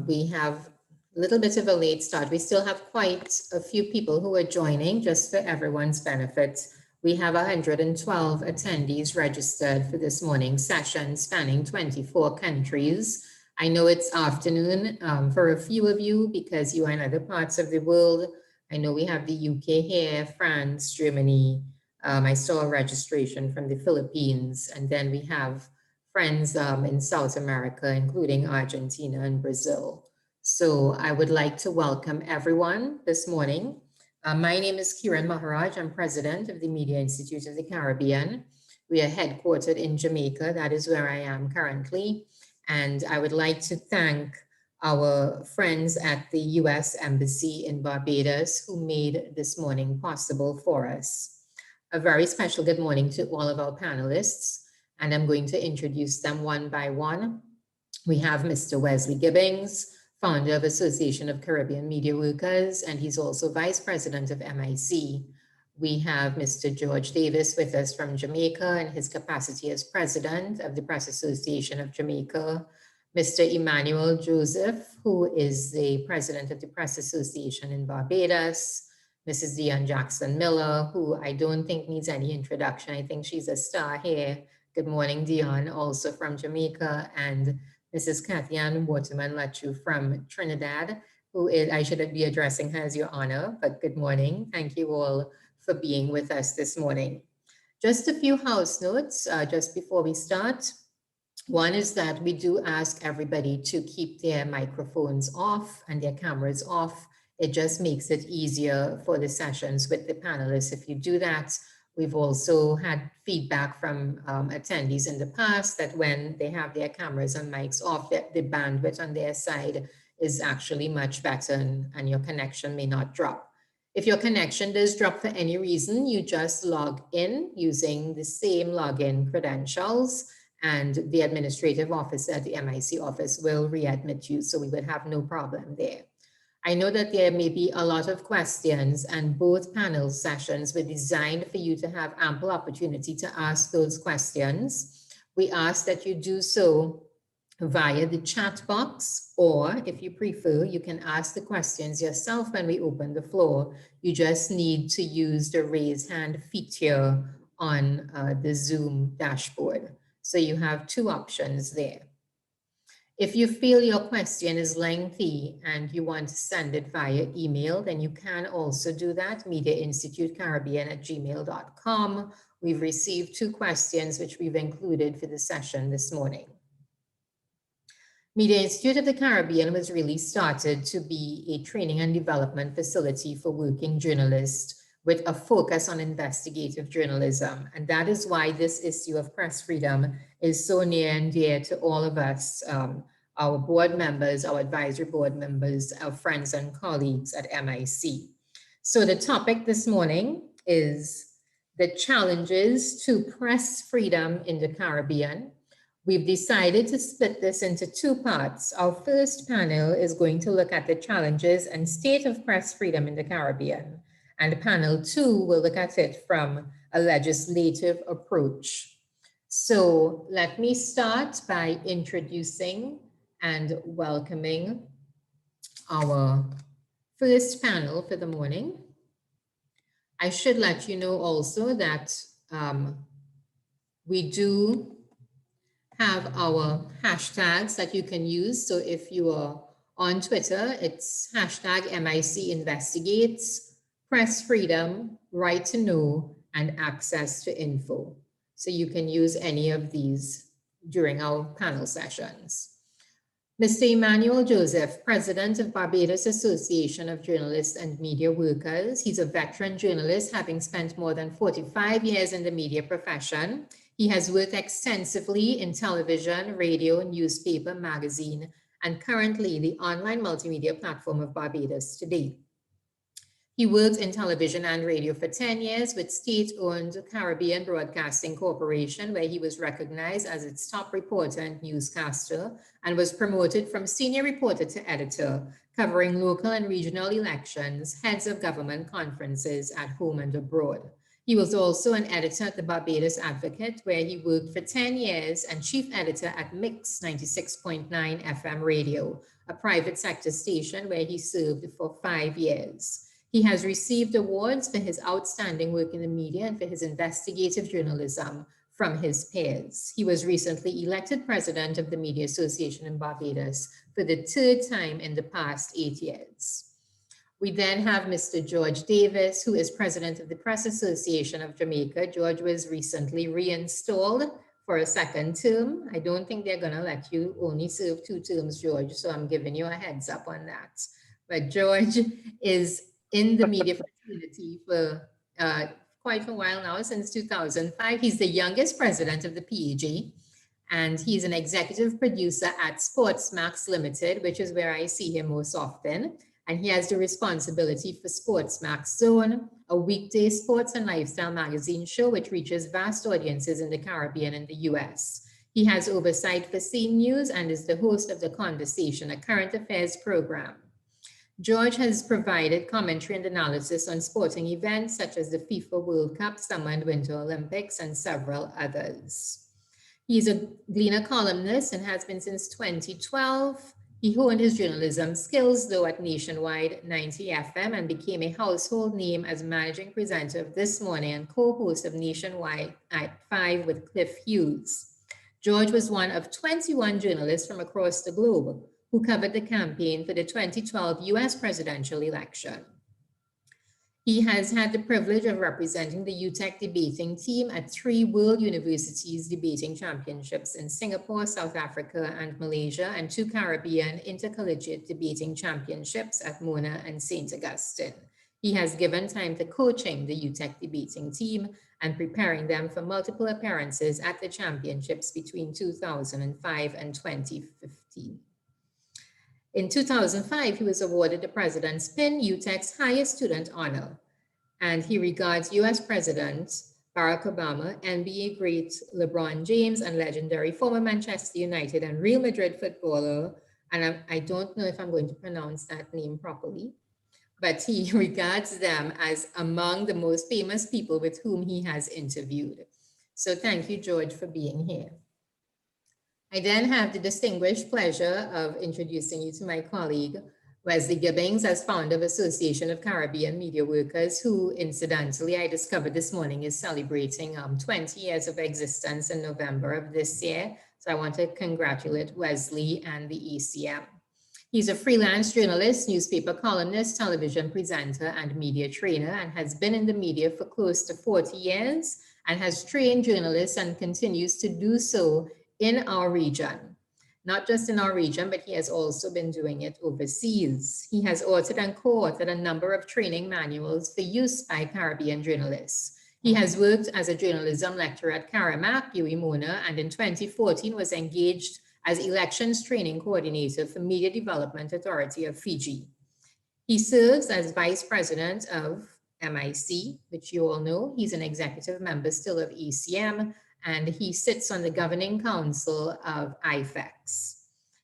We have a little bit of a late start. We still have quite a few people who are joining, just for everyone's benefit. We have 112 attendees registered for this morning's session spanning 24 countries. I know it's afternoon for a few of you because you are in other parts of the world. I know we have the UK here, France, Germany. I saw a registration from the Philippines, and then we have friends in South America, including Argentina and Brazil. So I would like to welcome everyone this morning. My name is Kiran Maharaj. I'm president of the Media Institute of the Caribbean. We are headquartered in Jamaica. That is where I am currently. And I would like to thank our friends at the US Embassy in Barbados who made this morning possible for us. A very special good morning to all of our panelists, and I'm going to introduce them one by one. We have Mr. Wesley Gibbings, founder of Association of Caribbean Media Workers, and he's also vice president of MIC. We have Mr. George Davis with us from Jamaica in his capacity as president of the Press Association of Jamaica. Mr. Emmanuel Joseph, who is the president of the Press Association in Barbados. Mrs. Dionne Jackson Miller, who I don't think needs any introduction. I think she's a star here. Good morning, Dionne, also from Jamaica, and Mrs. Waterman Latchoo from Trinidad, who is, I should be addressing her as your honor, but good morning. Thank you all for being with us this morning. Just a few house notes just before we start. One is that we do ask everybody to keep their microphones off and their cameras off. It just makes it easier for the sessions with the panelists if you do that. We've also had feedback from attendees in the past that when they have their cameras and mics off, the bandwidth on their side is actually much better and your connection may not drop. If your connection does drop for any reason, you just log in using the same login credentials, and the administrative officer at the MIC office will readmit you, so we would have no problem there. I know that there may be a lot of questions, and both panel sessions were designed for you to have ample opportunity to ask those questions. We ask that you do so via the chat box, or if you prefer, you can ask the questions yourself when we open the floor. You just need to use the raise hand feature on the Zoom dashboard. So you have two options there. If you feel your question is lengthy and you want to send it via email, then you can also do that, mediainstitutecaribbean@gmail.com. We've received two questions which we've included for the session this morning. Media Institute of the Caribbean was really started to be a training and development facility for working journalists with a focus on investigative journalism. And that is why this issue of press freedom is so near and dear to all of us, our board members, our advisory board members, our friends and colleagues at MIC. So the topic this morning is the challenges to press freedom in the Caribbean. We've decided to split this into two parts. Our first panel is going to look at the challenges and state of press freedom in the Caribbean. And panel 2 will look at it from a legislative approach. So let me start by introducing and welcoming our first panel for the morning. I should let you know also that we do have our hashtags that you can use. So if you are on Twitter, it's hashtag MIC Investigates, Press Freedom, Right to Know, and Access to Info. So you can use any of these during our panel sessions. Mr. Emmanuel Joseph, president of Barbados Association of Journalists and Media Workers. He's a veteran journalist, having spent more than 45 years in the media profession. He has worked extensively in television, radio, newspaper, magazine, and currently the online multimedia platform of Barbados Today. He worked in television and radio for 10 years with state-owned Caribbean Broadcasting Corporation, where he was recognized as its top reporter and newscaster, and was promoted from senior reporter to editor, covering local and regional elections, heads of government conferences at home and abroad. He was also an editor at the Barbados Advocate, where he worked for 10 years, and chief editor at Mix 96.9 FM Radio, a private sector station where he served for 5 years. He has received awards for his outstanding work in the media and for his investigative journalism from his peers. He was recently elected president of the Media Association in Barbados for the 3rd time in the past 8 years. We then have Mr. George Davis, who is president of the Press Association of Jamaica. George was recently reinstalled for a 2nd term. I don't think they're gonna let you only serve 2 terms, George, so I'm giving you a heads up on that. But George is in the media fraternity for quite a while now, since 2005. He's the youngest president of the PAG, and he's an executive producer at Sportsmax Limited, which is where I see him most often. And he has the responsibility for Sportsmax Zone, a weekday sports and lifestyle magazine show which reaches vast audiences in the Caribbean and the US. He has oversight for Scene News and is the host of The Conversation, a current affairs program. George has provided commentary and analysis on sporting events such as the FIFA World Cup, Summer and Winter Olympics, and several others. He's a Gleaner columnist and has been since 2012. He honed his journalism skills, though, at Nationwide 90 FM and became a household name as managing presenter of This Morning and co-host of Nationwide at 5 with Cliff Hughes. George was one of 21 journalists from across the globe who covered the campaign for the 2012 US presidential election. He has had the privilege of representing the UTEC debating team at 3 World Universities debating championships in Singapore, South Africa, and Malaysia, and 2 Caribbean intercollegiate debating championships at Mona and St. Augustine. He has given time to coaching the UTEC debating team and preparing them for multiple appearances at the championships between 2005 and 2015. In 2005, he was awarded the President's Pin, UTEC's highest student honor, and he regards US President Barack Obama, NBA great LeBron James, and legendary former Manchester United and Real Madrid footballer, and I don't know if I'm going to pronounce that name properly, but he regards them as among the most famous people with whom he has interviewed. So thank you, George, for being here. I then have the distinguished pleasure of introducing you to my colleague, Wesley Gibbings, as founder of Association of Caribbean Media Workers, who incidentally I discovered this morning is celebrating 20 years of existence in November of this year. So I want to congratulate Wesley and the ECM. He's a freelance journalist, newspaper columnist, television presenter, and media trainer, and has been in the media for close to 40 years and has trained journalists and continues to do so in our region. Not just in our region, but he has also been doing it overseas. He has authored and co-authored a number of training manuals for use by Caribbean journalists. He has worked as a journalism lecturer at Caramac, UWI Mona, and in 2014 was engaged as elections training coordinator for Media Development Authority of Fiji. He serves as vice president of MIC, which you all know. He's an executive member still of ECM, and he sits on the governing council of IFEX.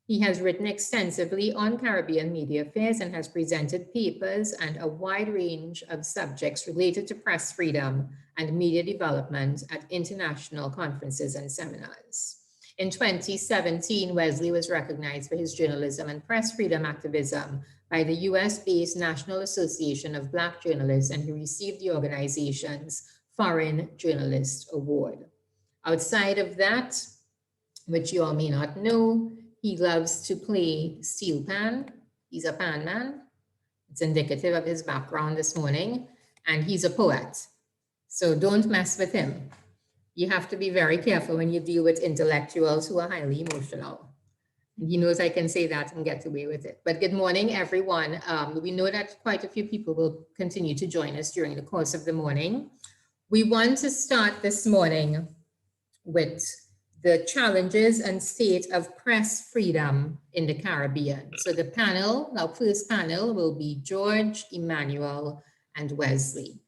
He has written extensively on Caribbean media affairs and has presented papers and a wide range of subjects related to press freedom and media development at international conferences and seminars. In 2017, Wesley was recognized for his journalism and press freedom activism by the US-based National Association of Black Journalists, and he received the organization's Foreign Journalist Award. Outside of that, which you all may not know, he loves to play steel pan. He's a pan man. It's indicative of his background this morning. And he's a poet. So don't mess with him. You have to be very careful when you deal with intellectuals who are highly emotional. And he knows I can say that and get away with it. But good morning, everyone. We know that quite a few people will continue to join us during the course of the morning. We want to start this morning with the challenges and state of press freedom in the Caribbean. So the panel, our first panel, will be George, Emmanuel, and Wesley.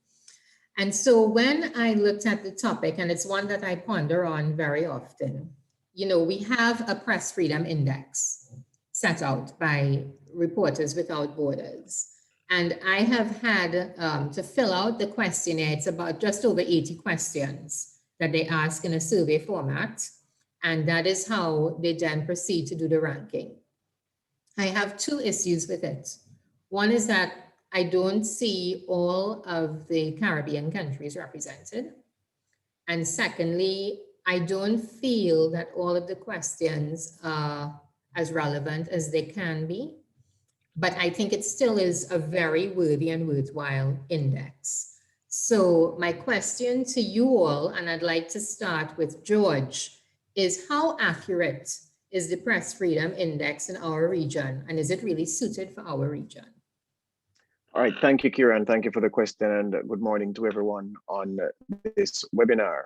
And so when I looked at the topic, and it's one that I ponder on very often, you know, we have a press freedom index set out by Reporters Without Borders. And I have had to fill out the questionnaire. It's about just over 80 questions that they ask in a survey format. And that is how they then proceed to do the ranking. I have two issues with it. One is that I don't see all of the Caribbean countries represented. And secondly, I don't feel that all of the questions are as relevant as they can be. But I think it still is a very worthy and worthwhile index. So my question to you all, and I'd like to start with George, is how accurate is the Press Freedom Index in our region? And is it really suited for our region? All right, thank you, Kiran. Thank you for the question, and good morning to everyone on this webinar.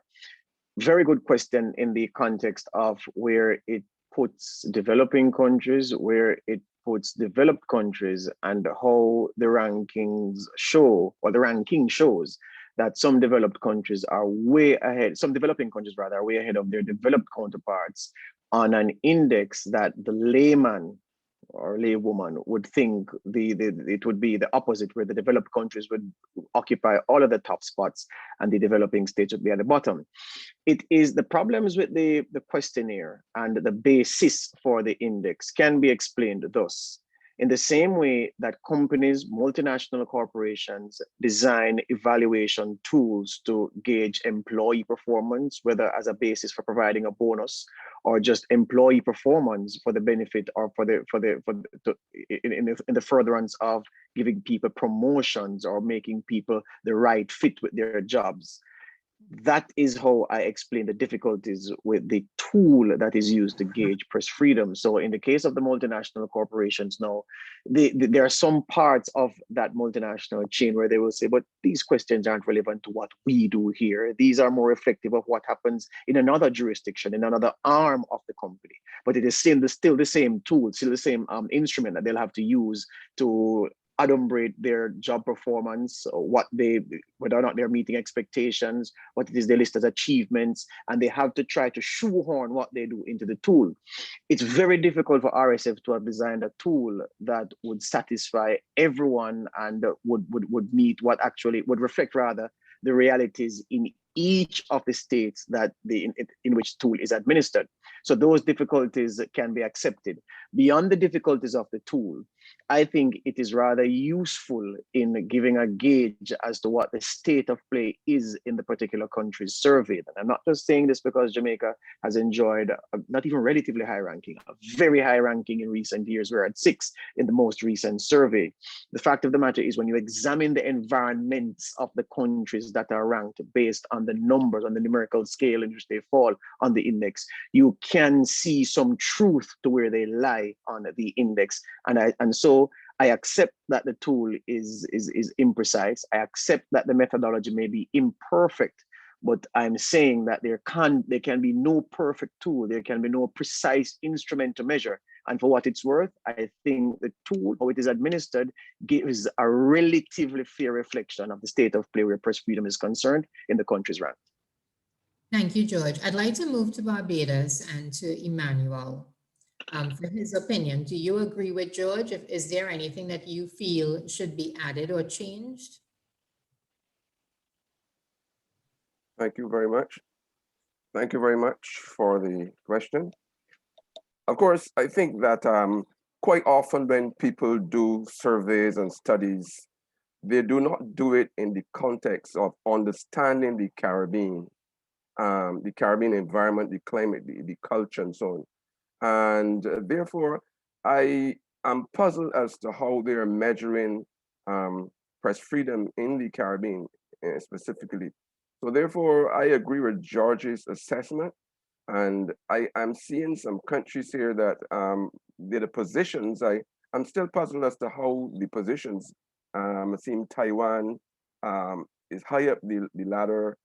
Very good question in the context of where it puts developing countries, where it puts developed countries, and how the rankings show, or the ranking shows, that some developed countries are way ahead, some developing countries rather, are way ahead of their developed counterparts on an index that the layman or laywoman would think it would be the opposite, where the developed countries would occupy all of the top spots and the developing states would be at the bottom. It is the problems with the questionnaire and the basis for the index can be explained thus. In the same way that companies, multinational corporations design evaluation tools to gauge employee performance, whether as a basis for providing a bonus or just employee performance for the benefit or in the furtherance of giving people promotions or making people the right fit with their jobs. That is how I explain the difficulties with the tool that is used to gauge press freedom. So in the case of the multinational corporations now, there are some parts of that multinational chain where they will say, but these questions aren't relevant to what we do here. These are more reflective of what happens in another jurisdiction, in another arm of the company. But it is still the same tool, still the same instrument that they'll have to use to adumbrate their job performance, or whether or not they're meeting expectations, what it is they list as achievements, and they have to try to shoehorn what they do into the tool. It's very difficult for RSF to have designed a tool that would satisfy everyone and would meet what actually would reflect rather the realities in each of the states that in which tool is administered. So those difficulties can be accepted. Beyond the difficulties of the tool, I think it is rather useful in giving a gauge as to what the state of play is in the particular countries surveyed. And I'm not just saying this because Jamaica has enjoyed not even relatively high ranking, a very high ranking in recent years. We're at 6 in the most recent survey. The fact of the matter is, when you examine the environments of the countries that are ranked based on the numbers, on the numerical scale in which they fall on the index, you can see some truth to where they lie on the index. And so I accept that the tool is imprecise. I accept that the methodology may be imperfect, but I'm saying that there can be no perfect tool. There can be no precise instrument to measure. And for what it's worth, I think the tool, how it is administered, gives a relatively fair reflection of the state of play where press freedom is concerned in the countries ranked. Thank you, George. I'd like to move to Barbados and to Emmanuel for his opinion. Do you agree with George? Is there anything that you feel should be added or changed? Thank you very much. Thank you very much for the question. Of course, I think that quite often when people do surveys and studies, they do not do it in the context of understanding the Caribbean environment, the climate, the culture, and so on. And therefore, I am puzzled as to how they're measuring press freedom in the Caribbean specifically. So therefore, I agree with George's assessment. And I'm seeing some countries here that the positions, I'm still puzzled as to how the positions, I'm seeing Taiwan is high up the ladder.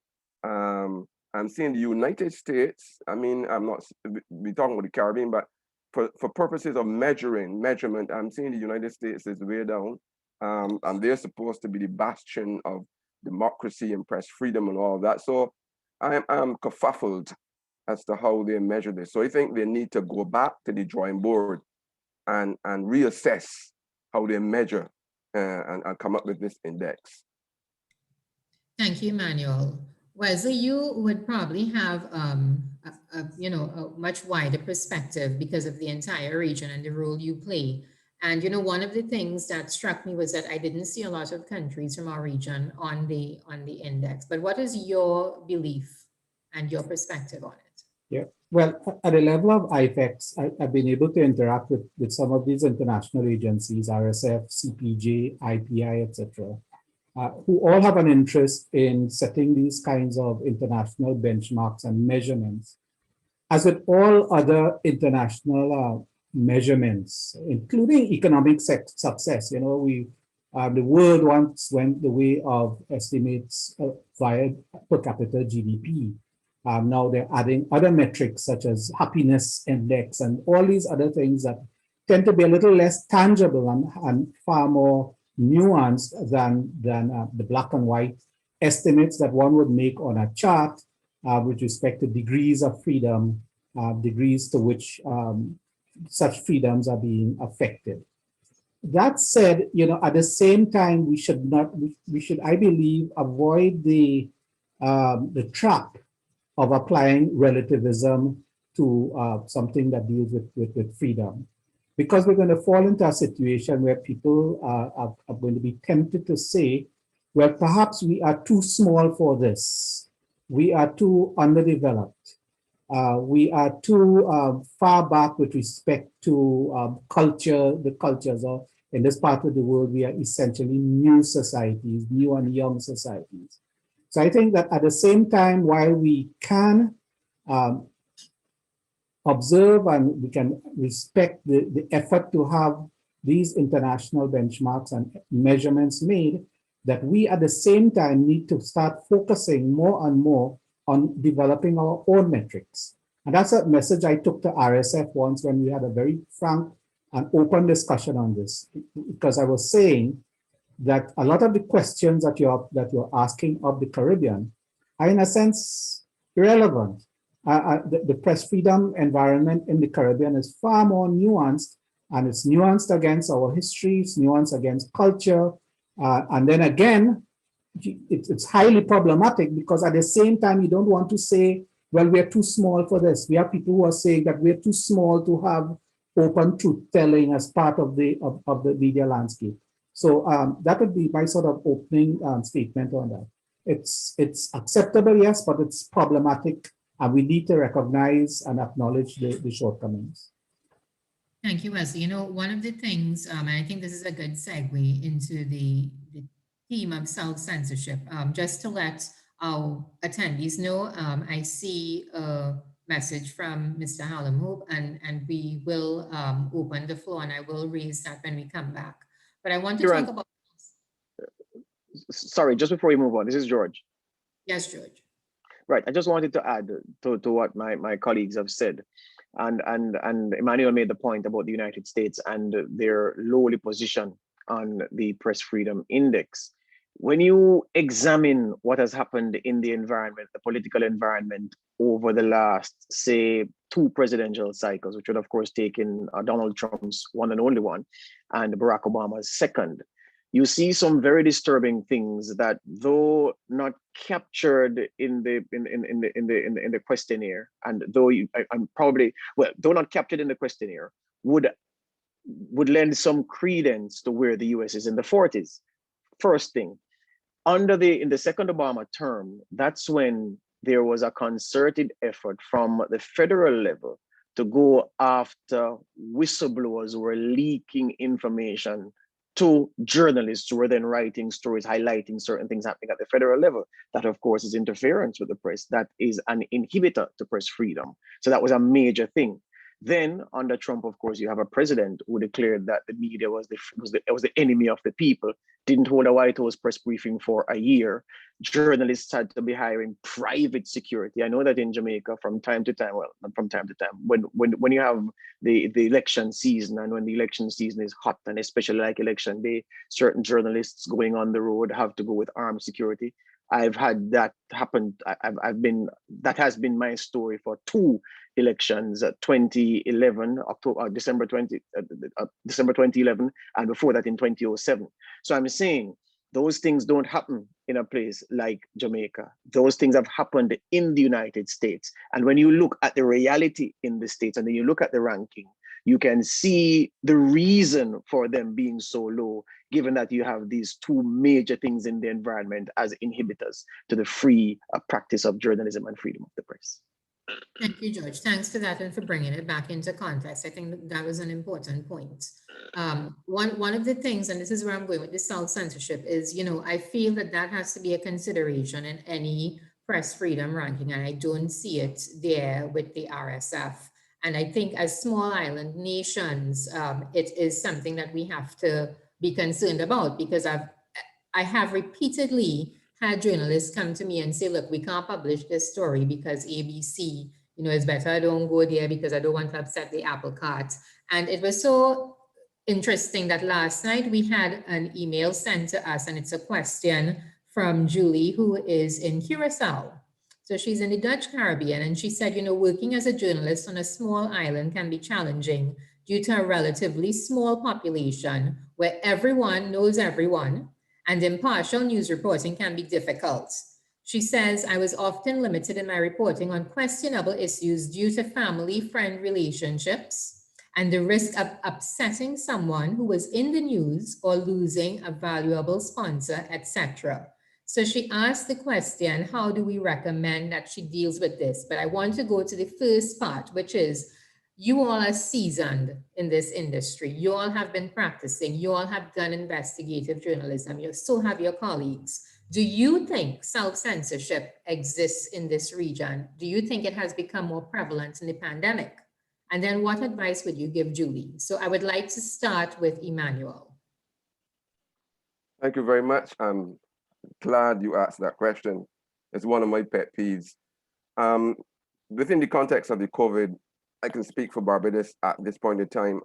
I'm seeing the United States. I mean, I'm not we talking about the Caribbean, but for purposes of measurement, I'm seeing the United States is way down. And they're supposed to be the bastion of democracy and press freedom and all that. So I'm kerfuffled as to how they measure this. So I think they need to go back to the drawing board and reassess how they measure and come up with this index. Thank you, Emmanuel. Wesley, you would probably have a much wider perspective because of the entire region and the role you play. And one of the things that struck me was that I didn't see a lot of countries from our region on the index. But what is your belief and your perspective on it? Yeah, well, at the level of IFEX, I've been able to interact with some of these international agencies, RSF, CPJ, IPI, etc., who all have an interest in setting these kinds of international benchmarks and measurements. As with all other international measurements, including economic success, the world once went the way of estimates via per capita GDP. Now they're adding other metrics such as happiness index and all these other things that tend to be a little less tangible and far more nuanced than the black and white estimates that one would make on a chart with respect to degrees of freedom, degrees to which such freedoms are being affected. That said, at the same time, we should, I believe, avoid the trap of applying relativism to something that deals with freedom. Because we're going to fall into a situation where people are going to be tempted to say, well, perhaps we are too small for this. We are too underdeveloped. We are too far back with respect to the cultures, or in this part of the world, we are essentially new societies, new and young societies. So I think that at the same time, while we can observe and we can respect the effort to have these international benchmarks and measurements made, that we at the same time need to start focusing more and more on developing our own metrics. And that's a message I took to RSF once when we had a very frank and open discussion on this, because I was saying that a lot of the questions that you're asking of the Caribbean are in a sense irrelevant. The press freedom environment in the Caribbean is far more nuanced, and it's nuanced against our history, it's nuanced against culture. And then again, it's highly problematic because at the same time, you don't want to say, well, we're too small for this. We have people who are saying that we're too small to have open truth telling as part of the media landscape. So that would be my sort of opening statement on that. It's acceptable, yes, but it's problematic. And we need to recognize and acknowledge the shortcomings. Thank you, Wesley. One of the things, and I think this is a good segue into the theme of self-censorship, just to let our attendees know, I see a message from Mr. Hallamhoop, and we will open the floor, and I will raise that when we come back. But I want to talk about... Sorry, just before we move on, this is George. Yes, George. Right, I just wanted to add to what my colleagues have said. And Emmanuel made the point about the United States and their lowly position on the Press Freedom Index. When you examine what has happened in the environment, the political environment over the last, say, 2 presidential cycles, which would of course take in Donald Trump's one and only one, and Barack Obama's second, you see some very disturbing things that, though not captured in the questionnaire, and though though not captured in the questionnaire, would lend some credence to where the US is in the 40s. First thing, in the second Obama term, that's when there was a concerted effort from the federal level to go after whistleblowers who were leaking information to journalists who were then writing stories, highlighting certain things happening at the federal level. That, of course, is interference with the press. That is an inhibitor to press freedom. So that was a major thing. Then under Trump, of course, you have a president who declared that the media was the enemy of the people, didn't hold a White House press briefing for a year. Journalists had to be hiring private security. I know that in Jamaica from time to time, well, not from time to time, when you have the election season, and when the election season is hot, and especially like election day, certain journalists going on the road have to go with armed security. I've had that happen. That has been my story for 2 elections, 2011, December 2011, and before that in 2007. So I'm saying those things don't happen in a place like Jamaica. Those things have happened in the United States. And when you look at the reality in the States and then you look at the ranking, you can see the reason for them being so low, given that you have these 2 major things in the environment as inhibitors to the free practice of journalism and freedom of the press. Thank you, George. Thanks for that and for bringing it back into context. I think that was an important point. One of the things, and this is where I'm going with the self-censorship, is, I feel that has to be a consideration in any press freedom ranking, and I don't see it there with the RSF. And I think as small island nations, it is something that we have to be concerned about, because I have repeatedly had journalists come to me and say, look, we can't publish this story because ABC, it's better I don't go there because I don't want to upset the apple cart. And it was so interesting that last night we had an email sent to us, and it's a question from Julie, who is in Curacao. So she's in the Dutch Caribbean, and she said, working as a journalist on a small island can be challenging due to a relatively small population where everyone knows everyone, and impartial news reporting can be difficult. She says, I was often limited in my reporting on questionable issues due to family-friend relationships and the risk of upsetting someone who was in the news or losing a valuable sponsor, etc. So she asked the question, how do we recommend that she deals with this? But I want to go to the first part, which is, you all are seasoned in this industry. You all have been practicing. You all have done investigative journalism. You so have your colleagues. Do you think self-censorship exists in this region? Do you think it has become more prevalent in the pandemic? And then what advice would you give Julie? So I would like to start with Emmanuel. Thank you very much. I'm glad you asked that question. It's one of my pet peeves. Within the context of the COVID, I can speak for Barbados at this point in time.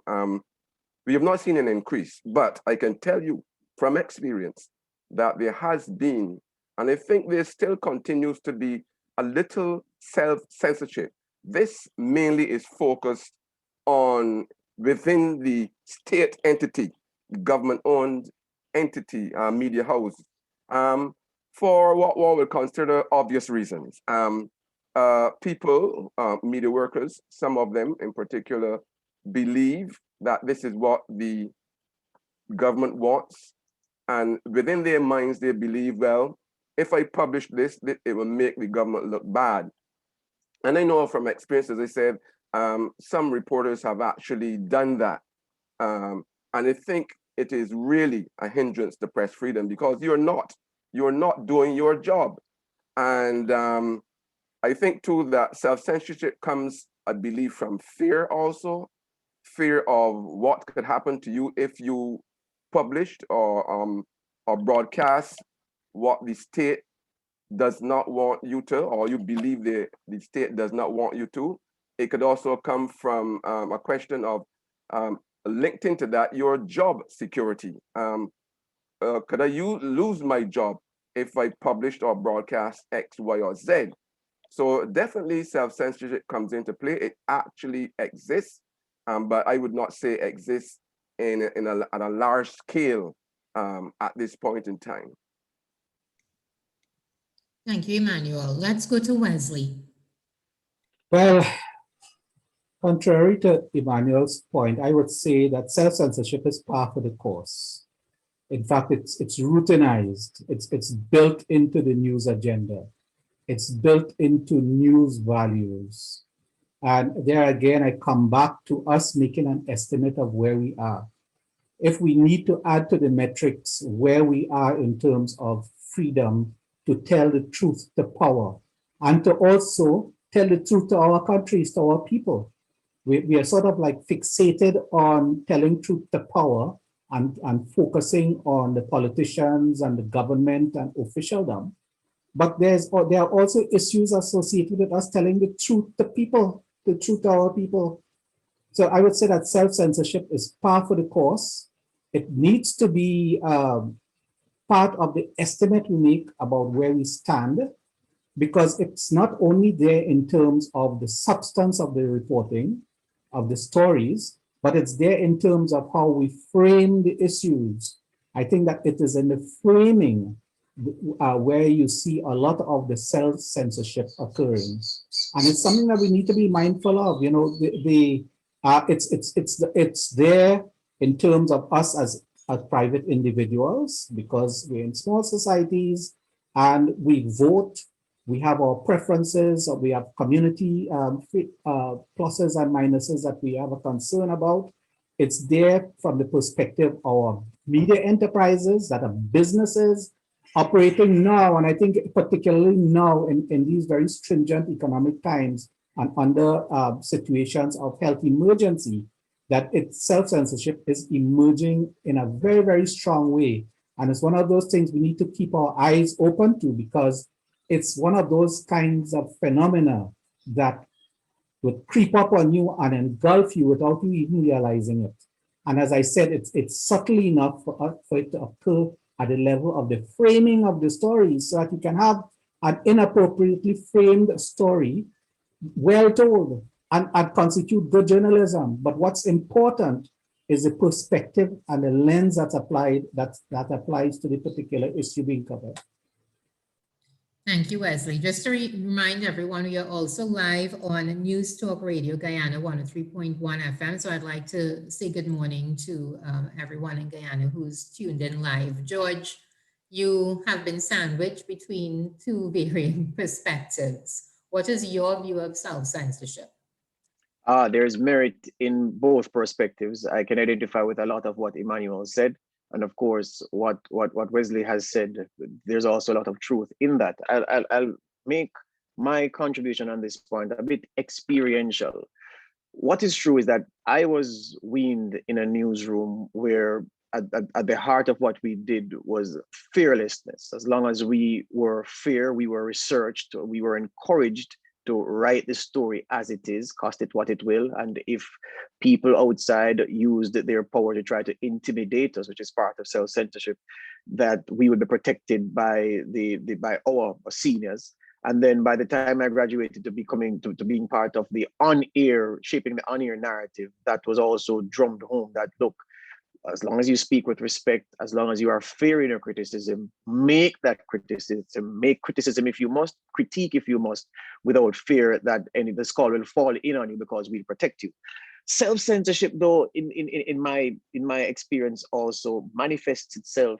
We have not seen an increase, but I can tell you from experience that there has been, and I think there still continues to be, a little self-censorship. This mainly is focused on within the state entity, government-owned entity, media house, for what one would consider obvious reasons. People, media workers, some of them in particular, believe that this is what the government wants. And within their minds, they believe, well, if I publish this, it will make the government look bad. And I know from experience, as I said, some reporters have actually done that. And I think it is really a hindrance to press freedom, because you're not doing your job. And I think too that self-censorship comes, I believe, from fear also, fear of what could happen to you if you published or broadcast what the state does not want you to, or you believe the state does not want you to. It could also come from a question of linked into that, your job security. Could I lose my job if I published or broadcast X, Y, or Z? So definitely self-censorship comes into play. It actually exists, but I would not say exists at a large scale at this point in time. Thank you, Emmanuel. Let's go to Wesley. Well, contrary to Emmanuel's point, I would say that self-censorship is part of the course. In fact, it's routinized. It's built into the news agenda. It's built into news values. And there again, I come back to us making an estimate of where we are. If we need to add to the metrics where we are in terms of freedom to tell the truth to power, and to also tell the truth to our countries, to our people. We are sort of like fixated on telling truth to power and focusing on the politicians and the government and officialdom. But there are also issues associated with us telling the truth to people, the truth to our people. So I would say that self-censorship is par for the course. It needs to be part of the estimate we make about where we stand, because it's not only there in terms of the substance of the reporting, of the stories, but it's there in terms of how we frame the issues. I think that it is in the framing where you see a lot of the self-censorship occurring. And it's something that we need to be mindful of. You know, it's there in terms of us as private individuals, because we're in small societies and we vote. We have our preferences, or we have community pluses and minuses that we have a concern about. It's there from the perspective of media enterprises that are businesses operating now, and I think particularly now in these very stringent economic times and under situations of health emergency, that its self-censorship is emerging in a very, very strong way. And it's one of those things we need to keep our eyes open to, because it's one of those kinds of phenomena that would creep up on you and engulf you without you even realizing it. And as I said, it's subtle enough for it to occur at the level of the framing of the story, so that you can have an inappropriately framed story, well told, and constitute good journalism. But what's important is the perspective and the lens that's applied, that applies to the particular issue being covered. Thank you, Wesley. Just to remind everyone, we are also live on News Talk Radio Guyana 103.1 FM. So I'd like to say good morning to everyone in Guyana who's tuned in live. George, you have been sandwiched between two varying perspectives. What is your view of self-censorship? There's merit in both perspectives. I can identify with a lot of what Emmanuel said. And of course, what Wesley has said, there's also a lot of truth in that. I'll make my contribution on this point a bit experiential. What is true is that I was weaned in a newsroom where at the heart of what we did was fearlessness. As long as we were fair, we were researched, we were encouraged to write the story as it is, cost it what it will. And if people outside used their power to try to intimidate us, which is part of self-censorship, that we would be protected by by our seniors. And then by the time I graduated to being part of the on-air, shaping the on-air narrative, that was also drummed home that, look, as long as you speak with respect, as long as you are fair in your criticism, make that criticism, make criticism if you must, critique if you must, without fear that the skull will fall in on you, because we'll protect you. Self-censorship, though, in my experience, also manifests itself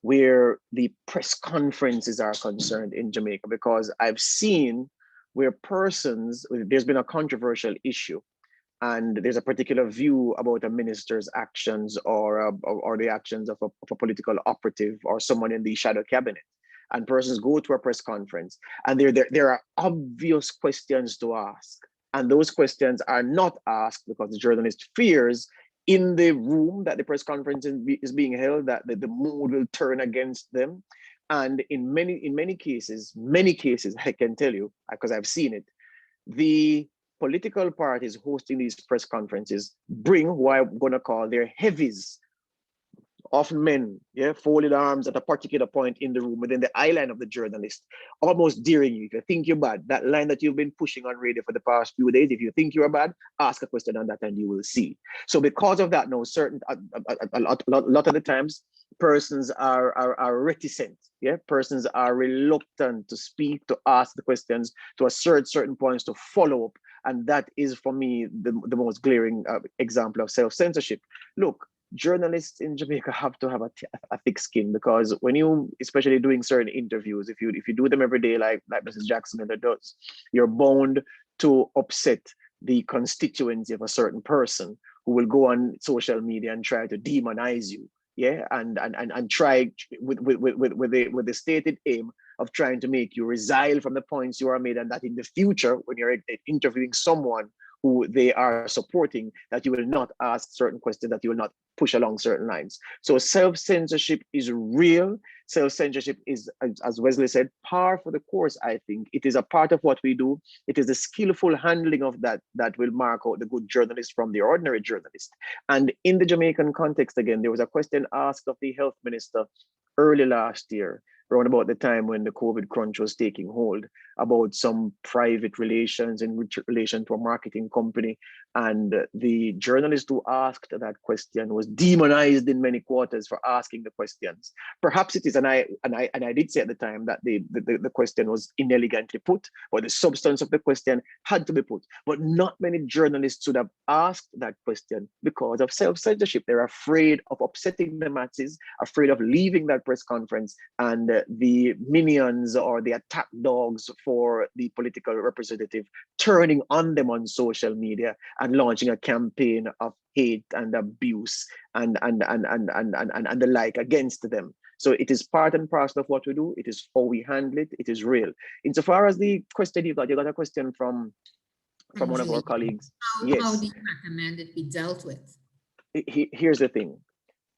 where the press conferences are concerned in Jamaica, because I've seen where there's been a controversial issue, and there's a particular view about a minister's actions or the actions of a political operative or someone in the shadow cabinet. And persons go to a press conference, and there are obvious questions to ask. And those questions are not asked because the journalist fears in the room that the press conference is being held, that the mood will turn against them. And in many cases, I can tell you, because I've seen it, the political parties hosting these press conferences bring who I'm going to call their heavies, often men, folded arms at a particular point in the room within the eye line of the journalist, almost daring you. If you think you're bad, that line that you've been pushing on radio for the past few days, if you think you're bad, ask a question on that and you will see. So because of that, now a lot of the times, persons are reticent. Persons are reluctant to speak, to ask the questions, to assert certain points, to follow up. And that is, for me, the most glaring example of self-censorship. Look, journalists in Jamaica have to have a thick skin, because when you, especially doing certain interviews, if you do them every day, like Mrs. Jackson Miller does, you're bound to upset the constituency of a certain person who will go on social media and try to demonize you, and try with the stated aim of trying to make you resile from the points you are made, and that in the future, when you're interviewing someone who they are supporting, that you will not ask certain questions, that you will not push along certain lines. So self-censorship is real. Self-censorship is, as Wesley said, par for the course, I think. It is a part of what we do. It is the skillful handling of that that will mark out the good journalist from the ordinary journalist. And in the Jamaican context, again, there was a question asked of the health minister early last year, around about the time when the COVID crunch was taking hold, about some private relations in relation to a marketing company. And the journalist who asked that question was demonized in many quarters for asking the questions. Perhaps it is, and I did say at the time that the question was inelegantly put, but the substance of the question had to be put. But not many journalists would have asked that question because of self-censorship. They're afraid of upsetting the masses, afraid of leaving that press conference, and the minions or the attack dogs for the political representative turning on them on social media and launching a campaign of hate and abuse and the like against them. So it is part and parcel of what we do. It is how we handle it. It is real. Insofar as the question you got a question from one of our colleagues. Yes. How do you recommend it be dealt with? Here's the thing.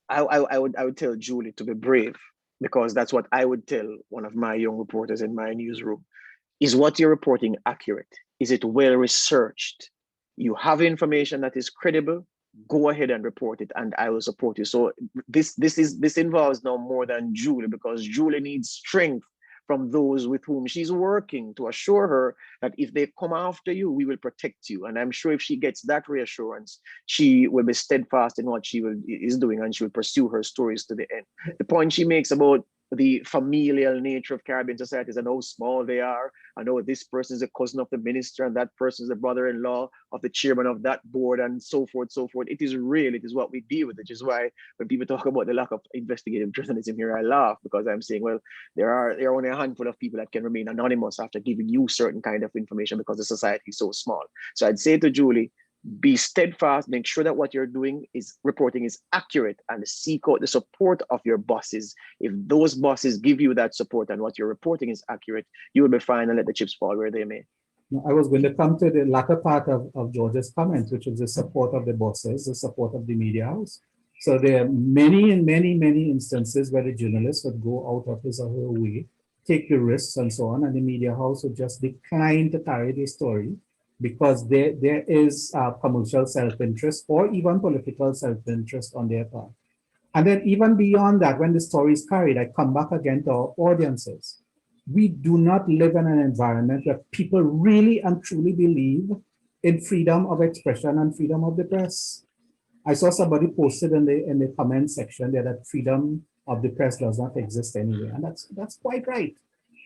I would tell Julie to be brave, because that's what I would tell one of my young reporters in my newsroom. Is what you're reporting accurate? Is it well researched? You have information that is credible, go ahead and report it, and I will support you. So this involves now more than Julie, because Julie needs strength from those with whom she's working to assure her that if they come after you, we will protect you. And I'm sure if she gets that reassurance, she will be steadfast in what she is doing, and she will pursue her stories to the end. The point she makes about the familial nature of Caribbean societies and how small they are. I know this person is a cousin of the minister, and that person is a brother-in-law of the chairman of that board, and so forth, so forth. It is real. It is what we deal with, which is why when people talk about the lack of investigative journalism here, I laugh, because I'm saying, well, there are only a handful of people that can remain anonymous after giving you certain kind of information because the society is so small. So I'd say to Julie, be steadfast, make sure that what you're doing is reporting is accurate, and seek out the support of your bosses. If those bosses give you that support and what you're reporting is accurate, you will be fine and let the chips fall where they may. I was going to come to the latter part of George's comment, which is the support of the bosses, the support of the media house. So there are many instances where the journalist would go out of his or her way, take the risks and so on, and the media house would just decline to carry the story, because there is commercial self-interest or even political self-interest on their part. And then even beyond that, when the story is carried, I come back again to our audiences. We do not live in an environment where people really and truly believe in freedom of expression and freedom of the press. I saw somebody posted in the comment section there that freedom of the press does not exist anywhere, and that's quite right.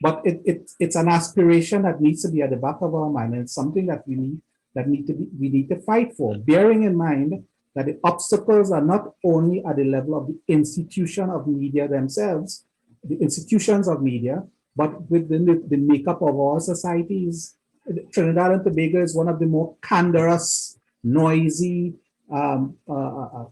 But it's an aspiration that needs to be at the back of our mind, and it's something that we need to fight for, bearing in mind that the obstacles are not only at the level of the institution of media themselves, the institutions of media, but within the makeup of our societies. Trinidad and Tobago is one of the more candorous, noisy,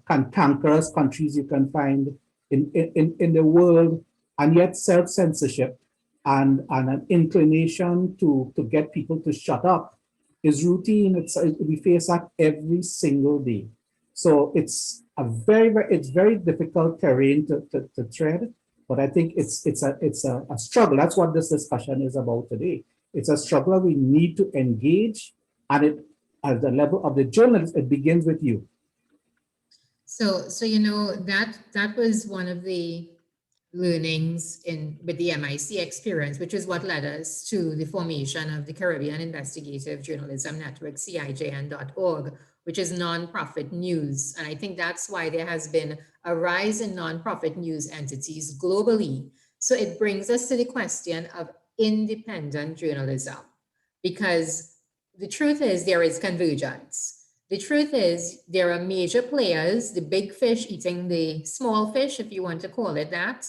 cantankerous countries you can find in the world, and yet self-censorship and an inclination to get people to shut up is routine. We face that every single day. So it's very difficult terrain to tread, but I think it's a struggle. That's what this discussion is about today. It's a struggle we need to engage, and it, at the level of the journalist, it begins with you. So you know, that was one of the learnings with the MIC experience, which is what led us to the formation of the Caribbean Investigative Journalism Network, CIJN.org, which is nonprofit news. And I think that's why there has been a rise in nonprofit news entities globally. So it brings us to the question of independent journalism, because the truth is there is convergence. The truth is there are major players, the big fish eating the small fish, if you want to call it that.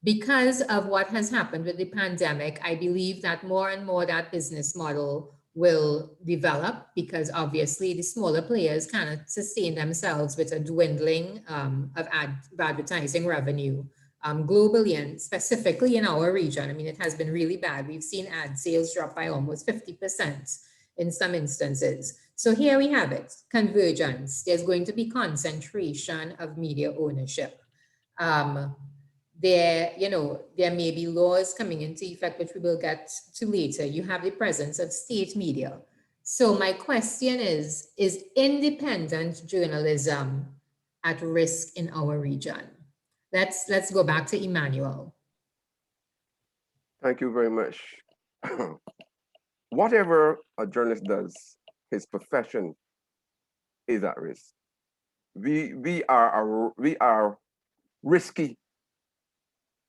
Because of what has happened with the pandemic, I believe that more and more that business model will develop, because obviously the smaller players cannot sustain themselves with a dwindling of advertising revenue globally, and specifically in our region. I mean, it has been really bad. We've seen ad sales drop by almost 50% in some instances. So here we have it, convergence. There's going to be concentration of media ownership. There may be laws coming into effect, which we will get to later. You have the presence of state media. So my question is independent journalism at risk in our region? Let's go back to Emmanuel. Thank you very much. Whatever a journalist does, his profession is at risk. We are risky.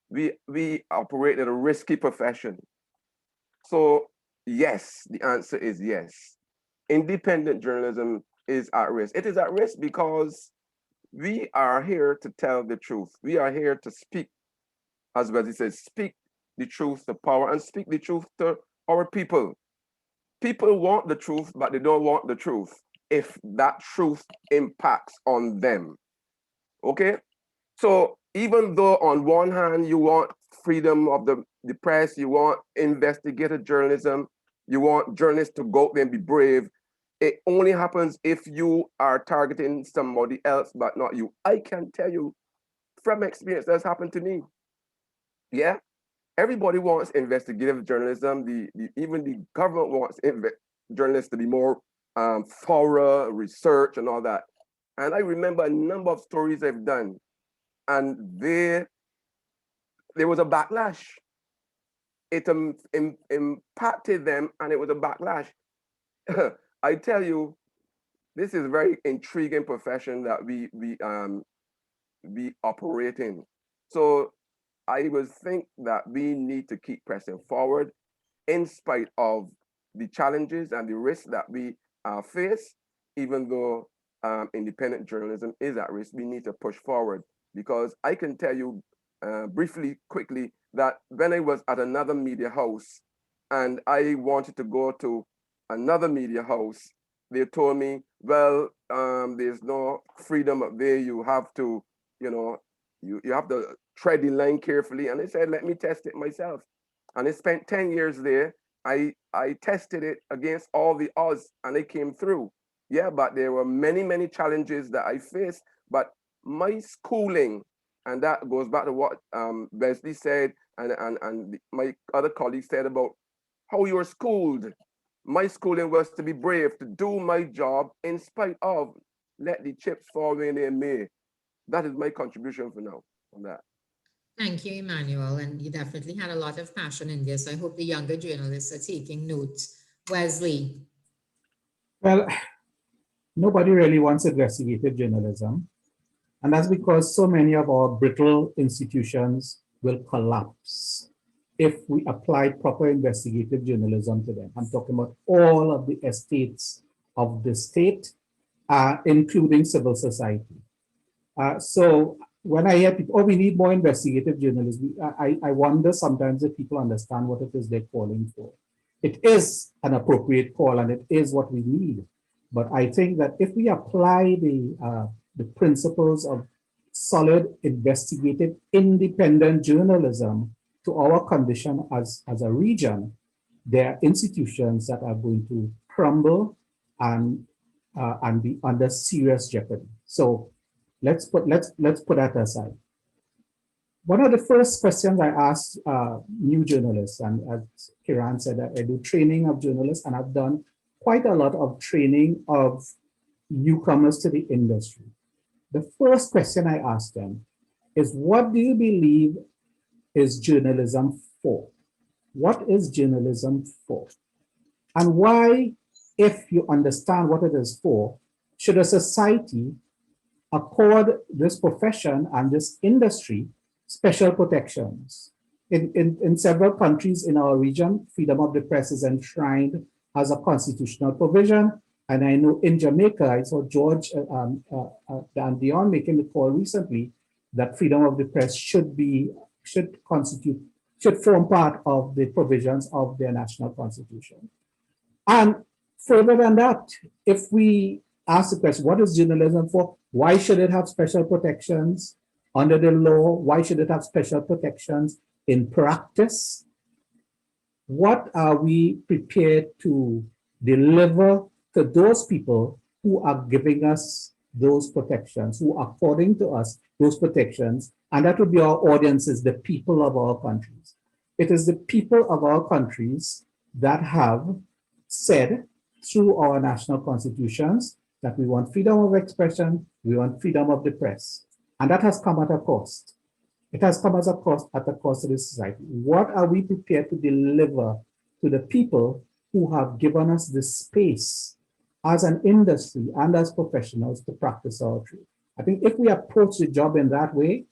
We operate in a risky profession. So yes, the answer is yes. Independent journalism is at risk. It is at risk because we are here to tell the truth. We are here to speak, as Wesley says, speak the truth to power and speak the truth to our people. People want the truth, but they don't want the truth if that truth impacts on them. Okay? So even though on one hand you want freedom of the press, you want investigative journalism, you want journalists to go out there and be brave, it only happens if you are targeting somebody else, but not you. I can tell you from experience that's happened to me. Yeah, everybody wants investigative journalism. Even the government wants journalists to be more thorough research and all that. And I remember a number of stories I've done, and there was a backlash. It impacted them, and it was a backlash. I tell you, this is a very intriguing profession that we operate in. So I would think that we need to keep pressing forward in spite of the challenges and the risks that we face. Even though independent journalism is at risk, we need to push forward, because I can tell you briefly, quickly, that when I was at another media house and I wanted to go to another media house, they told me, well, there's no freedom up there. You have to, you have to tread the line carefully. And I said, let me test it myself. And I spent 10 years there. I tested it against all the odds and I came through. Yeah, but there were many, many challenges that I faced. But my schooling, and that goes back to what Wesley said and my other colleagues said about how you were schooled. My schooling was to be brave, to do my job in spite of, let the chips fall where they may. That is my contribution for now on that. Thank you, Emmanuel. And you definitely had a lot of passion in this. I hope the younger journalists are taking note. Wesley. Well, nobody really wants investigative journalism. And that's because so many of our brittle institutions will collapse if we apply proper investigative journalism to them. I'm talking about all of the estates of the state, including civil society. So when I hear people, oh, we need more investigative journalism, I wonder sometimes if people understand what it is they're calling for. It is an appropriate call and it is what we need. But I think that if we apply the principles of solid, investigative, independent journalism to our condition as a region, there are institutions that are going to crumble and be under serious jeopardy. So let's put that aside. One of the first questions I asked new journalists, and as Kiran said, I do training of journalists, and I've done quite a lot of training of newcomers to the industry. The first question I ask them is, what do you believe is journalism for? What is journalism for? And why, if you understand what it is for, should a society accord this profession and this industry special protections? In several countries in our region, freedom of the press is enshrined as a constitutional provision. And I know in Jamaica, I saw George and Dionne making the call recently that freedom of the press should form part of the provisions of their national constitution. And further than that, if we ask the question, what is journalism for? Why should it have special protections under the law? Why should it have special protections in practice? What are we prepared to deliver to those people who are giving us those protections, who are affording to us those protections, and that would be our audiences, the people of our countries. It is the people of our countries that have said through our national constitutions that we want freedom of expression, we want freedom of the press. And that has come at a cost. It has come as a cost at the cost of the society. What are we prepared to deliver to the people who have given us the space as an industry and as professionals to practice our trade? I think if we approach the job in that way,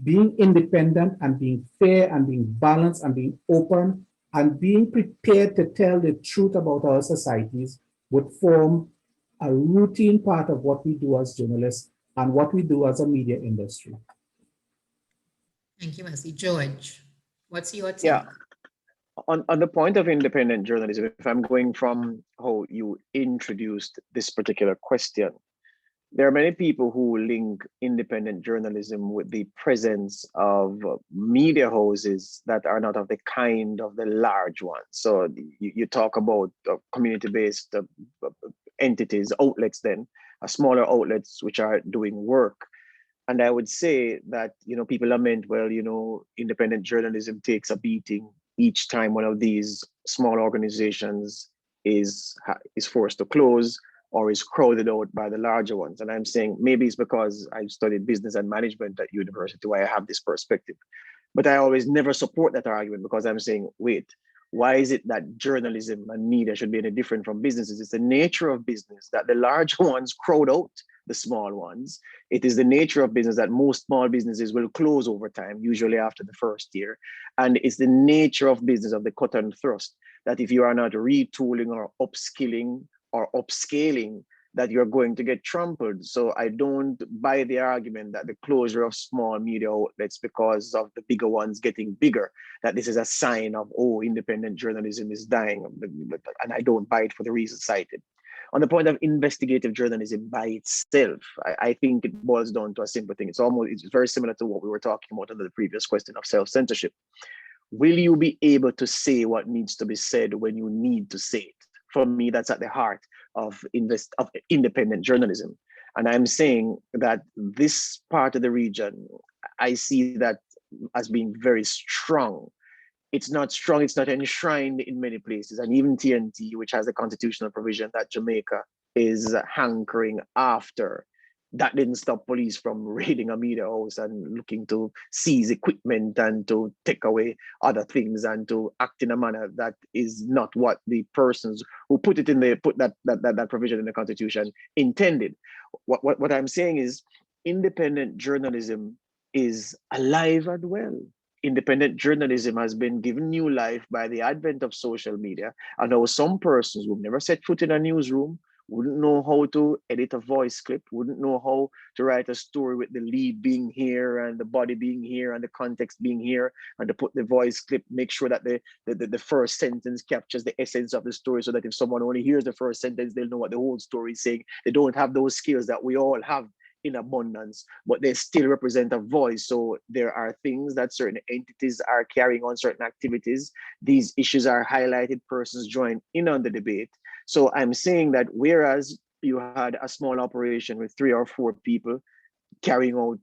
being independent and being fair and being balanced and being open and being prepared to tell the truth about our societies would form a routine part of what we do as journalists and what we do as a media industry. Thank you, Wesley. George, what's your take? Yeah. On the point of independent journalism, if I'm going from how you introduced this particular question, there are many people who link independent journalism with the presence of media houses that are not of the kind of the large ones. So you talk about community-based entities, outlets then, smaller outlets which are doing work. And I would say that, people lament, well, independent journalism takes a beating each time one of these small organizations is forced to close or is crowded out by the larger ones. And I'm saying maybe it's because I studied business and management at university why I have this perspective. But I always never support that argument because I'm saying, wait, why is it that journalism and media should be any different from businesses? It's the nature of business that the large ones crowd out the small ones. It is the nature of business that most small businesses will close over time, usually after the first year. And it's the nature of business of the cut and thrust that if you are not retooling or upskilling or upscaling, that you're going to get trampled. So I don't buy the argument that the closure of small media outlets because of the bigger ones getting bigger, that this is a sign of, independent journalism is dying. And I don't buy it for the reasons cited. On the point of investigative journalism by itself, I think it boils down to a simple thing. It's very similar to what we were talking about under the previous question of self-censorship. Will you be able to say what needs to be said when you need to say it? For me, that's at the heart of independent journalism. And I'm saying that this part of the region, I see that as being very strong. It's not strong, it's not enshrined in many places. And even TNT, which has a constitutional provision that Jamaica is hankering after, that didn't stop police from raiding a media house and looking to seize equipment and to take away other things and to act in a manner that is not what the persons who put that provision in the Constitution intended. What I'm saying is independent journalism is alive and well. Independent journalism has been given new life by the advent of social media. I know some persons who've never set foot in a newsroom wouldn't know how to edit a voice clip, wouldn't know how to write a story with the lead being here and the body being here and the context being here, and to put the voice clip, make sure that the first sentence captures the essence of the story so that if someone only hears the first sentence, they'll know what the whole story is saying. They don't have those skills that we all have in abundance, but they still represent a voice. So there are things that certain entities are carrying on, certain activities. These issues are highlighted, persons join in on the debate. So I'm saying that whereas you had a small operation with 3 or 4 people carrying out,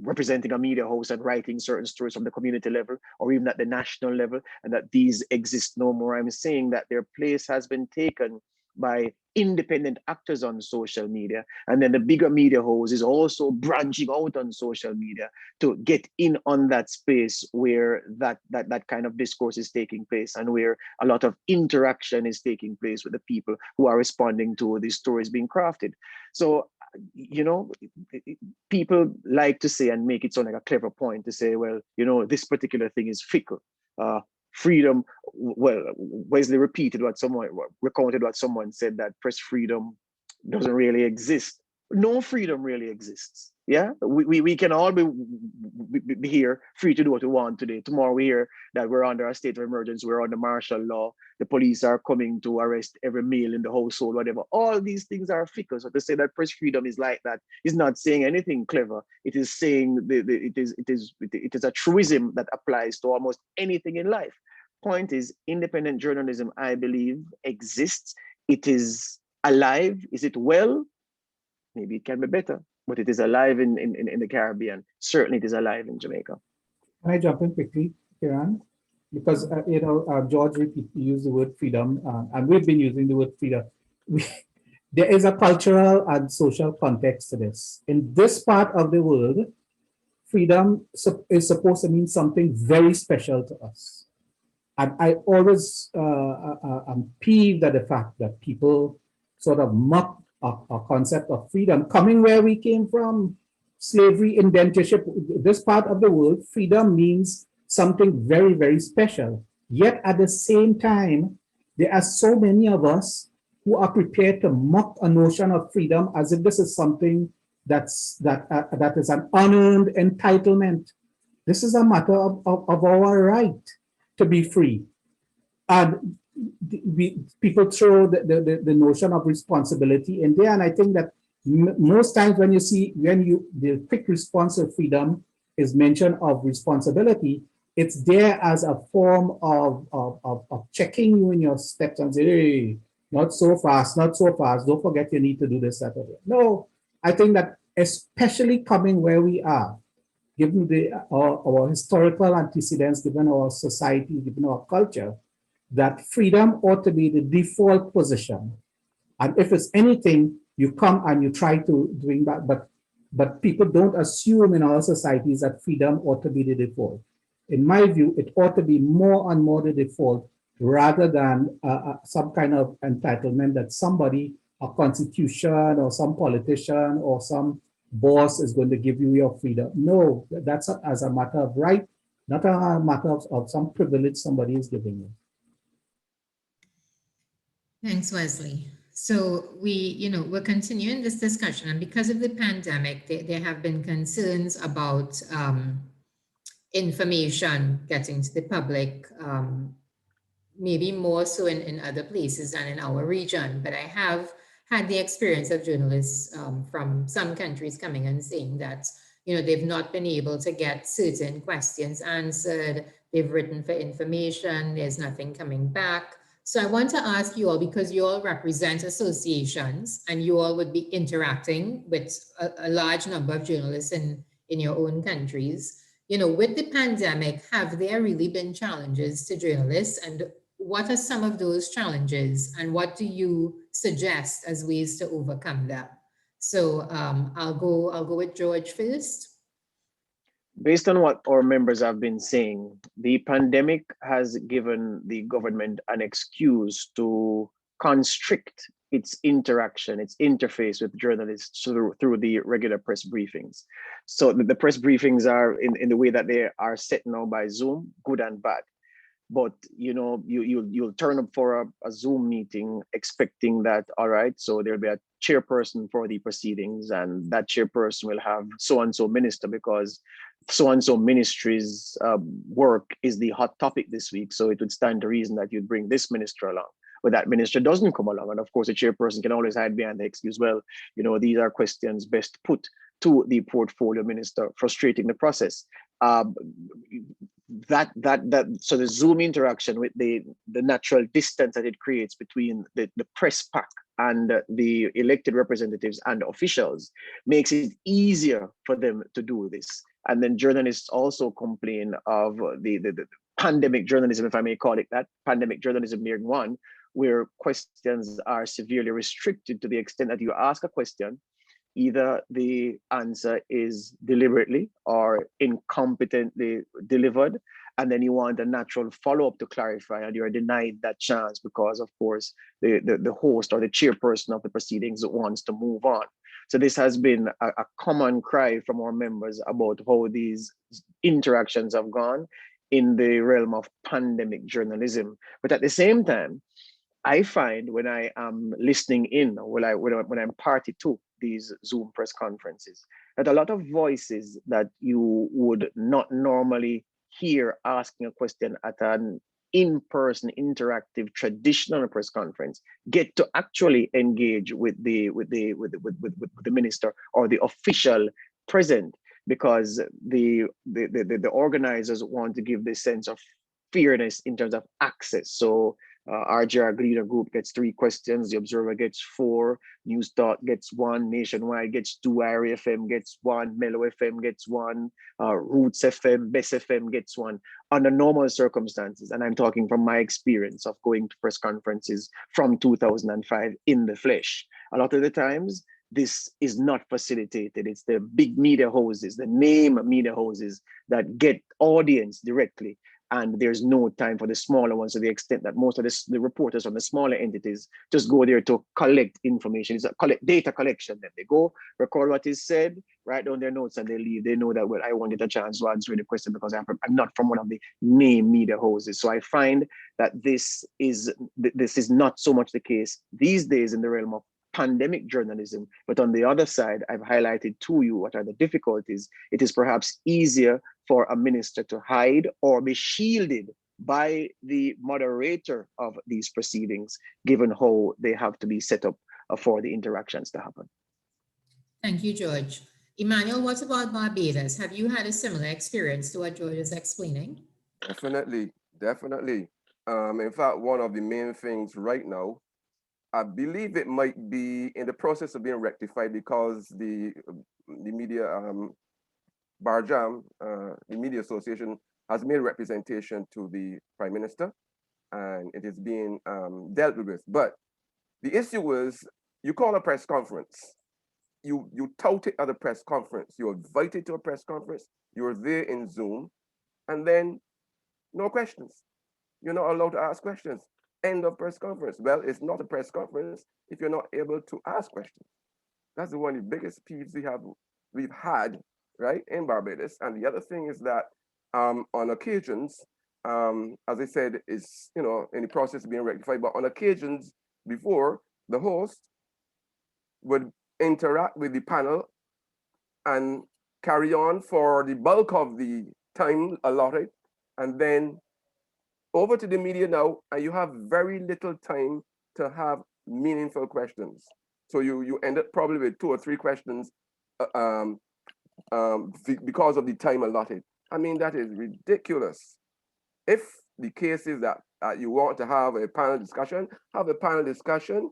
representing a media house and writing certain stories from the community level or even at the national level, and that these exist no more, I'm saying that their place has been taken by independent actors on social media. And then the bigger media house is also branching out on social media to get in on that space where that kind of discourse is taking place and where a lot of interaction is taking place with the people who are responding to these stories being crafted. So, people like to say and make it sound like a clever point to say, well, this particular thing is fickle. Freedom, well, Wesley recounted what someone said, that press freedom doesn't really exist. No freedom really exists. Yeah, we can all be here free to do what we want today. Tomorrow we hear that we're under a state of emergency, we're under martial law, the police are coming to arrest every male in the household, whatever. All these things are fickle. So to say that press freedom is like that is not saying anything clever. It is saying it is a truism that applies to almost anything in life. Point is, independent journalism, I believe, exists it is alive. Is it well? Maybe it can be better, but it is alive in the Caribbean. Certainly it is alive in Jamaica. Can I jump in quickly, Kiran? Because, George used the word freedom, and we've been using the word freedom. There is a cultural and social context to this. In this part of the world, freedom is supposed to mean something very special to us. And I always am peeved at the fact that people sort of mock a concept of freedom coming where we came from, slavery, indentureship. This part of the world, freedom means something very, very special. Yet at the same time, there are so many of us who are prepared to mock a notion of freedom as if this is something that is an unearned entitlement. This is a matter of our right to be free. And people throw the notion of responsibility in there. And I think that most times when the quick response to freedom is mention of responsibility, it's there as a form of checking you in your steps and say, hey, not so fast, not so fast. Don't forget you need to do this, that, or that. No, I think that especially coming where we are, given our historical antecedents, given our society, given our culture, that freedom ought to be the default position. And if it's anything, you come and you try to doing that, but people don't assume in our societies that freedom ought to be the default. In my view, it ought to be more and more the default rather than some kind of entitlement that somebody, a constitution or some politician or some boss is going to give you your freedom. No, that's as a matter of right, not a matter of some privilege somebody is giving you. Thanks, Wesley. So we're continuing this discussion, and because of the pandemic, there have been concerns about information getting to the public, maybe more so in other places than in our region. But I have had the experience of journalists from some countries coming and saying that, they've not been able to get certain questions answered. They've written for information. There's nothing coming back. So I want to ask you all, because you all represent associations and you all would be interacting with a large number of journalists in your own countries. With the pandemic, have there really been challenges to journalists, and what are some of those challenges, and what do you suggest as ways to overcome them? So I'll go with George first. Based on what our members have been saying, the pandemic has given the government an excuse to constrict its interaction, its interface with journalists through the regular press briefings. So the press briefings are in the way that they are set now by Zoom, good and bad. But you'll turn up for a Zoom meeting expecting that, all right, so there'll be a chairperson for the proceedings, and that chairperson will have so-and-so minister because so-and-so ministry's work is the hot topic this week. So it would stand to reason that you'd bring this minister along. But that minister doesn't come along. And of course, the chairperson can always hide behind the excuse, well, these are questions best put to the portfolio minister, frustrating the process. So the Zoom interaction with the natural distance that it creates between the press pack and the elected representatives and officials makes it easier for them to do this. And then journalists also complain of the pandemic journalism, if I may call it that, pandemic journalism being one, where questions are severely restricted to the extent that you ask a question, either the answer is deliberately or incompetently delivered, and then you want a natural follow-up to clarify, and you're denied that chance because, of course, the host or the chairperson of the proceedings wants to move on. So this has been a common cry from our members about how these interactions have gone in the realm of pandemic journalism. But at the same time, I find when I am listening in, when I'm party to these Zoom press conferences, that a lot of voices that you would not normally hear asking a question at an in-person, interactive, traditional press conference get to actually engage with the minister or the official present, because the organizers want to give this sense of fairness in terms of access. So RJR Leader Group gets 3 questions, The Observer gets 4, News Talk gets 1, Nationwide gets 2, IRA FM gets 1, Mellow FM gets 1, Roots FM, Best FM gets 1 under normal circumstances. And I'm talking from my experience of going to press conferences from 2005 in the flesh. A lot of the times, this is not facilitated. It's the big media houses, the name media houses that get audience directly. And there's no time for the smaller ones, to the extent that most of the reporters from the smaller entities just go there to collect information. It's a data collection. Then they go, record what is said, write down their notes, and they leave. They know that, well, I won't get a chance to answer the question because I'm not from one of the main media houses. So I find that this is not so much the case these days in the realm of pandemic journalism. But on the other side, I've highlighted to you what are the difficulties. It is perhaps easier for a minister to hide or be shielded by the moderator of these proceedings, given how they have to be set up for the interactions to happen. Thank you, George. Emmanuel, what about Barbados? Have you had a similar experience to what George is explaining? Definitely. In fact, one of the main things right now, I believe it might be in the process of being rectified, because the media Barjam, the Media Association, has made representation to the Prime Minister, and it is being dealt with. But the issue is, you call a press conference, you tout it at a press conference, you're invited to a press conference, you're there in Zoom, and then no questions. You're not allowed to ask questions. End of press conference. Well, it's not a press conference if you're not able to ask questions. That's one of the biggest peeves we've had, right, in Barbados. And the other thing is that on occasions, as I said, is, in the process of being rectified, but on occasions before, the host would interact with the panel and carry on for the bulk of the time allotted, and then over to the media now, and you have very little time to have meaningful questions. So you end up probably with 2 or 3 questions because of the time allotted. I mean, that is ridiculous. If the case is that you want to have a panel discussion, have a panel discussion,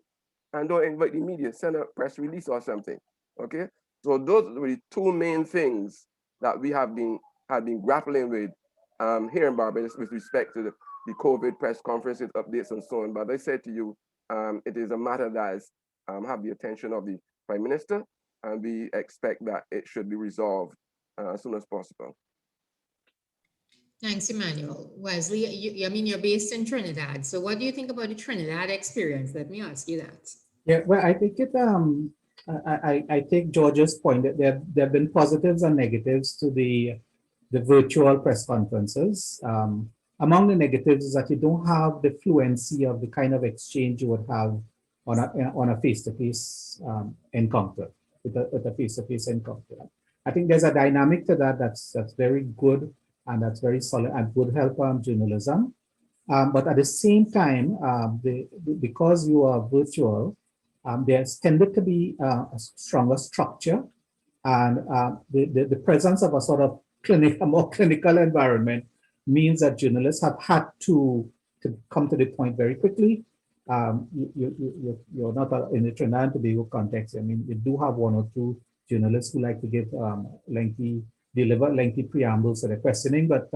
and don't invite the media, send a press release or something, okay? So those were the 2 main things that we have been grappling with here in Barbados with respect to the COVID press conferences, updates, and so on. But I said to you, it is a matter that is, have the attention of the Prime Minister, and we expect that it should be resolved as soon as possible. Thanks, Emmanuel. Wesley, you're based in Trinidad. So what do you think about the Trinidad experience? Let me ask you that. Yeah, well, I think I take George's point that there have been positives and negatives to the virtual press conferences. Among the negatives is that you don't have the fluency of the kind of exchange you would have on a face-to-face encounter, with a face-to-face encounter. I think there's a dynamic to that that's very good, and that's very solid and would help journalism. But at the same time, because you are virtual, there's tended to be a stronger structure, and the presence of a sort of a more clinical environment means that journalists have had to come to the point very quickly. You're not in the Trinidad and Tobago context. I mean, you do have 1 or 2 journalists who like to give deliver lengthy preambles to the questioning, but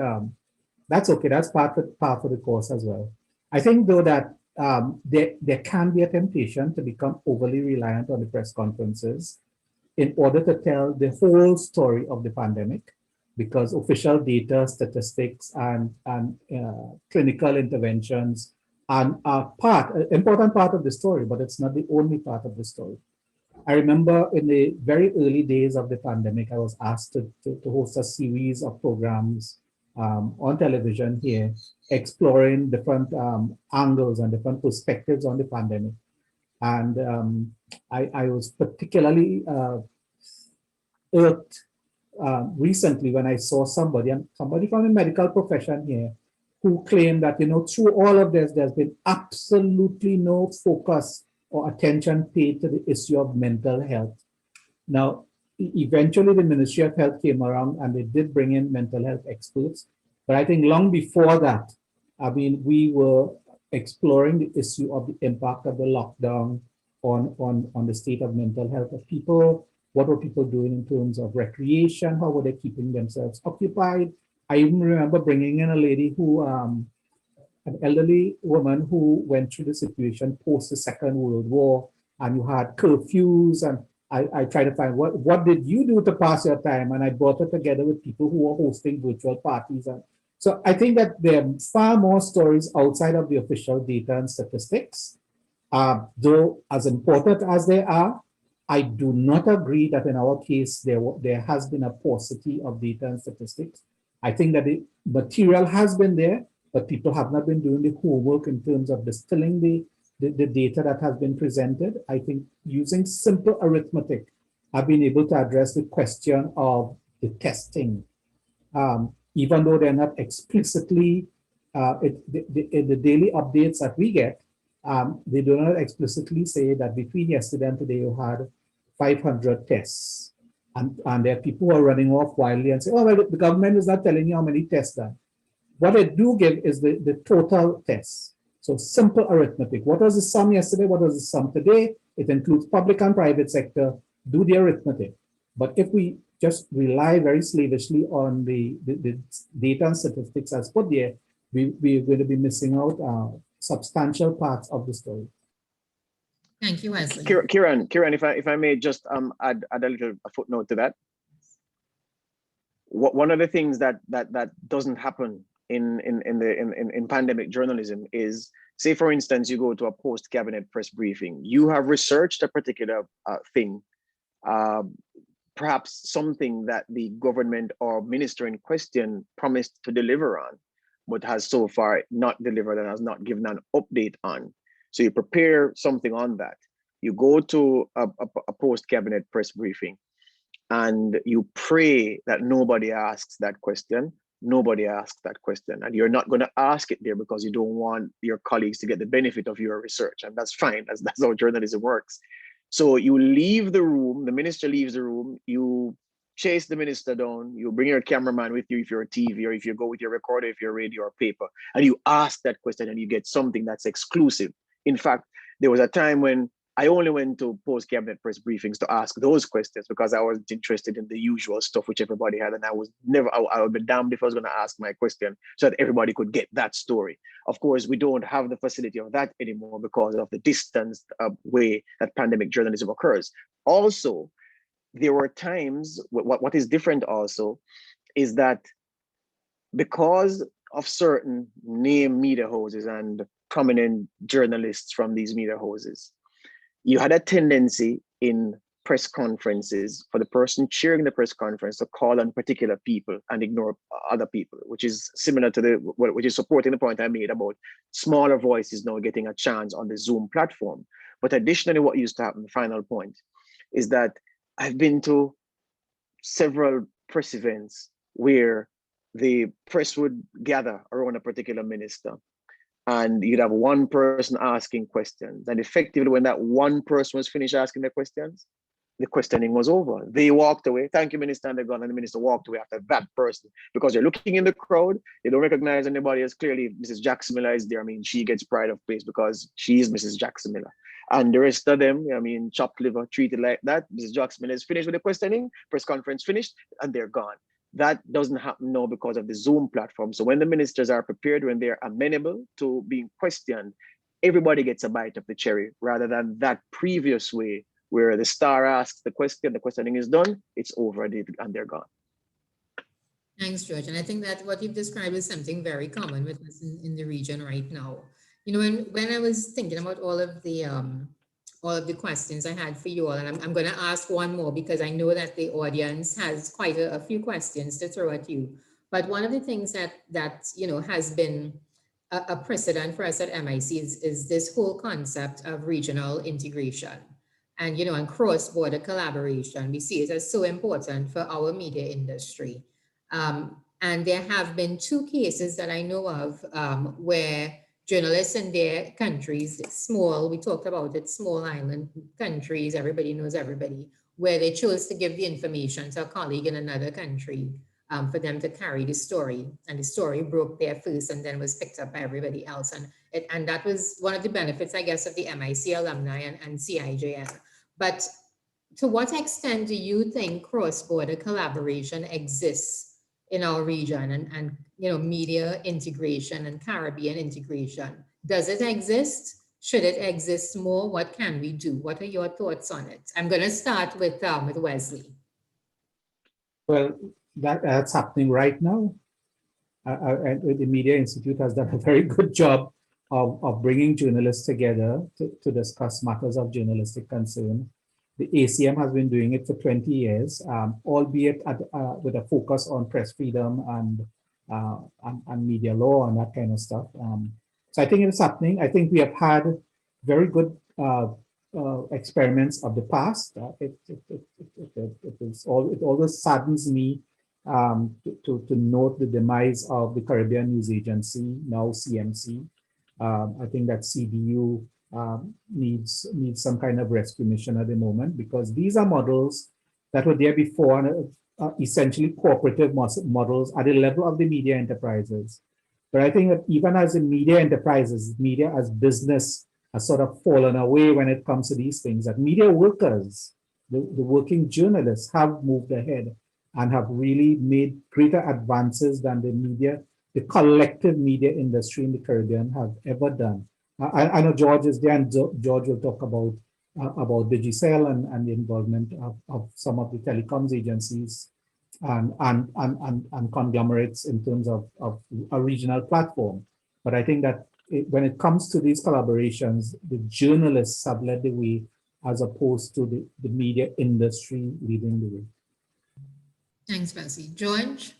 that's okay. That's part of the course as well. I think, though, that there can be a temptation to become overly reliant on the press conferences in order to tell the whole story of the pandemic, because official data, statistics, and clinical interventions are an important part of the story, but it's not the only part of the story. I remember in the very early days of the pandemic, I was asked to host a series of programs on television here, exploring different angles and different perspectives on the pandemic. And I was particularly irked recently when I saw somebody from the medical profession here who claimed that, through all of this, there's been absolutely no focus or attention paid to the issue of mental health. Now, eventually the Ministry of Health came around and they did bring in mental health experts. But I think long before that, I mean, we were exploring the issue of the impact of the lockdown on the state of mental health of people. What were people doing in terms of recreation? How were they keeping themselves occupied? I even remember bringing in a lady who, an elderly woman who went through the situation post the Second World War, and you had curfews, and I tried to find what did you do to pass your time, and I brought her together with people who were hosting virtual parties. And so I think that there are far more stories outside of the official data and statistics. Though as important as they are, I do not agree that in our case there has been a paucity of data and statistics. I think that the material has been there, but people have not been doing the homework in terms of distilling the data that has been presented. I think using simple arithmetic, I've been able to address the question of the testing. Even though they're not explicitly, in the daily updates that we get, they do not explicitly say that between yesterday and today you had 500 tests. And there are people who are running off wildly and say, oh, well, the government is not telling you how many tests done. What they do give is the total tests. So simple arithmetic. What was the sum yesterday? What was the sum today? It includes public and private sector. Do the arithmetic. But if we just rely very slavishly on the data and statistics as put there, we're going to be missing out substantial parts of the story. Thank you, Wesley. Kiran, if I may just add a footnote to that. One of the things that doesn't happen in pandemic journalism is, say for instance, you go to a post-cabinet press briefing, you have researched a particular thing, perhaps something that the government or minister in question promised to deliver on, but has so far not delivered and has not given an update on. So you prepare something on that. You go to a post-cabinet press briefing and you pray that nobody asks that question. Nobody asks that question. And you're not going to ask it there because you don't want your colleagues to get the benefit of your research. And that's fine. That's how journalism works. So you leave the room, the minister leaves the room, you chase the minister down, you bring your cameraman with you if you're a TV, or if you go with your recorder, if you're radio or paper, and you ask that question and you get something that's exclusive. In fact, there was a time when I only went to post-cabinet press briefings to ask those questions because I wasn't interested in the usual stuff which everybody had, and I would be damned if I was going to ask my question so that everybody could get that story. Of course, we don't have the facility of that anymore because of the distanced way that pandemic journalism occurs. Also, there were times, what is different also is that because of certain name media houses and prominent journalists from these media houses, you had a tendency in press conferences for the person chairing the press conference to call on particular people and ignore other people, which is similar to which is supporting the point I made about smaller voices now getting a chance on the Zoom platform. But additionally, what used to happen, the final point, is that I've been to several press events where the press would gather around a particular minister, and you'd have one person asking questions. And effectively, when that one person was finished asking their questions, the questioning was over. They walked away. Thank you, Minister, and they're gone. And the minister walked away after that person because you're looking in the crowd. They don't recognize anybody else. Clearly, Mrs. Jackson Miller is there. I mean, she gets pride of place because she is Mrs. Jackson Miller. And the rest of them, I mean, chopped liver, treated like that. Mrs. Jackson Miller is finished with the questioning, press conference finished, and they're gone. That doesn't happen now because of the Zoom platform. So when the ministers are prepared, when they're amenable to being questioned, everybody gets a bite of the cherry rather than that previous way where the star asks the question, the questioning is done, it's over, and they're gone. Thanks, George. And I think that what you've described is something very common with us in the region right now. You know, when I was thinking about all of the questions I had for you all, and I'm going to ask one more because I know that the audience has quite a few questions to throw at you. But one of the things that you know has been a precedent for us at MIC is this whole concept of regional integration and you know and cross-border collaboration. We see it as so important for our media industry. And there have been two cases that I know of where journalists in their countries, small, we talked about it, small island countries, everybody knows everybody, where they chose to give the information to a colleague in another country for them to carry the story. And the story broke there first and then was picked up by everybody else. And And that was one of the benefits, I guess, of the MIC alumni and CIJN. But to what extent do you think cross-border collaboration exists in our region and media integration and Caribbean integration? Does it exist? Should it exist more? What can we do? What are your thoughts on it? I'm going to start with Wesley. Well, that's happening right now. The Media Institute has done a very good job of bringing journalists together to discuss matters of journalistic concern. The ACM has been doing it for 20 years, albeit with a focus on press freedom and media law and that kind of stuff. So I think it's happening. I think we have had very good experiments of the past. It always saddens me to note the demise of the Caribbean News Agency, now CMC. I think that CBU needs some kind of rescue mission at the moment, because these are models that were there before and essentially cooperative models at the level of the media enterprises. But I think that even as the media enterprises, media as business has sort of fallen away when it comes to these things, that media workers, the working journalists have moved ahead and have really made greater advances than the collective media industry in the Caribbean have ever done. I know George is there, and George will talk about Digicel and the involvement of some of the telecoms agencies and conglomerates in terms of a regional platform. But I think that when it comes to these collaborations, the journalists have led the way as opposed to the media industry leading the way. Thanks, Wesley. George?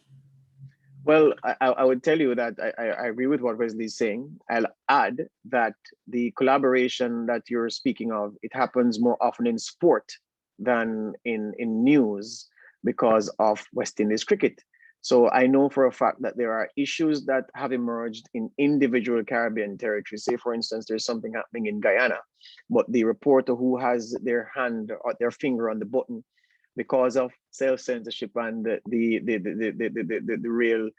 Well, I would tell you that I agree with what Wesley is saying. I'll add that the collaboration that you're speaking of, it happens more often in sport than in news because of West Indies cricket. So I know for a fact that there are issues that have emerged in individual Caribbean territories. Say, for instance, there's something happening in Guyana, but the reporter who has their hand or their finger on the button, because of self-censorship and the real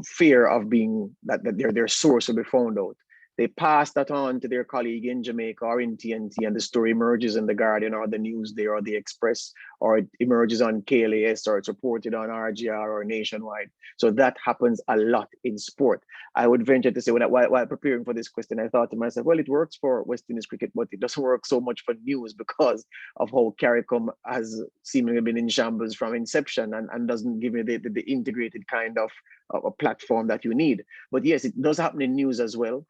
fear of being that their source will be found out, they pass that on to their colleague in Jamaica or in TNT, and the story emerges in the Guardian or the Newsday or the Express, or it emerges on KLAS, or it's reported on RGR or Nationwide. So that happens a lot in sport. I would venture to say, while preparing for this question, I thought to myself, well, it works for West Indies cricket, but it doesn't work so much for news because of how CARICOM has seemingly been in shambles from inception and doesn't give you the integrated kind of a platform that you need. But yes, it does happen in news as well.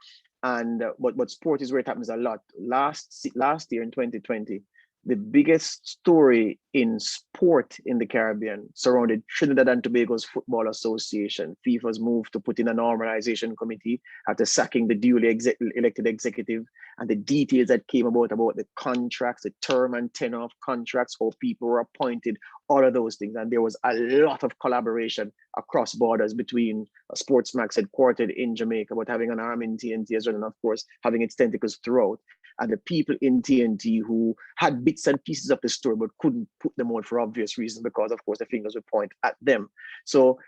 And but sport is where it happens a lot. Last year in 2020, the biggest story in sport in the Caribbean surrounded Trinidad and Tobago's Football Association. FIFA's move to put in a normalization committee after sacking the duly elected executive, and the details that came about the contracts, the term and tenure of contracts, how people were appointed, all of those things. And there was a lot of collaboration across borders between Sportsmax headquartered in Jamaica, but having an arm in TNT as well, and of course, having its tentacles throughout. And the people in TNT who had bits and pieces of the story, but couldn't put them on for obvious reasons, because of course the fingers would point at them. So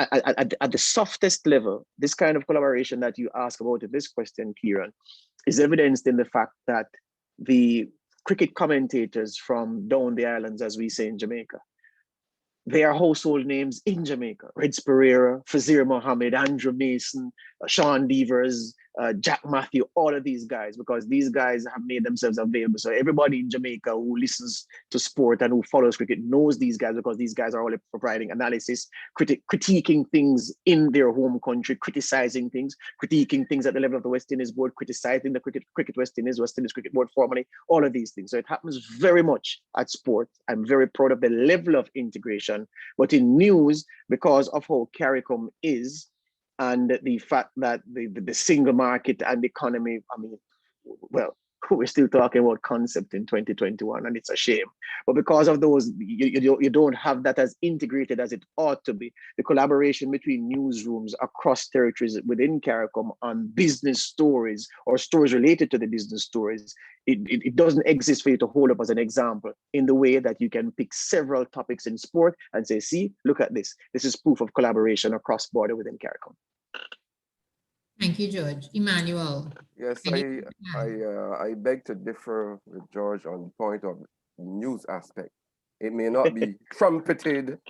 at the softest level, this kind of collaboration that you ask about in this question, Kiran, is evidenced in the fact that the cricket commentators from down the islands, as we say in Jamaica, they are household names in Jamaica. Reds Pereira, Fazir Mohammed, Andrew Mason, Sean Devers, Jack Matthew, all of these guys, because these guys have made themselves available. So everybody in Jamaica who listens to sport and who follows cricket knows these guys, because these guys are all providing analysis, critiquing things in their home country, criticizing things, critiquing things at the level of the West Indies board, criticizing the cricket West Indies cricket board formally, all of these things. So it happens very much at sport. I'm very proud of the level of integration, but in news, because of how CARICOM is, and the fact that the single market and the economy, I mean, well, we're still talking about concept in 2021, and it's a shame. But because of those, you don't have that as integrated as it ought to be. The collaboration between newsrooms across territories within CARICOM on business stories or stories related to the business stories, it doesn't exist for you to hold up as an example in the way that you can pick several topics in sport and say, see, look at this. This is proof of collaboration across border within CARICOM. Thank you, George. Emmanuel. Yes, Anything to add? I beg to differ with George on the point of news aspect. It may not be trumpeted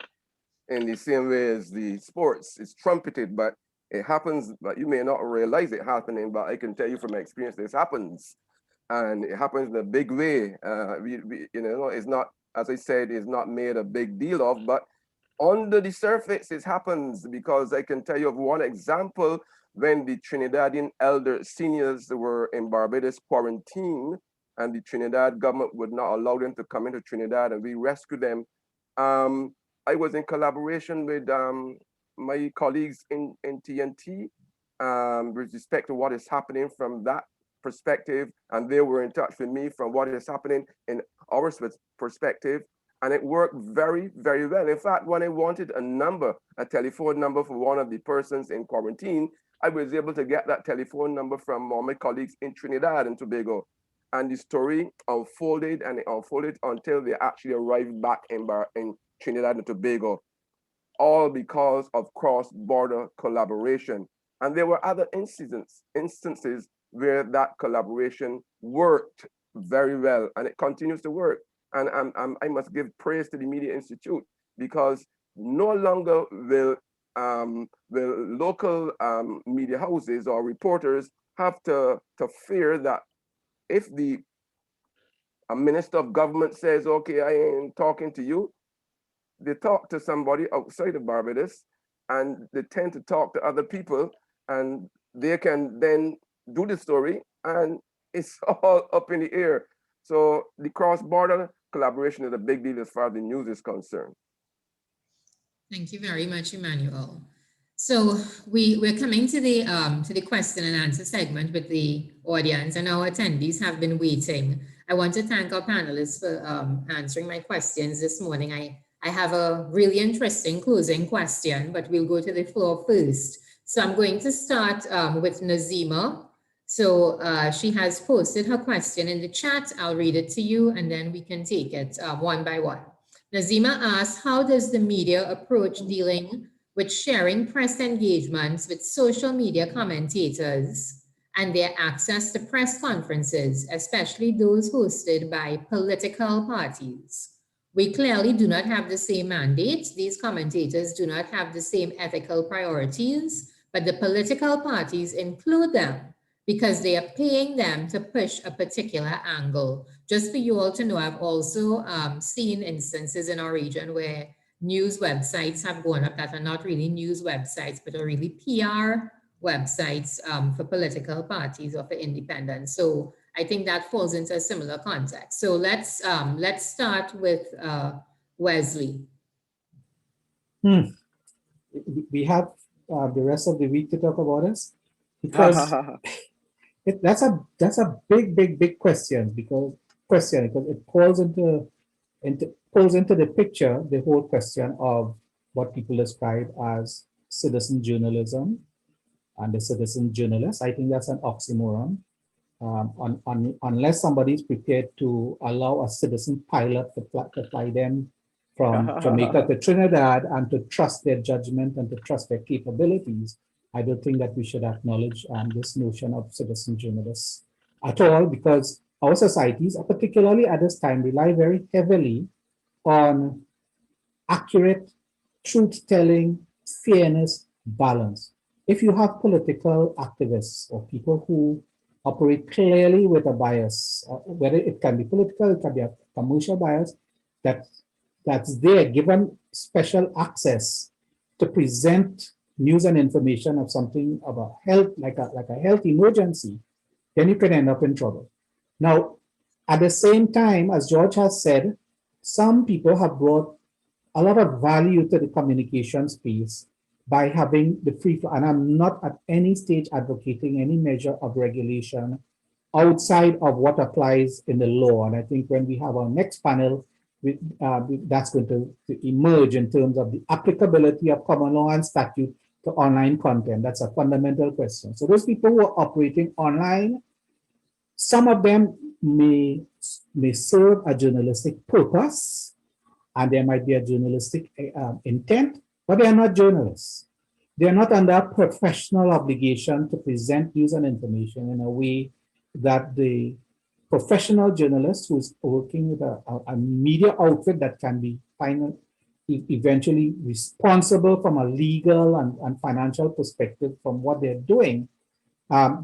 in the same way as the sports. It's trumpeted, but it happens, but you may not realize it happening, but I can tell you from experience, this happens. And it happens in a big way. It's not, as I said, it's not made a big deal of, but under the surface, it happens, because I can tell you of one example when the Trinidadian elder seniors were in Barbados quarantine, and the Trinidad government would not allow them to come into Trinidad, and we rescued them. I was in collaboration with my colleagues in TNT with respect to what is happening from that perspective, and they were in touch with me from what is happening in our perspective, and it worked very, very well. In fact, when I wanted a telephone number for one of the persons in quarantine, I was able to get that telephone number from all my colleagues in Trinidad and Tobago. And the story unfolded and it unfolded until they actually arrived back in Trinidad and Tobago, all because of cross-border collaboration. And there were other instances where that collaboration worked very well, and it continues to work. And I must give praise to the Media Institute, because no longer will local media houses or reporters have to fear that if a minister of government says, okay, I ain't talking to you, they talk to somebody outside of Barbados, and they tend to talk to other people, and they can then do the story, and it's all up in the air. So the cross-border collaboration is a big deal as far as the news is concerned. Thank you very much, Emmanuel. So we're coming to the question and answer segment with the audience, and our attendees have been waiting. I want to thank our panelists for answering my questions this morning. I have a really interesting closing question, but we'll go to the floor first. So I'm going to start with Nazima. So she has posted her question in the chat. I'll read it to you, and then we can take it one by one. Nazima asks, how does the media approach dealing with sharing press engagements with social media commentators and their access to press conferences, especially those hosted by political parties? We clearly do not have the same mandate. These commentators do not have the same ethical priorities, but the political parties include them because they are paying them to push a particular angle. Just for you all to know, I've also seen instances in our region where news websites have gone up that are not really news websites, but are really PR websites for political parties or for independents. So I think that falls into a similar context. So let's start with Wesley. We have the rest of the week to talk about this, because that's a big question, because it calls into the picture the whole question of what people describe as citizen journalism and the citizen journalist. I think that's an oxymoron. Unless somebody is prepared to allow a citizen pilot to fly them from Jamaica to Trinidad and to trust their judgment and to trust their capabilities, I don't think that we should acknowledge this notion of citizen journalists at all, because our societies, particularly at this time, rely very heavily on accurate truth-telling, fairness, balance. If you have political activists or people who operate clearly with a bias, whether it can be political, it can be a commercial bias, that's there, given special access to present news and information of something about health, like a health emergency, then you can end up in trouble. Now, at the same time, as George has said, some people have brought a lot of value to the communication space by having the free flow, and I'm not at any stage advocating any measure of regulation outside of what applies in the law. And I think when we have our next panel, that's going to emerge in terms of the applicability of common law and statute to online content. That's a fundamental question. So those people who are operating online, some of them may serve a journalistic purpose, and there might be a journalistic intent, but they are not journalists. They are not under a professional obligation to present news and information in a way that the professional journalist who's working with a media outfit that can be eventually responsible from a legal and financial perspective from what they're doing,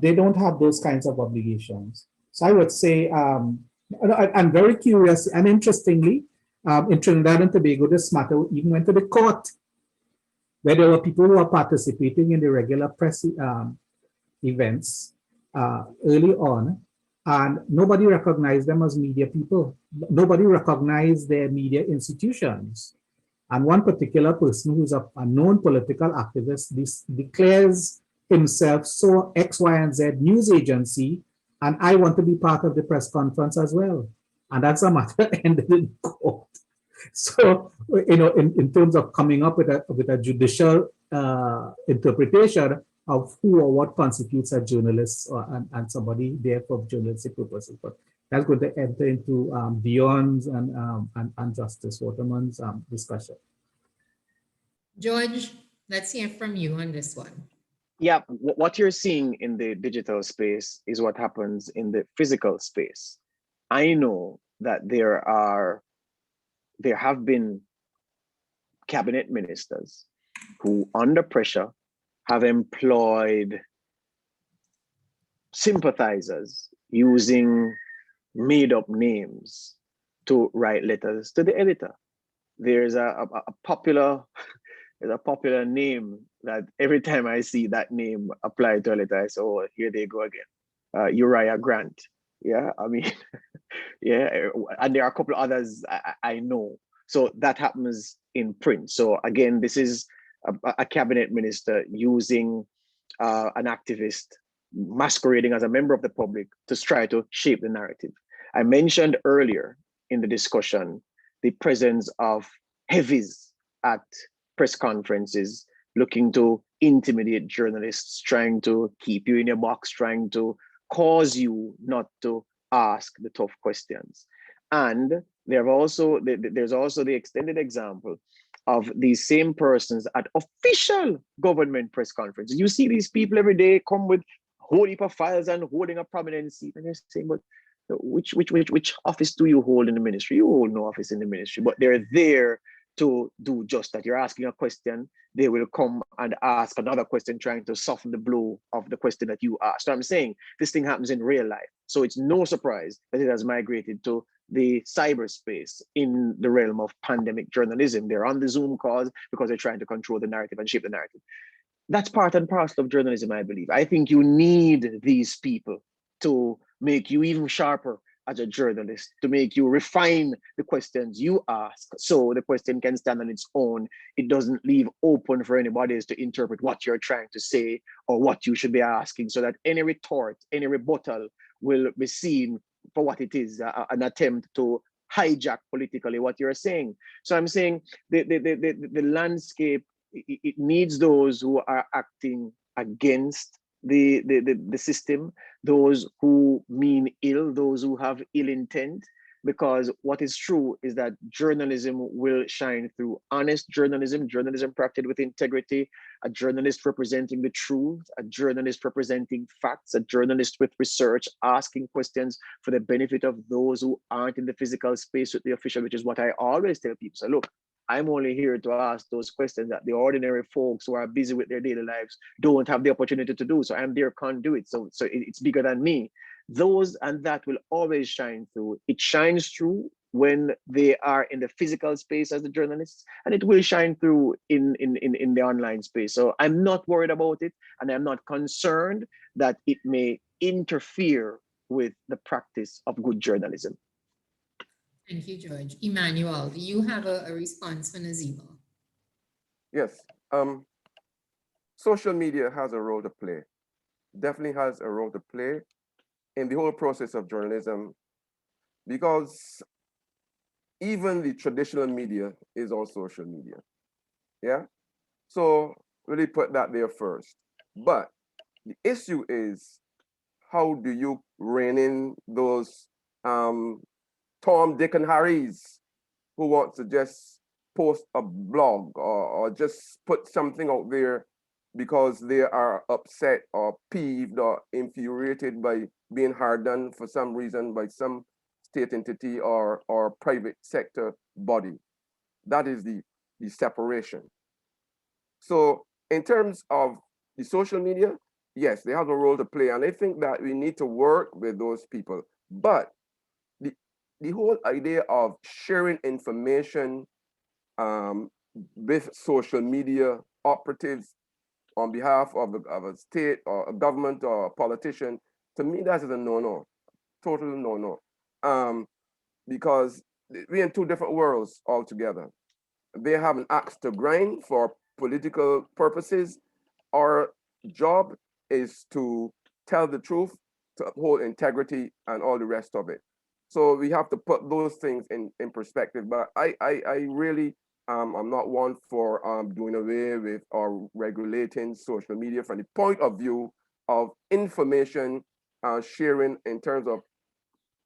they don't have those kinds of obligations. So I would say, I'm very curious, and interestingly, in Trinidad and Tobago, this matter even went to the court, where there were people who were participating in the regular press events early on, and nobody recognized them as media people. Nobody recognized their media institutions. And one particular person who's a known political activist declares himself so X, Y, and Z news agency, and I want to be part of the press conference as well. And that's a matter ended in court. So, in terms of coming up with a judicial interpretation of who or what constitutes a journalist and somebody there for journalistic purposes. But that's going to enter into Dionne's and Justice Waterman's discussion. George, let's hear from you on this one. Yeah, what you're seeing in the digital space is what happens in the physical space. I know that there have been cabinet ministers who, under pressure, have employed sympathizers using made-up names to write letters to the editor. There's a popular name that every time I see that name applied to a letter, I say, oh, here they go again. Uriah Grant. Yeah, I mean, yeah, and there are a couple of others I know. So that happens in print. So again, this is a cabinet minister using an activist masquerading as a member of the public to try to shape the narrative. I mentioned earlier in the discussion the presence of heavies at press conferences looking to intimidate journalists, trying to keep you in your box, trying to cause you not to ask the tough questions. And there's also the extended example of these same persons at official government press conferences. You see these people every day come with a whole heap of files and holding a prominent seat, and they're saying, but which office do you hold in the ministry? You hold no office in the ministry, but they're there to do just that. You're asking a question, they will come and ask another question, trying to soften the blow of the question that you asked. So I'm saying this thing happens in real life. So it's no surprise that it has migrated to the cyberspace in the realm of pandemic journalism. They're on the Zoom calls because they're trying to control the narrative and shape the narrative. That's part and parcel of journalism, I believe. I think you need these people to make you even sharper as a journalist, to make you refine the questions you ask so the question can stand on its own. It doesn't leave open for anybody else to interpret what you're trying to say or what you should be asking, so that any retort, any rebuttal will be seen for what it is, an attempt to hijack politically what you're saying. So I'm saying the landscape, it needs those who are acting against the system, those who mean ill, those who have ill intent, because what is true is that journalism will shine through honest journalism practiced with integrity, a journalist representing the truth, a journalist representing facts, a journalist with research, asking questions for the benefit of those who aren't in the physical space with the official, which is what I always tell people. So look, I'm only here to ask those questions that the ordinary folks who are busy with their daily lives don't have the opportunity to do. So I'm their conduit. So it's bigger than me. Those and that will always shine through. It shines through when they are in the physical space as the journalists, and it will shine through in the online space. So I'm not worried about it, and I'm not concerned that it may interfere with the practice of good journalism. Thank you, George. Emmanuel, do you have a response for Nazima? Yes. Social media has a role to play. Definitely has a role to play in the whole process of journalism, because even the traditional media is all social media. Yeah. So really put that there first. But the issue is, how do you rein in those Tom, Dick, and Harrys who want to just post a blog or just put something out there because they are upset or peeved or infuriated by being hard done for some reason by some state entity or private sector body. That is the separation. So in terms of the social media, yes, they have a role to play. And I think that we need to work with those people. But the whole idea of sharing information with social media operatives on behalf of a state or a government or a politician, to me, that is a no-no, total no-no. Because we're in two different worlds altogether. They have an axe to grind for political purposes. Our job is to tell the truth, to uphold integrity and all the rest of it. So we have to put those things in perspective. But I really, I'm not one for doing away with or regulating social media from the point of view of information sharing in terms of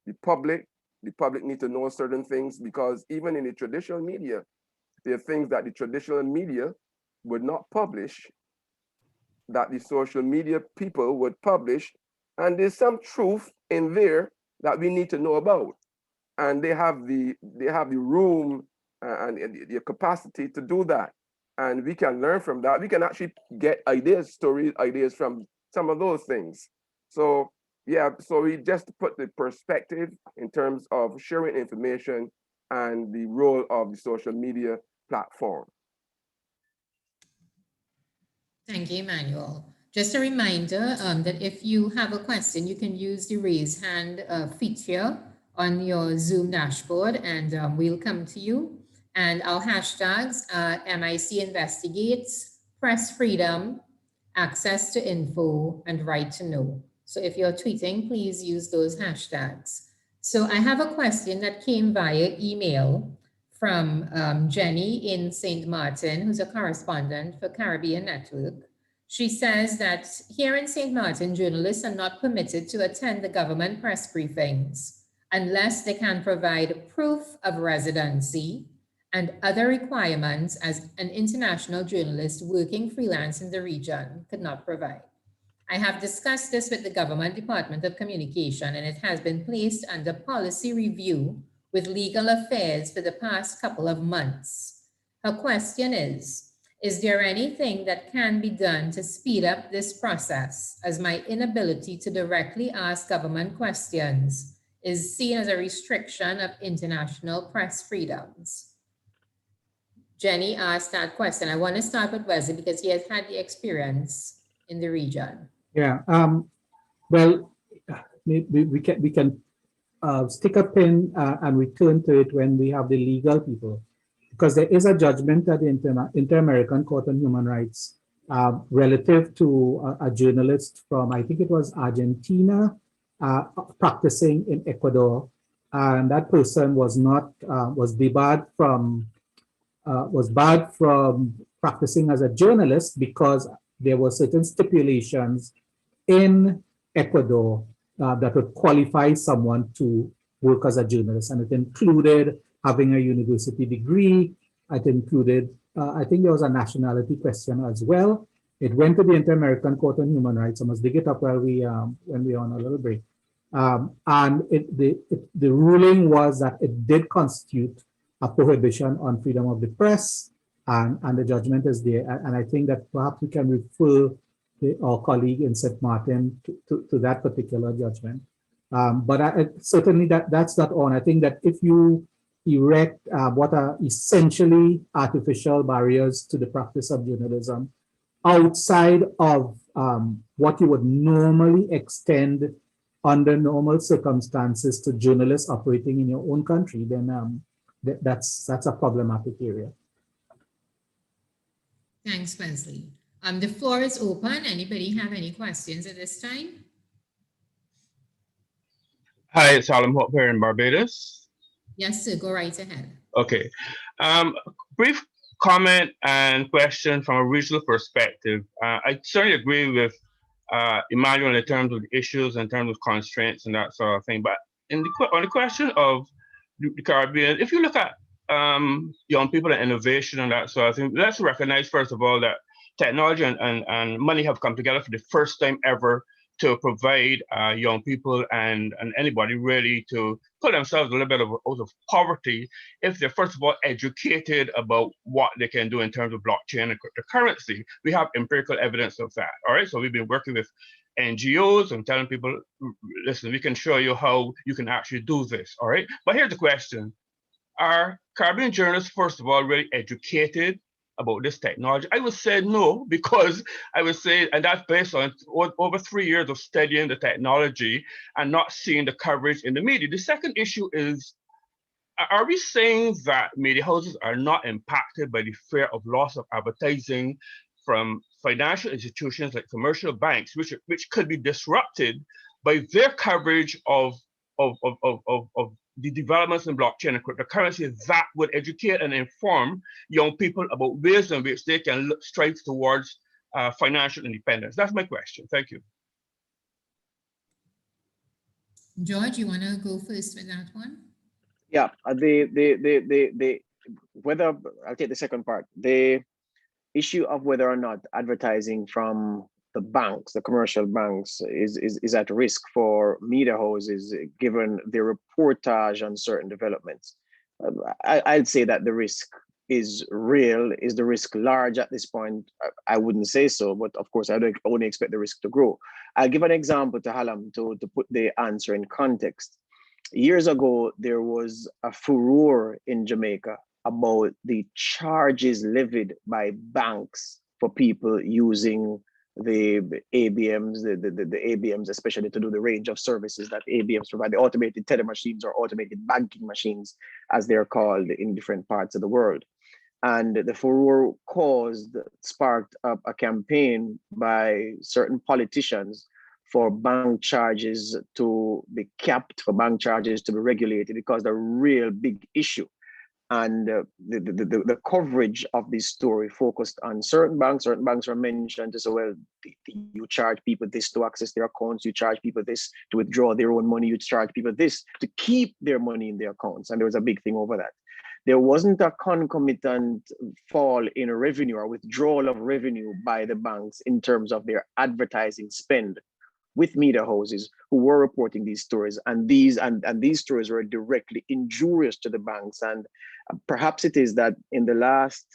the public. The public need to know certain things, because even in the traditional media, there are things that the traditional media would not publish that the social media people would publish. And there's some truth in there that we need to know about. And they have the room and the capacity to do that. And we can learn from that. We can actually get ideas, ideas from some of those things. So yeah, so we just put the perspective in terms of sharing information and the role of the social media platform. Thank you, Emmanuel. Just a reminder that if you have a question, you can use the raise hand feature on your Zoom dashboard, and we'll come to you. And our hashtags are MIC Investigates, Press Freedom, Access to Info, and Right to Know. So if you're tweeting, please use those hashtags. So I have a question that came via email from Jenny in St. Martin, who's a correspondent for Caribbean Network. She says that here in St. Martin, journalists are not permitted to attend the government press briefings unless they can provide proof of residency and other requirements as an international journalist working freelance in the region could not provide. I have discussed this with the Government Department of Communication, and it has been placed under policy review with legal affairs for the past couple of months. Her question is there anything that can be done to speed up this process, as my inability to directly ask government questions is seen as a restriction of international press freedoms? Jenny asked that question. I want to start with Wesley because he has had the experience in the region. Yeah, well, we can stick a pin and return to it when we have the legal people, because there is a judgment at the Inter-American Court on Human Rights relative to a journalist from, I think it was Argentina, practicing in Ecuador, and that person was barred from practicing as a journalist because there were certain stipulations in Ecuador that would qualify someone to work as a journalist, and it included having a university degree. It included, I think there was a nationality question as well. It went to the Inter-American Court on Human Rights. I must dig it up while when we're on a little break. And the ruling was that it did constitute a prohibition on freedom of the press, and the judgment is there. And I think that perhaps we can refer our colleague in St. Martin to that particular judgment. But certainly that's not on. I think that if you erect what are essentially artificial barriers to the practice of journalism outside of what you would normally extend under normal circumstances to journalists operating in your own country, then that's a problematic area. Thanks, Wesley. The floor is open. Anybody have any questions at this time? Hi, it's Alan Hope here in Barbados. Yes, sir. Go right ahead. Okay. Brief comment and question from a regional perspective. I certainly agree with Emmanuel in terms of the issues, in terms of constraints and that sort of thing. But on the question of the Caribbean, if you look at young people and innovation and that sort of thing, let's recognize, first of all, that technology and money have come together for the first time ever to provide young people and anybody really to pull themselves a little bit out of poverty if they're first of all educated about what they can do in terms of blockchain and cryptocurrency. We have empirical evidence of that. All right, so we've been working with NGOs and telling people, listen, we can show you how you can actually do this. All right, but here's the question: are Caribbean journalists first of all really educated about this technology? I would say no, because I would say, and that's based on over 3 years of studying the technology and not seeing the coverage in the media. The second issue is, are we saying that media houses are not impacted by the fear of loss of advertising from financial institutions like commercial banks, which could be disrupted by their coverage of the developments in blockchain and cryptocurrency that would educate and inform young people about ways in which they can strive towards financial independence? That's my question. Thank you. George, you want to go first with that one? Yeah, whether, I'll take the second part. The issue of whether or not advertising from the banks, the commercial banks, is at risk for media houses, given their reportage on certain developments. I'd say that the risk is real. Is the risk large at this point? I wouldn't say so, but of course, I don't only expect the risk to grow. I'll give an example to Hallam to put the answer in context. Years ago, there was a furor in Jamaica about the charges levied by banks for people using the ABMs, the ABMs, especially to do the range of services that ABMs provide, the automated teller machines or automated banking machines, as they're called in different parts of the world. And the furor sparked up a campaign by certain politicians for bank charges to be capped, for bank charges to be regulated, because the real big issue. And the coverage of this story focused on certain banks. Certain banks were mentioned to say, well, you charge people this to access their accounts, you charge people this to withdraw their own money, you charge people this to keep their money in their accounts. And there was a big thing over that. There wasn't a concomitant fall in revenue or withdrawal of revenue by the banks in terms of their advertising spend with media houses who were reporting these stories, and these stories were directly injurious to the banks. And perhaps it is that in the last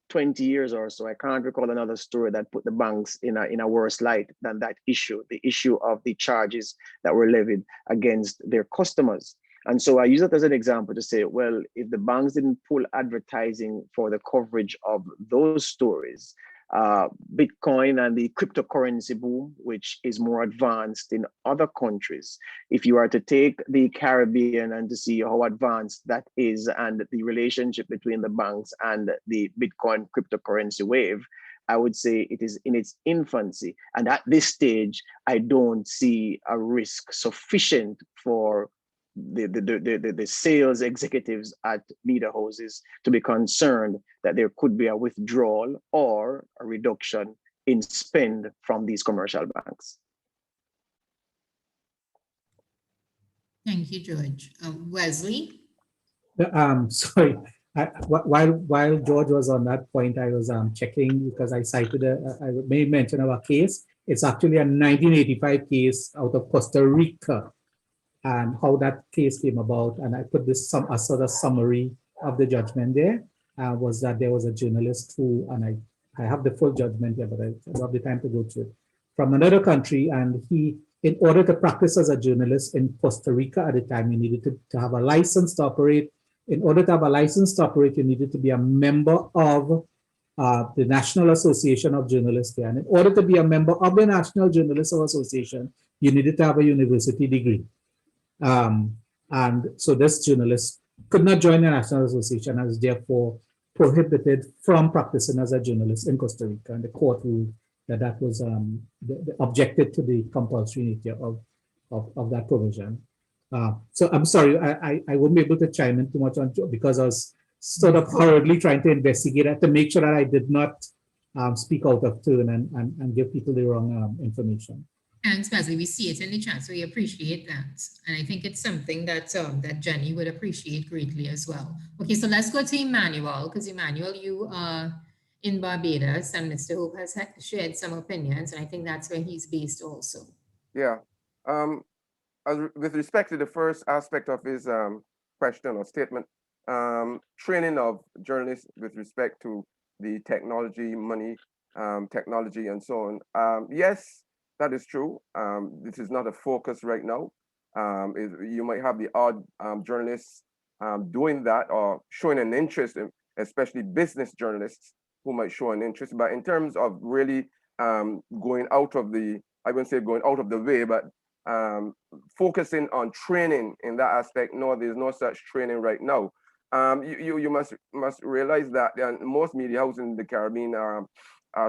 20 years or so, I can't recall another story that put the banks in a worse light than that issue, the issue of the charges that were levied against their customers. And so I use that as an example to say, well, if the banks didn't pull advertising for the coverage of those stories, Bitcoin and the cryptocurrency boom, which is more advanced in other countries. If you are to take the Caribbean and to see how advanced that is and the relationship between the banks and the Bitcoin cryptocurrency wave, I would say it is in its infancy. And at this stage, I don't see a risk sufficient for the sales executives at media houses to be concerned that there could be a withdrawal or a reduction in spend from these commercial banks. Thank you, George. Wesley? Sorry, while George was on that point, I was checking because I cited, I made mention of a case. It's actually a 1985 case out of Costa Rica, and how that case came about. And I put this a sort of summary of the judgment there, was that there was a journalist who, and I have the full judgment here, but I don't have the time to go through it, from another country. And he, in order to practice as a journalist in Costa Rica at the time, you needed to have a license to operate. In order to have a license to operate, you needed to be a member of the National Association of Journalists there. And in order to be a member of the National Journalists Association, you needed to have a university degree. And so this journalist could not join the National Association and is therefore prohibited from practicing as a journalist in Costa Rica. And the court ruled that that was objected to the compulsory nature of that provision. So I'm sorry, I wouldn't be able to chime in too much on because I was sort of hurriedly trying to investigate it to make sure that I did not speak out of turn and give people the wrong information. And Wesley, we see it in the chat, so we appreciate that. And I think it's something that that Jenny would appreciate greatly as well. Okay, so let's go to Emmanuel, because Emmanuel, in Barbados, and Mr. Hope has shared some opinions, and I think that's where he's based also. Yeah. With respect to the first aspect of his question or statement, training of journalists with respect to the technology, money, technology, and so on. Yes, that is true. This is not a focus right now. You might have the odd journalists doing that or showing an interest, especially business journalists who might show an interest. But in terms of really going out of the, I wouldn't say going out of the way, but focusing on training in that aspect, no, there's no such training right now. You must realize that most media houses in the Caribbean are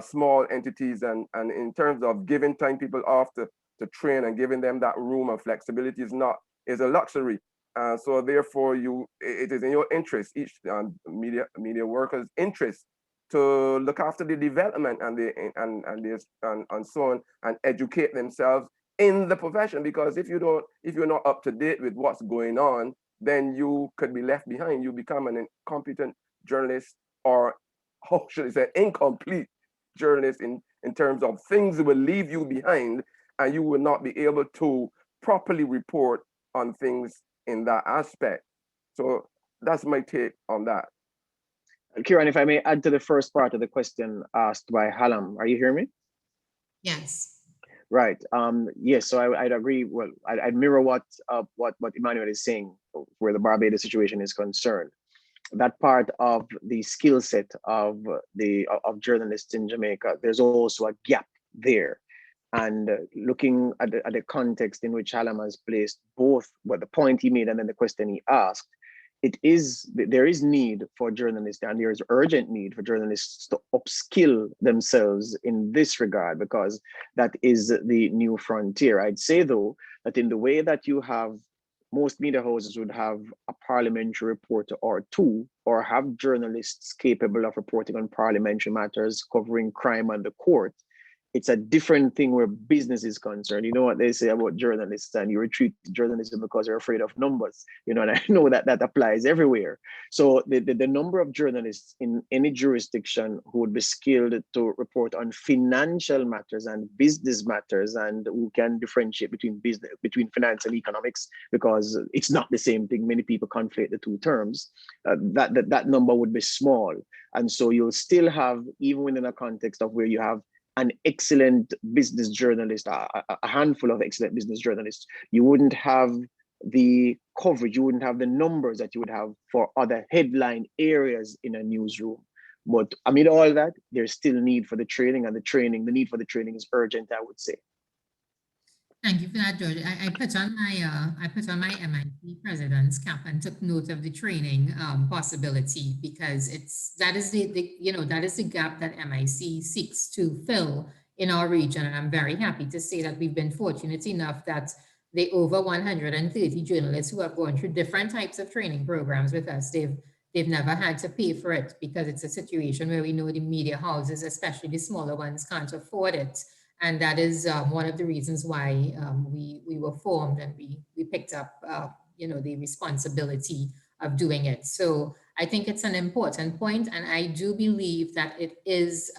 small entities, and in terms of giving time people off to train and giving them that room of flexibility is a luxury. So therefore, it is in your interest, each media workers' interest, to look after the development and so on, and educate themselves in the profession. Because if you're not up to date with what's going on, then you could be left behind. You become an incompetent journalist, or how should I say, incomplete journalist in terms of things will leave you behind, and you will not be able to properly report on things in that aspect. So that's my take on that. Kiran, if I may add to the first part of the question asked by Halam, are you hearing me? Yes. Right. Yes. So I'd agree. Well, I'd mirror what Emmanuel is saying, where the Barbados situation is concerned. That part of the skill set of journalists in Jamaica, there's also a gap there. And looking at the context in which Halam has placed both what the point he made and then the question he asked, there is need for journalists, and there is urgent need for journalists to upskill themselves in this regard, because that is the new frontier. I'd say, though, that in the way that you have, most media houses would have a parliamentary reporter or two, or have journalists capable of reporting on parliamentary matters, covering crime and the court. It's a different thing where business is concerned. You know what they say about journalists, and you retreat to journalism because you're afraid of numbers. You know, and I know that applies everywhere. So the number of journalists in any jurisdiction who would be skilled to report on financial matters and business matters, and who can differentiate between finance and economics, because it's not the same thing. Many people conflate the two terms. That number would be small, and so you'll still have, even within a context of where you have an excellent business journalist, a handful of excellent business journalists, you wouldn't have the coverage, you wouldn't have the numbers that you would have for other headline areas in a newsroom. But amid all that, there's still need for the training, and the need for the training is urgent, I would say. Thank you for that, George. I put on my MIT president's cap and took note of the training possibility, because that is the gap that MIC seeks to fill in our region. And I'm very happy to say that we've been fortunate enough that the over 130 journalists who have gone through different types of training programs with us, they've never had to pay for it, because it's a situation where we know the media houses, especially the smaller ones, can't afford it. And that is one of the reasons why we were formed, and we picked up, the responsibility of doing it. So I think it's an important point, and I do believe that it is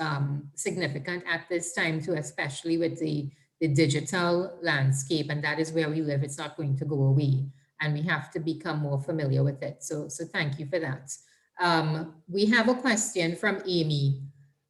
significant at this time too, especially with the digital landscape, and that is where we live. It's not going to go away, and we have to become more familiar with it. So thank you for that. We have a question from Amy.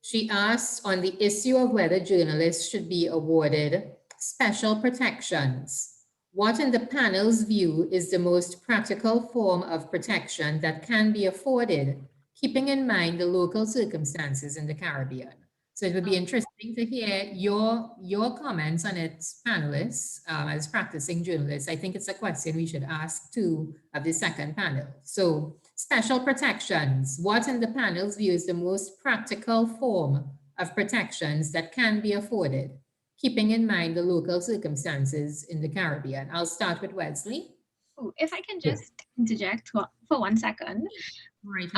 She asked on the issue of whether journalists should be awarded special protections. What, in the panel's view, is the most practical form of protection that can be afforded, keeping in mind the local circumstances in the Caribbean? So it would be interesting to hear your comments on it, panelists, as practicing journalists. I think it's a question we should ask two of the second panel. So, special protections. What, in the panel's view, is the most practical form of protections that can be afforded, keeping in mind the local circumstances in the Caribbean? I'll start with Wesley. Oh, if I can just interject for 1 second. Right.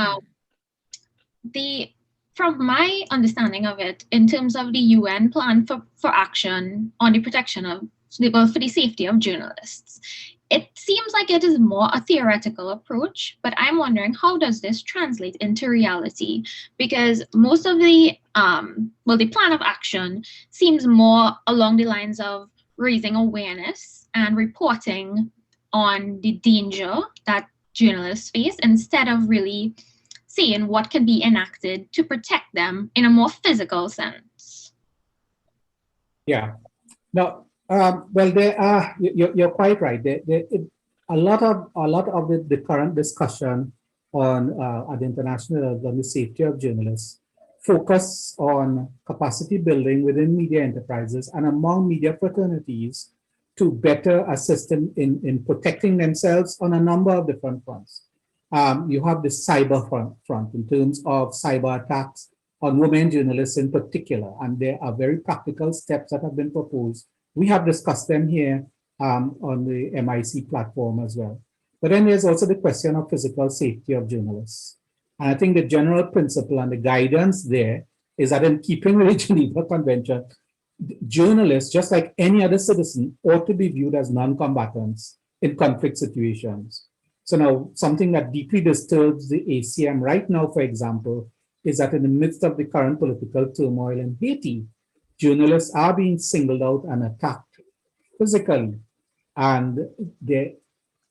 From my understanding of it, in terms of the UN plan for action on the protection of, for the safety of journalists, it seems like it is more a theoretical approach, but I'm wondering, how does this translate into reality? Because most of the, the plan of action seems more along the lines of raising awareness and reporting on the danger that journalists face, instead of really seeing what can be enacted to protect them in a more physical sense. Yeah. No. Well, there are. You're quite right. A lot of the current discussion on at the international level on the safety of journalists focus on capacity building within media enterprises and among media fraternities to better assist in protecting themselves on a number of different fronts. You have the cyber front in terms of cyber attacks on women journalists in particular, and there are very practical steps that have been proposed. We have discussed them here on the MIC platform as well. But then there's also the question of physical safety of journalists. And I think the general principle and the guidance there is that in keeping with the Geneva Convention, journalists, just like any other citizen, ought to be viewed as non-combatants in conflict situations. So now, something that deeply disturbs the ACM right now, for example, is that in the midst of the current political turmoil in Haiti, journalists are being singled out and attacked physically. And there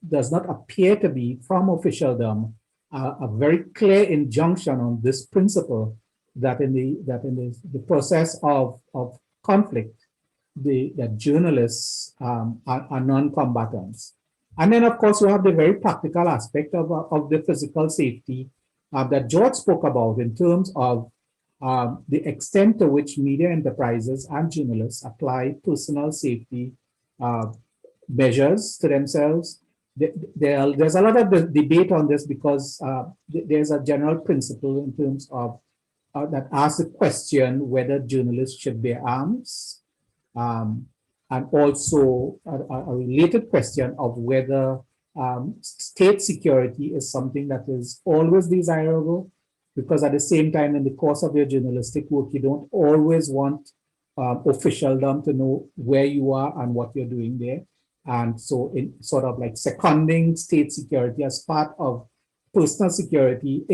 does not appear to be, from officialdom, a very clear injunction on this principle that in the process of conflict, that journalists are non-combatants. And then, of course, you have the very practical aspect of the physical safety that George spoke about in terms of the extent to which media enterprises and journalists apply personal safety measures to themselves. There's a lot of debate on this because there's a general principle in terms of that asks the question whether journalists should bear arms, and also a related question of whether state security is something that is always desirable, because at the same time, in the course of your journalistic work, you don't always want officialdom to know where you are and what you're doing there. And so in sort of like seconding state security as part of personal security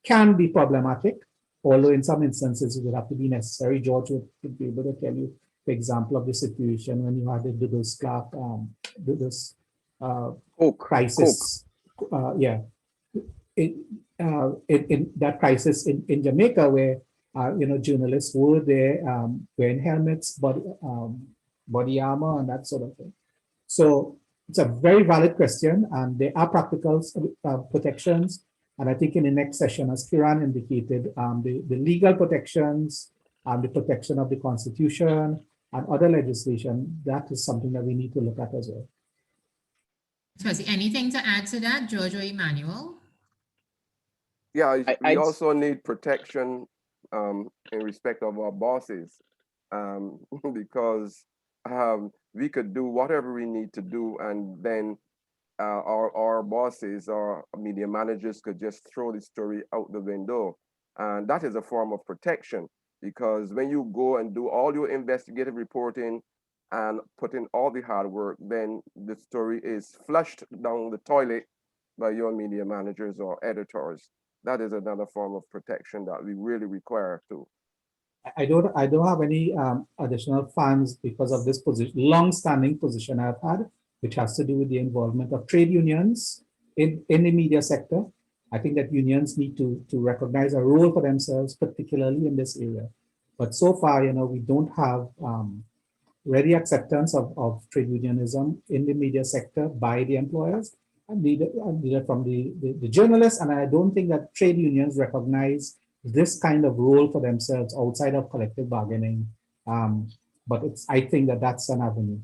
can be problematic, although in some instances it would have to be necessary. George would be able to tell you the example of the situation when you had the Douglas Clark, crisis. In that crisis in Jamaica, where journalists were there wearing helmets, body armor, and that sort of thing. So it's a very valid question, and there are practical protections. And I think in the next session, as Kiran indicated, the legal protections, the protection of the Constitution, and other legislation, that is something that we need to look at as well. Anything to add to that, George or Emmanuel? Yeah, we also need protection in respect of our bosses, because we could do whatever we need to do, and then our bosses or media managers could just throw the story out the window. And that is a form of protection, because when you go and do all your investigative reporting and put in all the hard work, then the story is flushed down the toilet by your media managers or editors. That is another form of protection that we really require too. I don't have any additional funds because of this long-standing position I've had, which has to do with the involvement of trade unions in the media sector. I think that unions need to recognize a role for themselves, particularly in this area. But so far, we don't have ready acceptance of trade unionism in the media sector by the employers, and neither from the journalists. And I don't think that trade unions recognize this kind of role for themselves outside of collective bargaining. But I think that that's an avenue.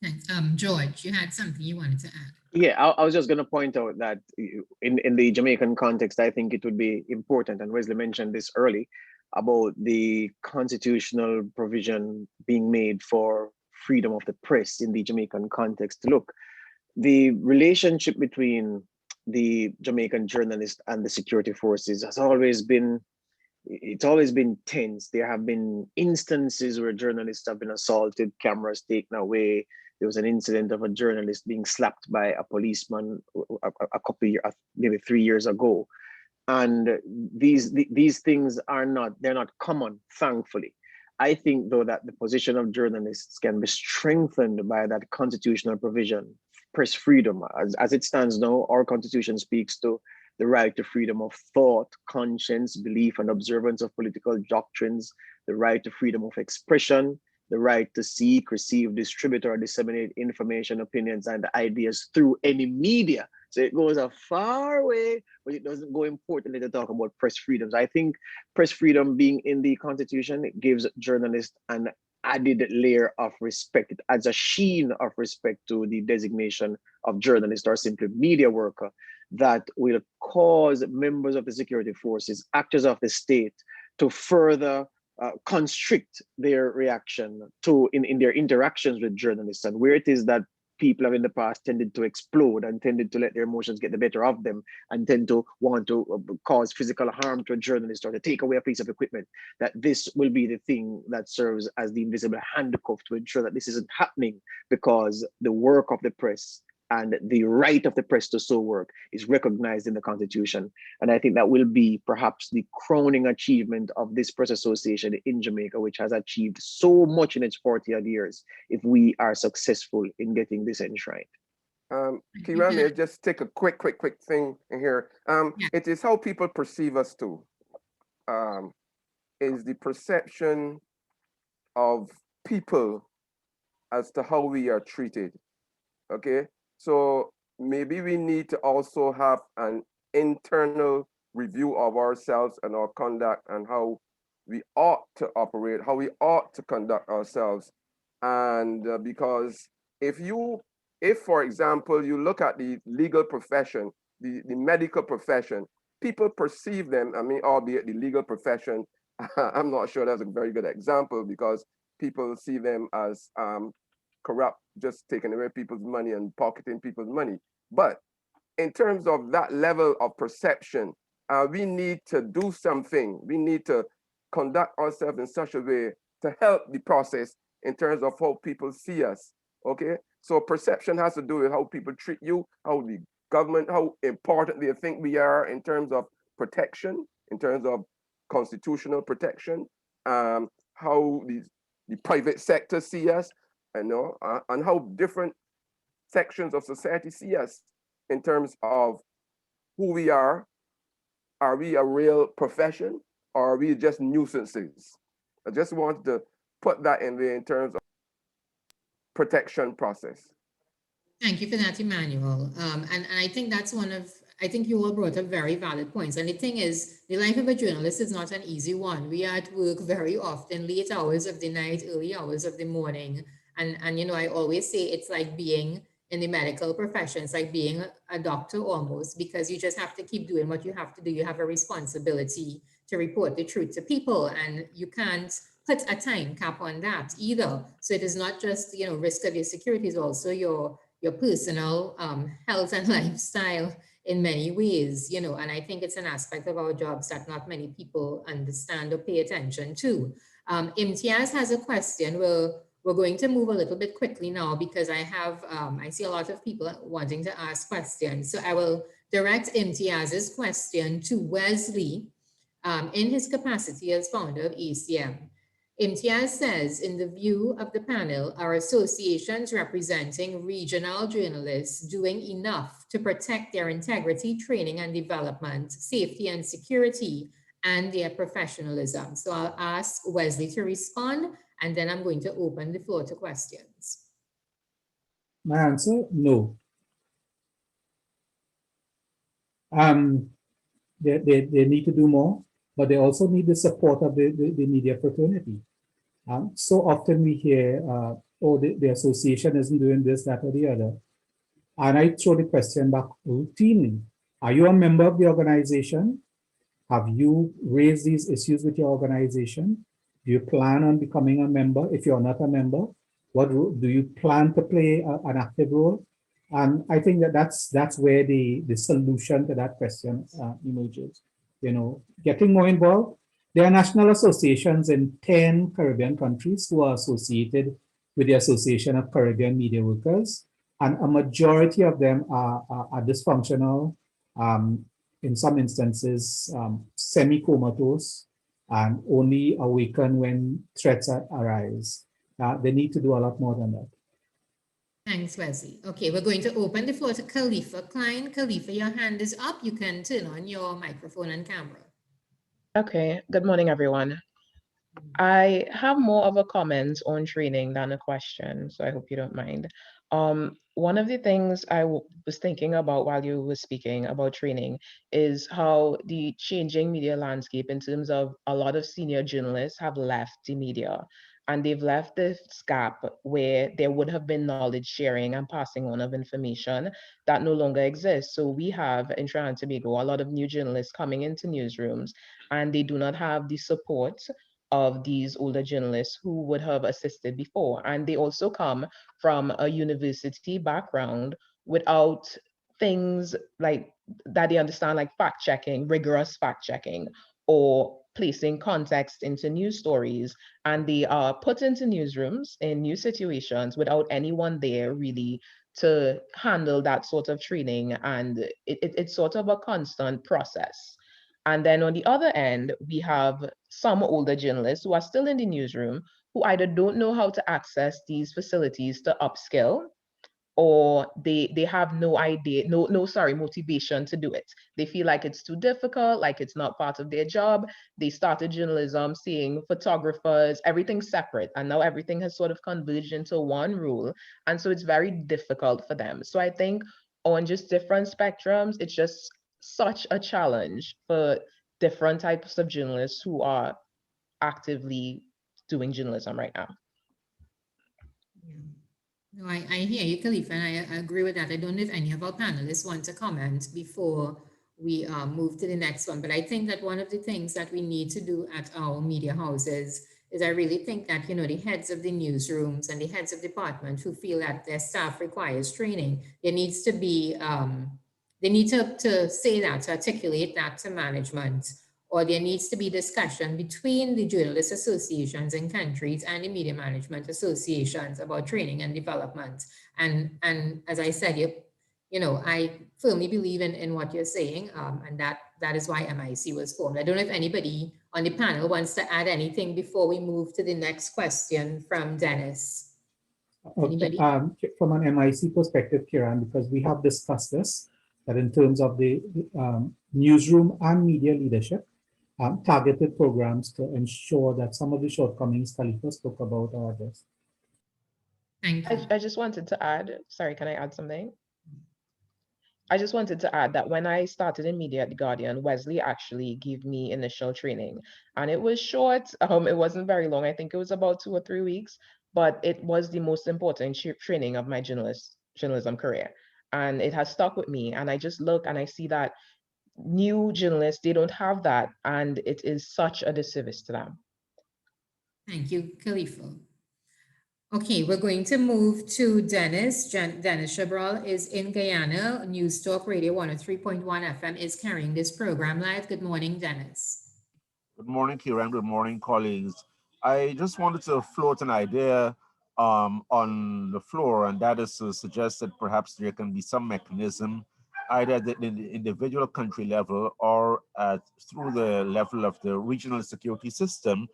Thanks. George, you had something you wanted to add. Yeah, I was just going to point out that in the Jamaican context, I think it would be important, and Wesley mentioned this early, about the constitutional provision being made for freedom of the press in the Jamaican context. Look, the relationship between the Jamaican journalist and the security forces has always been tense. There have been instances where journalists have been assaulted, cameras taken away. there was an incident of a journalist being slapped by a policeman a couple of years, maybe 3 years ago. And these things they're not common, thankfully. I think, though, that the position of journalists can be strengthened by that constitutional provision, press freedom. As it stands now, our constitution speaks to the right to freedom of thought, conscience, belief, and observance of political doctrines, the right to freedom of expression, the right to seek, receive, distribute, or disseminate information, opinions, and ideas through any media. So it goes a far way, but it doesn't go importantly to talk about press freedoms. I think press freedom being in the Constitution, it gives journalists an added layer of respect. It adds a sheen of respect to the designation of journalist or simply media worker that will cause members of the security forces, actors of the state, to further constrict their reaction to in their interactions with journalists, and where it is that people have in the past tended to explode and tended to let their emotions get the better of them and tend to want to cause physical harm to a journalist or to take away a piece of equipment, that this will be the thing that serves as the invisible handcuff to ensure that this isn't happening, because the work of the press and the right of the press to so work is recognized in the Constitution. And I think that will be perhaps the crowning achievement of this press association in Jamaica, which has achieved so much in its 40-odd years, if we are successful in getting this enshrined. Kiran, may I just take a quick thing in here? It is how people perceive us too. Is the perception of people as to how we are treated, okay? So maybe we need to also have an internal review of ourselves and our conduct and how we ought to operate, how we ought to conduct ourselves. And because if, for example, you look at the legal profession, the medical profession, people perceive them, I mean, albeit the legal profession, I'm not sure that's a very good example, because people see them as corrupt, just taking away people's money and pocketing people's money. But in terms of that level of perception, we need to do something. We need to conduct ourselves in such a way to help the process in terms of how people see us, okay? So perception has to do with how people treat you, how the government, how important they think we are in terms of protection, in terms of constitutional protection, how the private sector see us, and how different sections of society see us in terms of who we are. Are we a real profession, or are we just nuisances? I just wanted to put that in there in terms of protection process. Thank you for that, Emmanuel. And I think that's I think you all brought up very valid points. And the thing is, the life of a journalist is not an easy one. We are at work very often, late hours of the night, early hours of the morning. And you know, I always say it's like being in the medical profession. It's like being a doctor almost, because you just have to keep doing what you have to do. You have a responsibility to report the truth to people, and you can't put a time cap on that either. So it is not just, you know, risk of your security, is also your personal health and lifestyle in many ways, you know, and I think it's an aspect of our jobs that not many people understand or pay attention to. Imtiaz has a question. We're going to move a little bit quickly now, because I see a lot of people wanting to ask questions. So I will direct Imtiaz's question to Wesley in his capacity as founder of ACM. Imtiaz says, in the view of the panel, are associations representing regional journalists doing enough to protect their integrity, training and development, safety and security, and their professionalism? So I'll ask Wesley to respond, and then I'm going to open the floor to questions. My answer, no. They need to do more, but they also need the support of the media fraternity. So often we hear, oh, the association isn't doing this, that, or the other. And I throw the question back routinely. Are you a member of the organization? Have you raised these issues with your organization? Do you plan on becoming a member? If you're not a member, what role do you plan to play an active role? And I think that's where the solution to that question emerges. You know, getting more involved. There are national associations in 10 Caribbean countries who are associated with the Association of Caribbean Media Workers, and a majority of them are dysfunctional, in some instances semi-comatose, and only awaken when threats arise. They need to do a lot more than that. Thanks, Wesley. Okay, we're going to open the floor to Khalifa Klein. Khalifa, your hand is up. You can turn on your microphone and camera. Okay, good morning, everyone. I have more of a comment on training than a question, so I hope you don't mind. One of the things I was thinking about while you were speaking about training is how the changing media landscape in terms of a lot of senior journalists have left the media, and they've left this gap where there would have been knowledge sharing and passing on of information that no longer exists. So we have in Trinidad and Tobago a lot of new journalists coming into newsrooms, and they do not have the support of these older journalists who would have assisted before. And they also come from a university background without things like that they understand, like fact checking, rigorous fact checking, or placing context into news stories. And they are put into newsrooms in new situations without anyone there really to handle that sort of training. And it's sort of a constant process. And then on the other end, we have some older journalists who are still in the newsroom who either don't know how to access these facilities to upskill, or they have no idea, motivation to do it. They feel like it's too difficult, like it's not part of their job. They started journalism seeing photographers, everything separate, and now everything has sort of converged into one rule. And so it's very difficult for them. So I think on just different spectrums, it's just such a challenge for different types of journalists who are actively doing journalism right now. Yeah. No, I hear you, Khalifa, and I agree with that. I don't know if any of our panelists want to comment before we move to the next one, but I think that one of the things that we need to do at our media houses is I really think that, you know, the heads of the newsrooms and the heads of department who feel that their staff requires training, there needs to be, they need to say that, to articulate that to management, or there needs to be discussion between the journalist associations in countries and the media management associations about training and development. And as I said, you know, I firmly believe in what you're saying, and that is why MIC was formed. I don't know if anybody on the panel wants to add anything before we move to the next question from Dennis. Okay. From an MIC perspective, Kiran, because we have discussed this, that in terms of the newsroom and media leadership, targeted programs to ensure that some of the shortcomings Khalifa spoke about are addressed. Thank you. I just wanted to add, sorry, can I add something? I just wanted to add that when I started in media at The Guardian, Wesley actually gave me initial training, and it was short. It wasn't very long. I think it was about 2 or 3 weeks, but it was the most important training of my journalism career. And it has stuck with me. And I just look and I see that new journalists, they don't have that. And it is such a disservice to them. Thank you, Khalifa. Okay, we're going to move to Dennis. Dennis Chabral is in Guyana. News Talk Radio 103.1 FM is carrying this program live. Good morning, Dennis. Good morning, Kiran. Good morning, colleagues. I just wanted to float an idea on the floor, and that is to suggest that perhaps there can be some mechanism, either at the individual country level or through the level of the regional security system,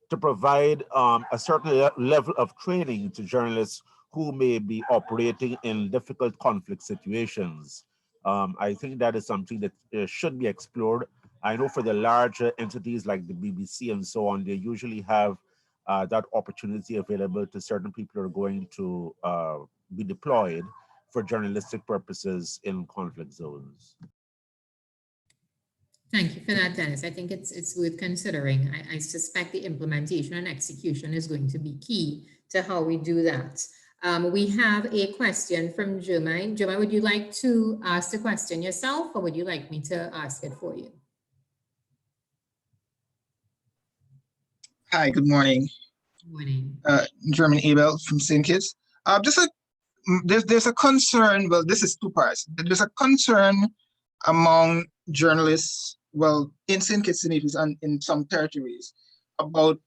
to provide a certain level of training to journalists who may be operating in difficult conflict situations. I think that is something that should be explored. I know for the larger entities like the BBC and so on, they usually have that opportunity available to certain people who are going to be deployed for journalistic purposes in conflict zones. Thank you for that, Dennis. I think it's worth considering. I suspect the implementation and execution is going to be key to how we do that. We have a question from Jermaine. Jermaine, would you like to ask the question yourself, or would you like me to ask it for you? Hi, good morning. Good morning. German Abel from St. Kitts. There's a concern, well, this is two parts. There's a concern among journalists, well, in St. Kitts and in some territories, about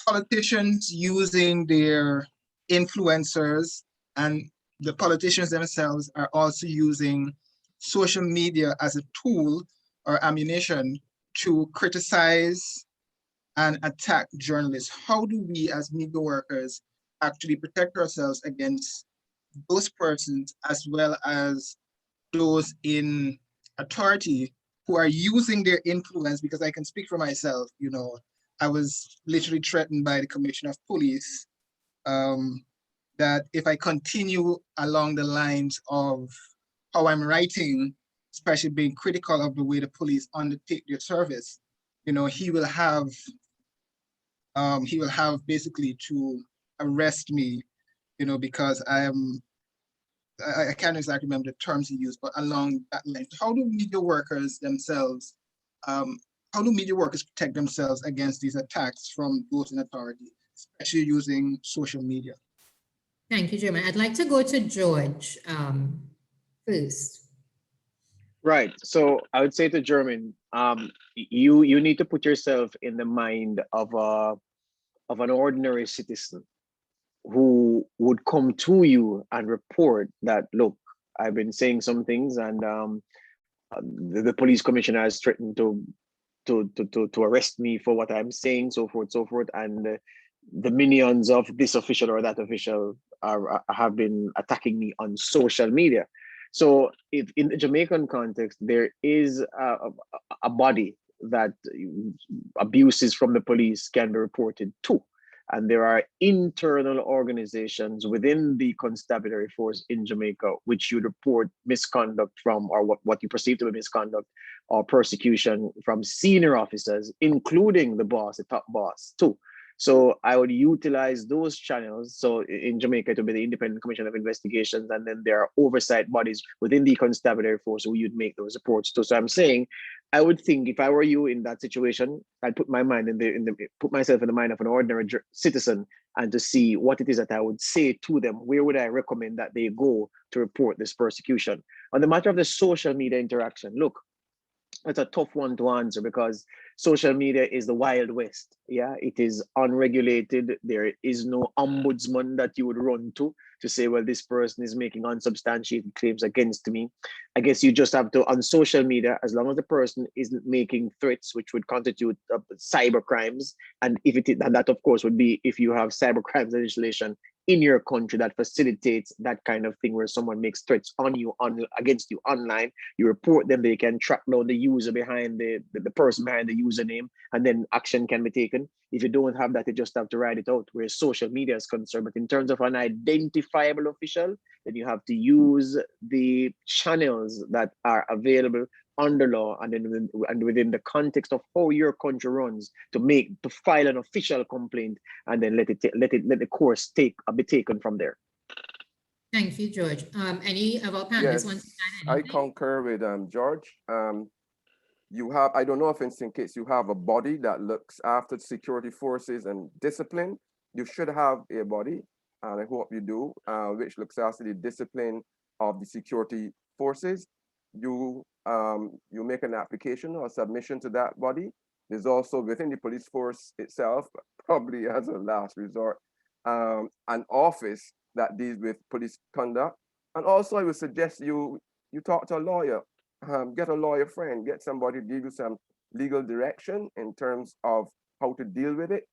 politicians using their influencers and the politicians themselves are also using social media as a tool or ammunition to criticize and attack journalists. How do we as media workers actually protect ourselves against those persons as well as those in authority who are using their influence? Because I can speak for myself, you know, I was literally threatened by the commissioner of police that if I continue along the lines of how I'm writing, especially being critical of the way the police undertake their service, you know, he will have basically to arrest me, you know, because I can't exactly remember the terms he used, but along that line. How do media workers themselves, how do media workers protect themselves against these attacks from those in authority, especially using social media? Thank you, German. I'd like to go to George first. Right. So I would say to German, you need to put yourself in the mind of an ordinary citizen who would come to you and report that, look, I've been saying some things, and the police commissioner has threatened to arrest me for what I'm saying, so forth, and the minions of this official or that official have been attacking me on social media. So if in the Jamaican context, there is a body that abuses from the police can be reported to. And there are internal organizations within the constabulary force in Jamaica which you report misconduct from, or what you perceive to be misconduct or persecution from senior officers, including the boss, the top boss too. So I would utilize those channels. So in Jamaica, it would be the Independent Commission of Investigations, and then there are oversight bodies within the constabulary force who you'd make those reports to. So I'm saying, I would think if I were you in that situation, I'd put my mind put myself in the mind of an ordinary citizen, and to see what it is that I would say to them. Where would I recommend that they go to report this persecution? On the matter of the social media interaction, look, it's a tough one to answer because social media is the Wild West. Yeah, it is unregulated. There is no ombudsman that you would run to say, well, this person is making unsubstantiated claims against me. I guess you just have to, on social media, as long as the person isn't making threats which would constitute cyber crimes, and and that of course would be if you have cyber crimes legislation in your country that facilitates that kind of thing, where someone makes threats against you online, you report them, they can track down the user behind the person behind the username, and then action can be taken. If you don't have that, you just have to write it out, where social media is concerned. But in terms of an identifiable official, then you have to use the channels that are available under law, and then within the context of how your country runs, to file an official complaint, and then let the course be taken from there. Thank you, George. Any of our panelists Yes, want to add I anything? concur with George. You have, I don't know if in case you have a body that looks after security forces and discipline. You should have a body, and I hope you do, which looks after the discipline of the security forces. You make an application or submission to that body. There's also within the police force itself, probably as a last resort, an office that deals with police conduct. And also I would suggest you talk to a lawyer. Get a lawyer friend, get somebody to give you some legal direction in terms of how to deal with it.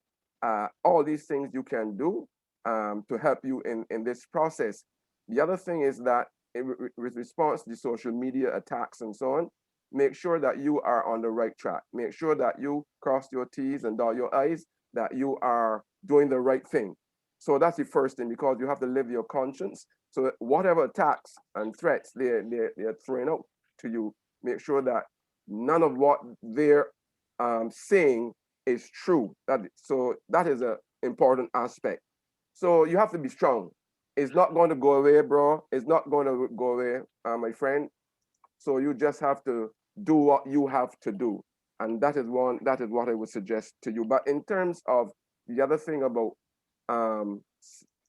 All these things you can do to help you in this process. The other thing is that with response to the social media attacks and so on, make sure that you are on the right track. Make sure that you cross your T's and dot your I's, that you are doing the right thing. So that's the first thing, because you have to live your conscience. So whatever attacks and threats they're throwing out to you, make sure that none of what they're saying is true. So that is an important aspect. So you have to be strong. It's not going to go away, bro. It's not going to go away, my friend. So you just have to do what you have to do. And that is what I would suggest to you. But in terms of the other thing about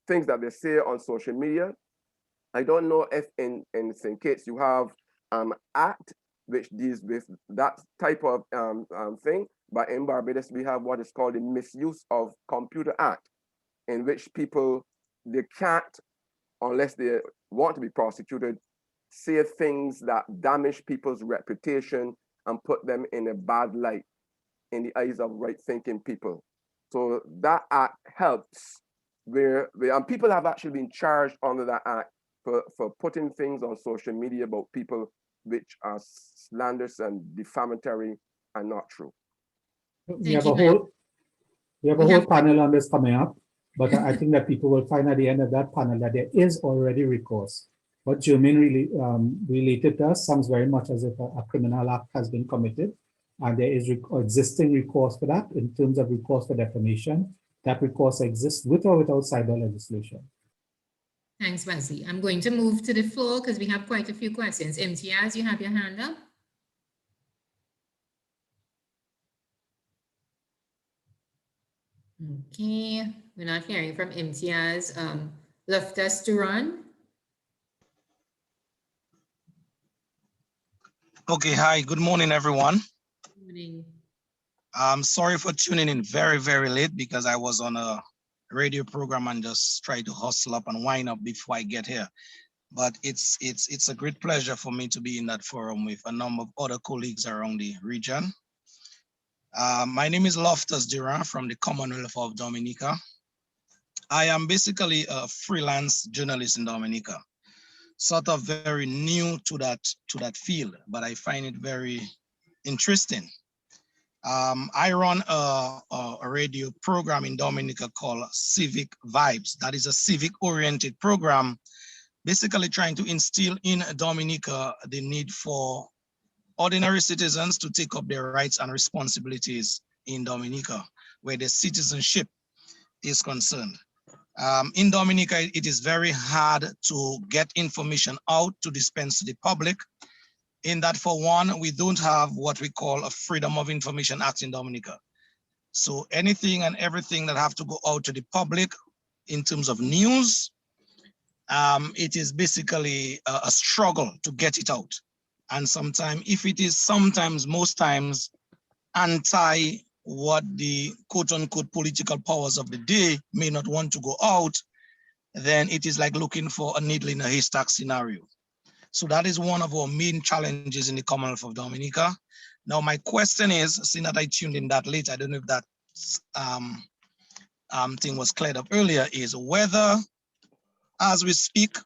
things that they say on social media, I don't know if in St. Kitts you have act which deals with that type of thing, but in Barbados we have what is called the Misuse of Computer Act, in which people they can't, unless they want to be prosecuted, say things that damage people's reputation and put them in a bad light in the eyes of right-thinking people. So that act helps and people have actually been charged under that act for putting things on social media about people which are slanderous and defamatory and not true. We have a whole panel on this coming up, but I think that people will find at the end of that panel that there is already recourse. What Jermaine really related to us sounds very much as if a criminal act has been committed, and there is existing recourse for that in terms of recourse for defamation. That recourse exists with or without cyber legislation. Thanks, Wesley. I'm going to move to the floor because we have quite a few questions. Imtiaz, you have your hand up. Okay, we're not hearing from Imtiaz. Loftus Duran. Okay, hi, good morning, everyone. Good morning. I'm sorry for tuning in very, very late because I was on a radio program and just tried to hustle up and wind up before I get here. But it's a great pleasure for me to be in that forum with a number of other colleagues around the region. My name is Loftus Duran from the Commonwealth of Dominica. I am basically a freelance journalist in Dominica, sort of very new to that field, but I find it very interesting. I run a radio program in Dominica called Civic Vibes. That is a civic-oriented program, basically trying to instill in Dominica the need for ordinary citizens to take up their rights and responsibilities in Dominica, where the citizenship is concerned. In Dominica, it is very hard to get information out to dispense to the public. In that, for one, we don't have what we call a Freedom of Information Act in Dominica. So anything and everything that have to go out to the public in terms of news, it is basically a struggle to get it out. And sometimes, most times, anti what the quote unquote political powers of the day may not want to go out, then it is like looking for a needle in a haystack scenario. So that is one of our main challenges in the Commonwealth of Dominica. Now, my question is, seeing that I tuned in that late, I don't know if that thing was cleared up earlier, is whether, as we speak,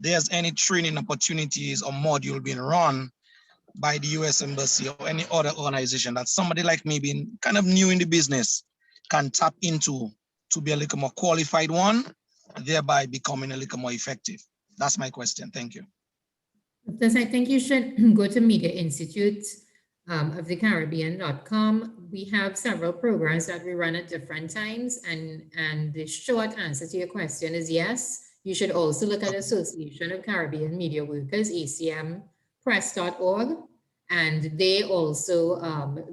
there's any training opportunities or module being run by the US Embassy or any other organization that somebody like me, being kind of new in the business, can tap into to be a little more qualified one, thereby becoming a little more effective. That's my question. Thank you. Because I think you should go to Media Institute of the Caribbean.com. We have several programs that we run at different times, and the short answer to your question is yes. You should also look at Association of Caribbean Media Workers, acmpress.org, and they also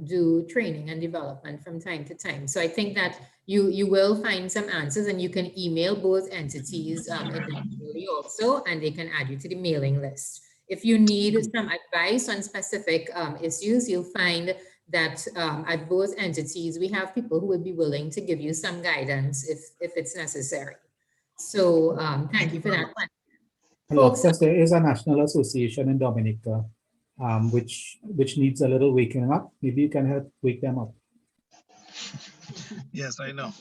do training and development from time to time. So I think that you will find some answers, and you can email both entities individually also, and they can add you to the mailing list. If you need some advice on specific issues, you'll find that at both entities, we have people who would be willing to give you some guidance if it's necessary. So thank you for that one. Folks, there is a national association in Dominica, which needs a little waking up. Maybe you can help wake them up. Yes, I know.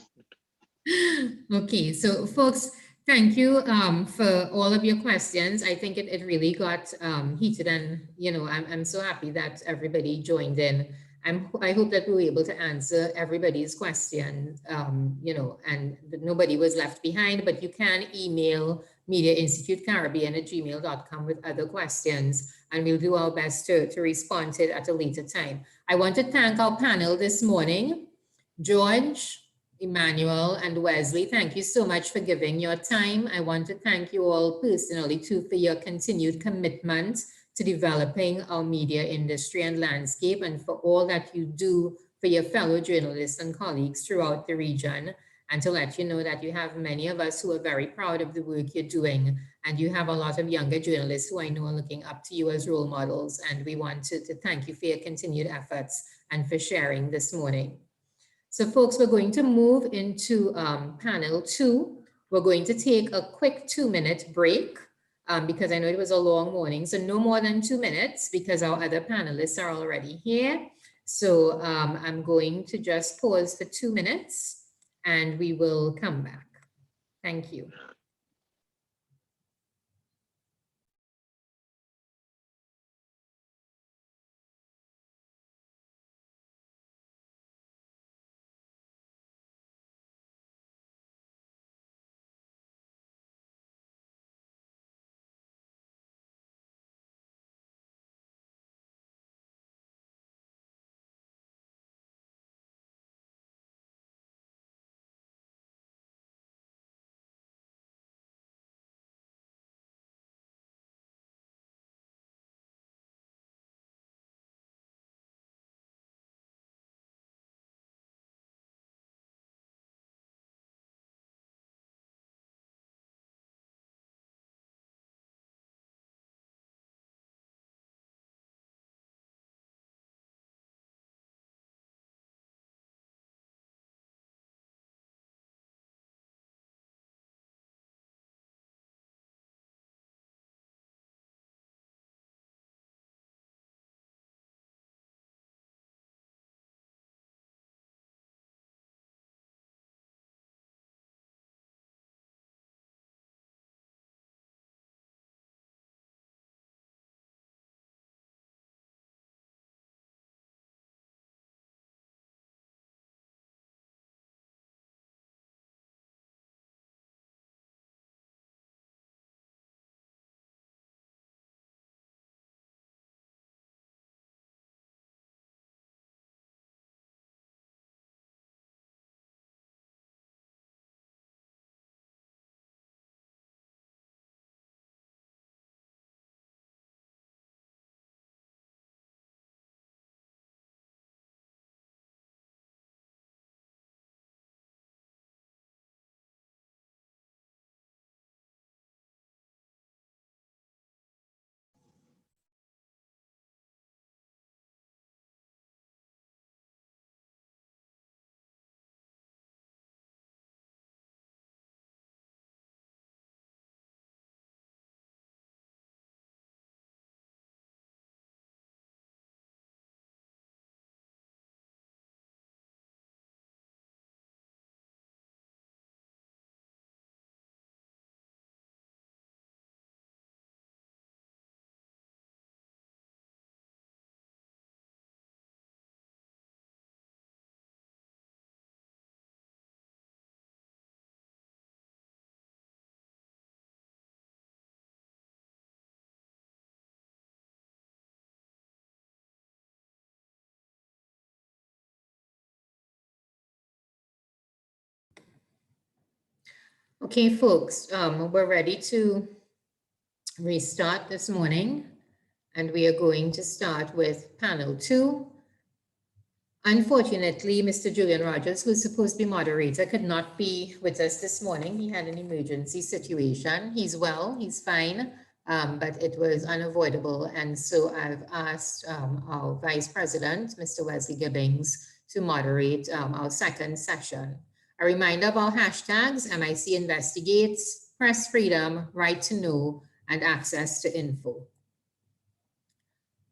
Okay, so folks, thank you for all of your questions. I think it really got heated, and I'm so happy that everybody joined in. I hope that we were able to answer everybody's question, and that nobody was left behind, but you can email mediainstitutecaribbean@gmail.com with other questions, and we'll do our best to respond to it at a later time. I want to thank our panel this morning, George, Emmanuel, and Wesley. Thank you so much for giving your time. I want to thank you all personally too for your continued commitment to developing our media industry and landscape, and for all that you do for your fellow journalists and colleagues throughout the region. And to let you know that you have many of us who are very proud of the work you're doing, and you have a lot of younger journalists who I know are looking up to you as role models, and we want to thank you for your continued efforts and for sharing this morning. So folks, we're going to move into panel 2, We're going to take a quick 2-minute break because I know it was a long morning. So no more than 2 minutes because our other panelists are already here. So I'm going to just pause for 2 minutes and we will come back. Thank you. Okay, folks, we're ready to restart this morning, and we are going to start with panel 2. Unfortunately, Mr. Julian Rogers, who's supposed to be moderator, could not be with us this morning. He had an emergency situation. He's well, he's fine, but it was unavoidable. And so I've asked our Vice President, Mr. Wesley Gibbings, to moderate our second session. A reminder of our hashtags: MIC Investigates, Press Freedom, Right to Know, and Access to Info.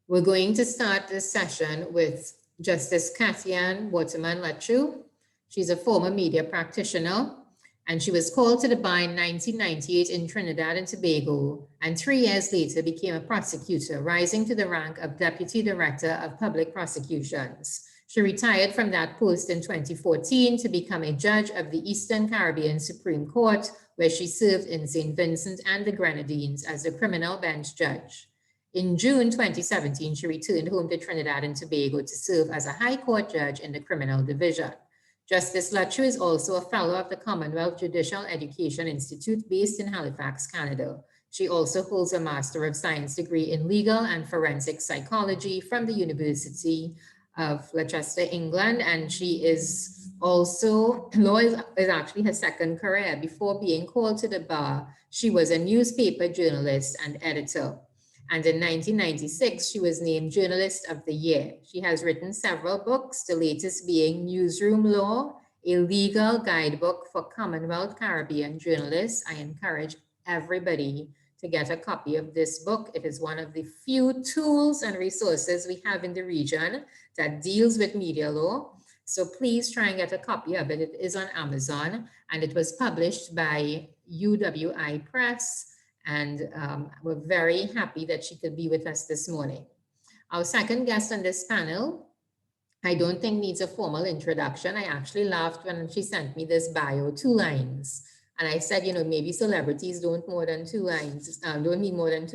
We're going to start this session with Justice Kiran Waterman Latchoo. She's a former media practitioner, and she was called to the bar in 1998 in Trinidad and Tobago, and 3 years later became a prosecutor, rising to the rank of Deputy Director of Public Prosecutions. She retired from that post in 2014 to become a judge of the Eastern Caribbean Supreme Court, where she served in St. Vincent and the Grenadines as a criminal bench judge. In June 2017, she returned home to Trinidad and Tobago to serve as a High Court judge in the Criminal Division. Justice Latchoo is also a fellow of the Commonwealth Judicial Education Institute based in Halifax, Canada. She also holds a Master of Science degree in Legal and Forensic Psychology from the University of Leicester, England, and she is also, law is actually her second career. Before being called to the bar, she was a newspaper journalist and editor. And in 1996, she was named Journalist of the Year. She has written several books, the latest being Newsroom Law, a legal guidebook for Commonwealth Caribbean journalists. I encourage everybody to get a copy of this book. It is one of the few tools and resources we have in the region that deals with media law. So please try and get a copy of it. It is on Amazon, and it was published by UWI Press. And we're very happy that she could be with us this morning. Our second guest on this panel, I don't think needs a formal introduction. I actually laughed when she sent me this bio, 2 lines. And I said, you know, maybe celebrities don't need more than 2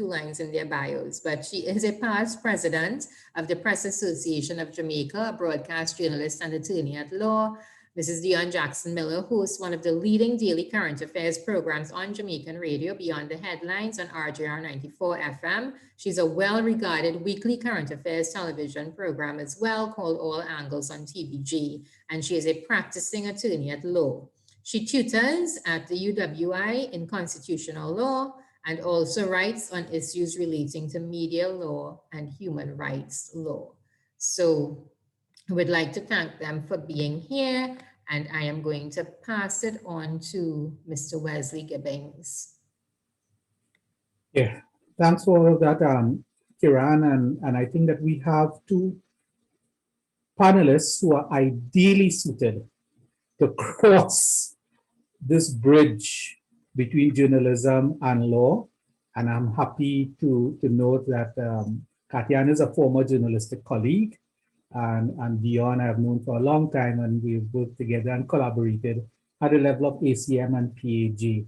lines in their bios. But she is a past president of the Press Association of Jamaica, a broadcast journalist and attorney at law. Mrs. Dionne Jackson Miller hosts one of the leading daily current affairs programs on Jamaican radio, Beyond the Headlines, on RJR 94 FM. She's a well-regarded weekly current affairs television program as well, called All Angles on TVG, and she is a practicing attorney at law. She tutors at the UWI in constitutional law and also writes on issues relating to media law and human rights law. So I would like to thank them for being here, and I am going to pass it on to Mr. Wesley Gibbings. Yeah, thanks for all of that, Kiran, and I think that we have 2 panelists who are ideally suited to cross this bridge between journalism and law. And I'm happy to note that Katiana is a former journalistic colleague, and Dionne I've known for a long time, and we've worked together and collaborated at the level of ACM and PAG.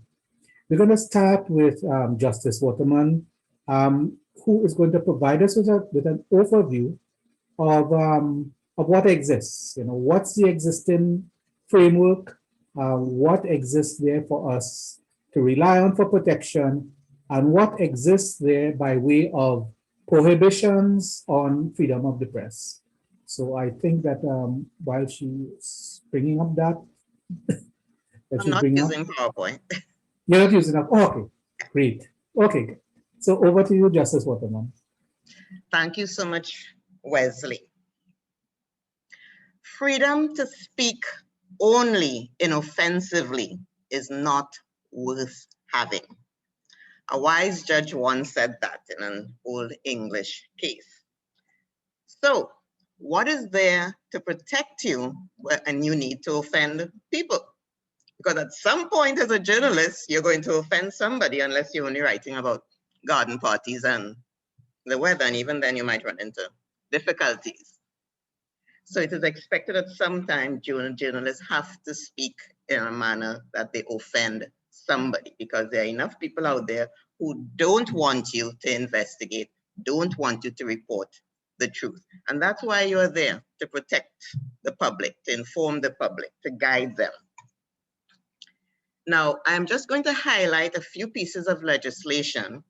We're going to start with Justice Waterman, who is going to provide us with an overview of what exists. You know, what's the existing framework, what exists there for us to rely on for protection, and what exists there by way of prohibitions on freedom of the press. So I think that while she's bringing up that, I'm not using PowerPoint. You're not using it. Oh, okay, great. Okay, so over to you, Justice Waterman. Thank you so much, Wesley. Freedom to speak only inoffensively is not worth having. A wise judge once said that in an old English case. So, what is there to protect you when you need to offend people? Because at some point as a journalist, you're going to offend somebody unless you're only writing about garden parties and the weather, and even then you might run into difficulties. So it is expected that sometime journalists have to speak in a manner that they offend somebody, because there are enough people out there who don't want you to investigate, don't want you to report the truth. And that's why you're there, to protect the public, to inform the public, to guide them. Now, I'm just going to highlight a few pieces of legislation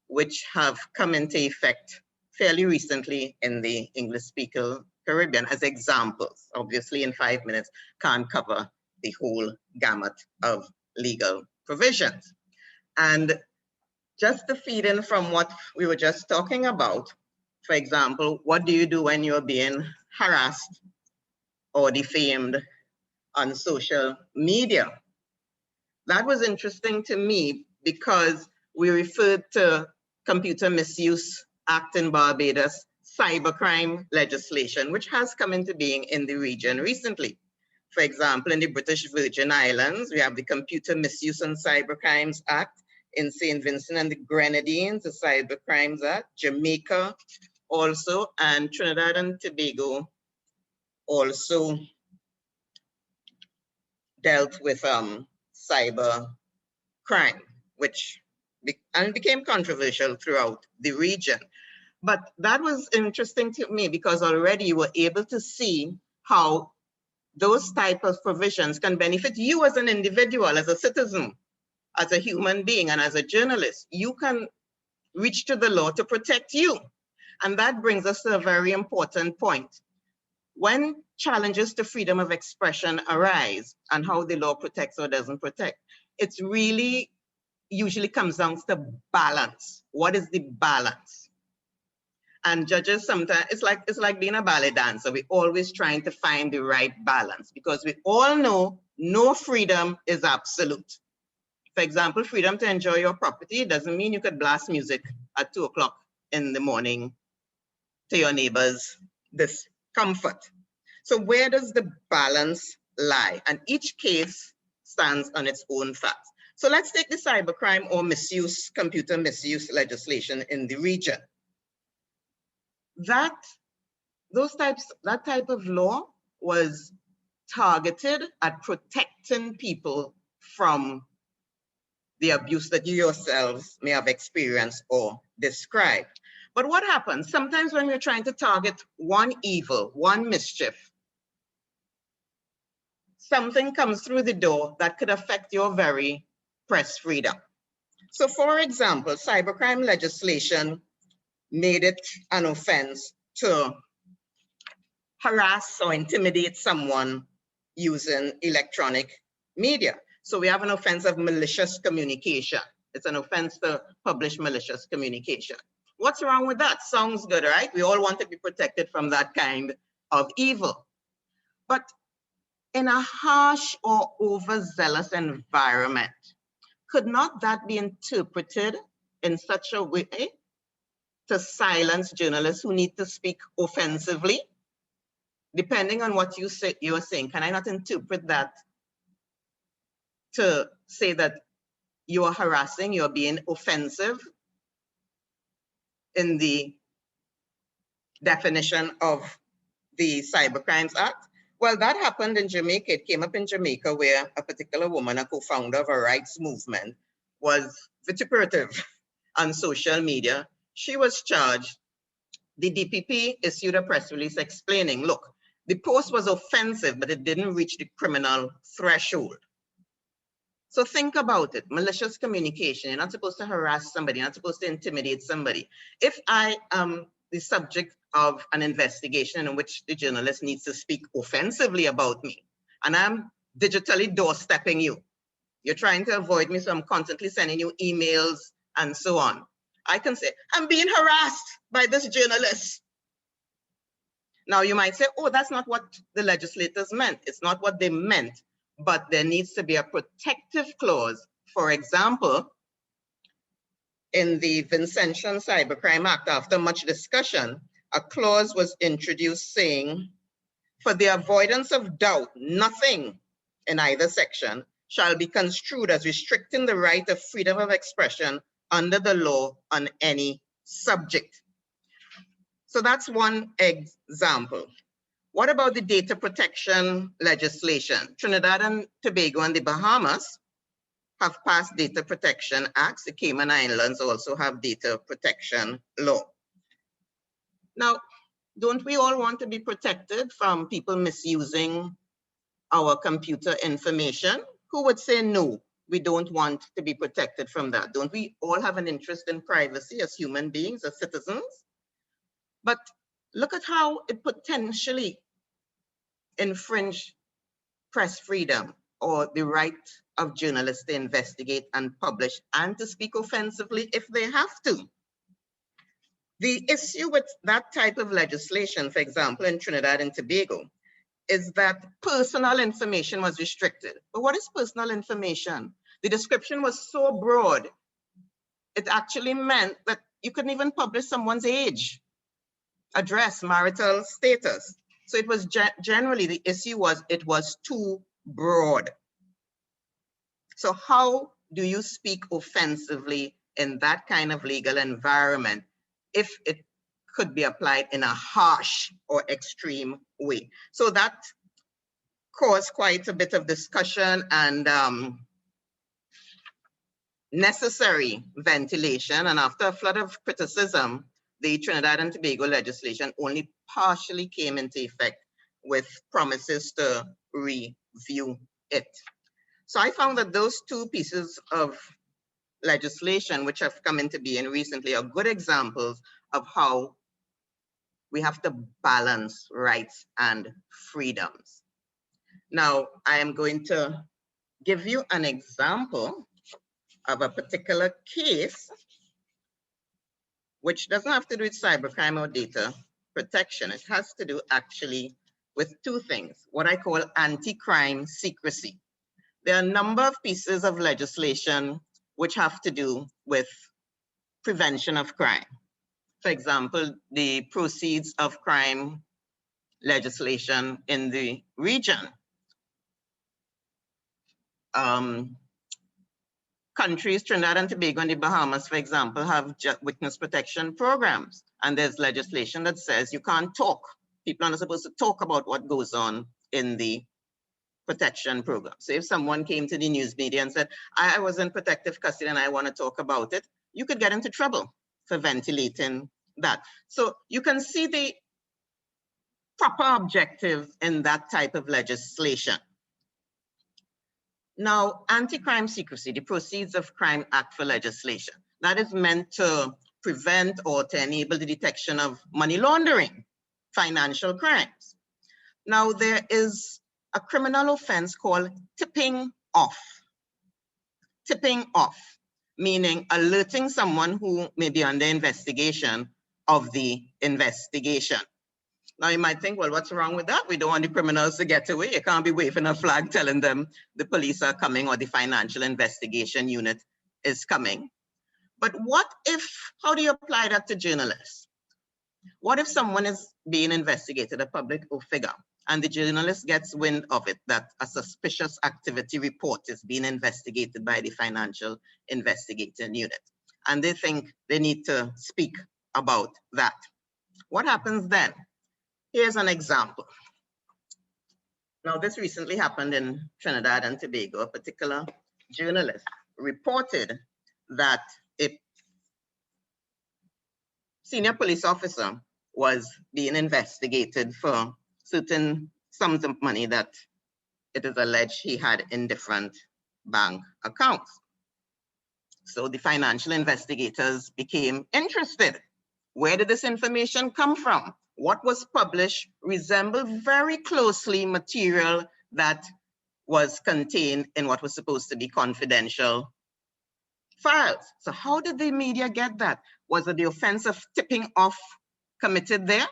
which have come into effect fairly recently in the English-speaking Caribbean as examples. Obviously, in 5 minutes, can't cover the whole gamut of legal provisions. And just to feed in from what we were just talking about, for example, what do you do when you're being harassed or defamed on social media? That was interesting to me because we referred to Computer Misuse Act in Barbados, cybercrime legislation, which has come into being in the region recently. For example, in the British Virgin Islands, we have the Computer Misuse and Cybercrimes Act. In St. Vincent and the Grenadines, the Cybercrimes Act. Jamaica also, and Trinidad and Tobago also dealt with cyber crime, which became controversial throughout the region. But that was interesting to me because already you were able to see how those type of provisions can benefit you as an individual, as a citizen, as a human being, and as a journalist. You can reach to the law to protect you. And that brings us to a very important point. When challenges to freedom of expression arise and how the law protects or doesn't protect, it's really usually comes down to balance. What is the balance? And judges sometimes, it's like being a ballet dancer. We're always trying to find the right balance because we all know no freedom is absolute. For example, freedom to enjoy your property doesn't mean you could blast music at 2 o'clock in the morning to your neighbor's discomfort. So where does the balance lie? And each case stands on its own facts. So let's take the cybercrime or misuse, computer misuse legislation in the region. That type of law was targeted at protecting people from the abuse that you yourselves may have experienced or described. But what happens? Sometimes when we're trying to target one evil, one mischief, something comes through the door that could affect your very press freedom. So for example, cybercrime legislation made it an offense to harass or intimidate someone using electronic media. So we have an offense of malicious communication. It's an offense to publish malicious communication. What's wrong with that? Sounds good, right? We all want to be protected from that kind of evil. But in a harsh or overzealous environment, could not that be interpreted in such a way to silence journalists who need to speak offensively? Depending on what you say, you're saying, can I not interpret that to say that you are harassing, you're being offensive in the definition of the Cybercrimes Act? Well, that happened in Jamaica. It came up in Jamaica where a particular woman, a co-founder of a rights movement, was vituperative on social media. She was charged. The DPP issued a press release explaining, look, the post was offensive, but it didn't reach the criminal threshold. So think about it, malicious communication. You're not supposed to harass somebody, you're not supposed to intimidate somebody. If I am the subject of an investigation in which the journalist needs to speak offensively about me, and I'm digitally doorstepping you, you're trying to avoid me, so I'm constantly sending you emails and so on. I can say, I'm being harassed by this journalist. Now you might say, oh, that's not what the legislators meant. It's not what they meant, but there needs to be a protective clause. For example, in the Vincentian Cybercrime Act, after much discussion, a clause was introduced saying, for the avoidance of doubt, nothing in either section shall be construed as restricting the right of freedom of expression under the law on any subject. So that's one example. What about the data protection legislation? Trinidad and Tobago and the Bahamas have passed data protection acts. The Cayman Islands also have data protection law. Now, don't we all want to be protected from people misusing our computer information? Who would say no, we don't want to be protected from that? Don't we all have an interest in privacy as human beings, as citizens? But look at how it potentially infringe press freedom or the right of journalists to investigate and publish and to speak offensively if they have to. The issue with that type of legislation, for example, in Trinidad and Tobago, is that personal information was restricted. But what is personal information? The description was so broad, it actually meant that you couldn't even publish someone's age, address, marital status. So it was generally, the issue was, it was too broad. So how do you speak offensively in that kind of legal environment if it could be applied in a harsh or extreme way? So that caused quite a bit of discussion and necessary ventilation. And after a flood of criticism, the Trinidad and Tobago legislation only partially came into effect with promises to review it. So I found that those two pieces of legislation which have come into being recently are good examples of how we have to balance rights and freedoms. Now, I am going to give you an example of a particular case which doesn't have to do with cybercrime or data protection. It has to do actually with two things, what I call anti-crime secrecy. There are a number of pieces of legislation which have to do with prevention of crime. For example, the proceeds of crime legislation in the region. Countries, Trinidad and Tobago and the Bahamas, for example, have witness protection programs. And there's legislation that says you can't talk. People are not supposed to talk about what goes on in the protection program. So if someone came to the news media and said, I was in protective custody and I want to talk about it, you could get into trouble for ventilating that. So you can see the proper objective in that type of legislation. Now, anti-crime secrecy, the Proceeds of Crime Act for legislation, that is meant to prevent or to enable the detection of money laundering, financial crimes. Now, there is a criminal offense called tipping off. Tipping off, meaning alerting someone who may be under investigation of the investigation. Now you might think, well, what's wrong with that? We don't want the criminals to get away. You can't be waving a flag telling them the police are coming or the financial investigation unit is coming. But what if, how do you apply that to journalists? What if someone is being investigated, a public figure, and the journalist gets wind of it, that a suspicious activity report is being investigated by the financial investigating unit, and they think they need to speak about that? What happens then? Here's an example. Now, this recently happened in Trinidad and Tobago. A particular journalist reported that a senior police officer was being investigated for certain sums of money that it is alleged he had in different bank accounts. So the financial investigators became interested. Where did this information come from? What was published resembled very closely material that was contained in what was supposed to be confidential files. So how did the media get that? Was it the offense of tipping off committed there?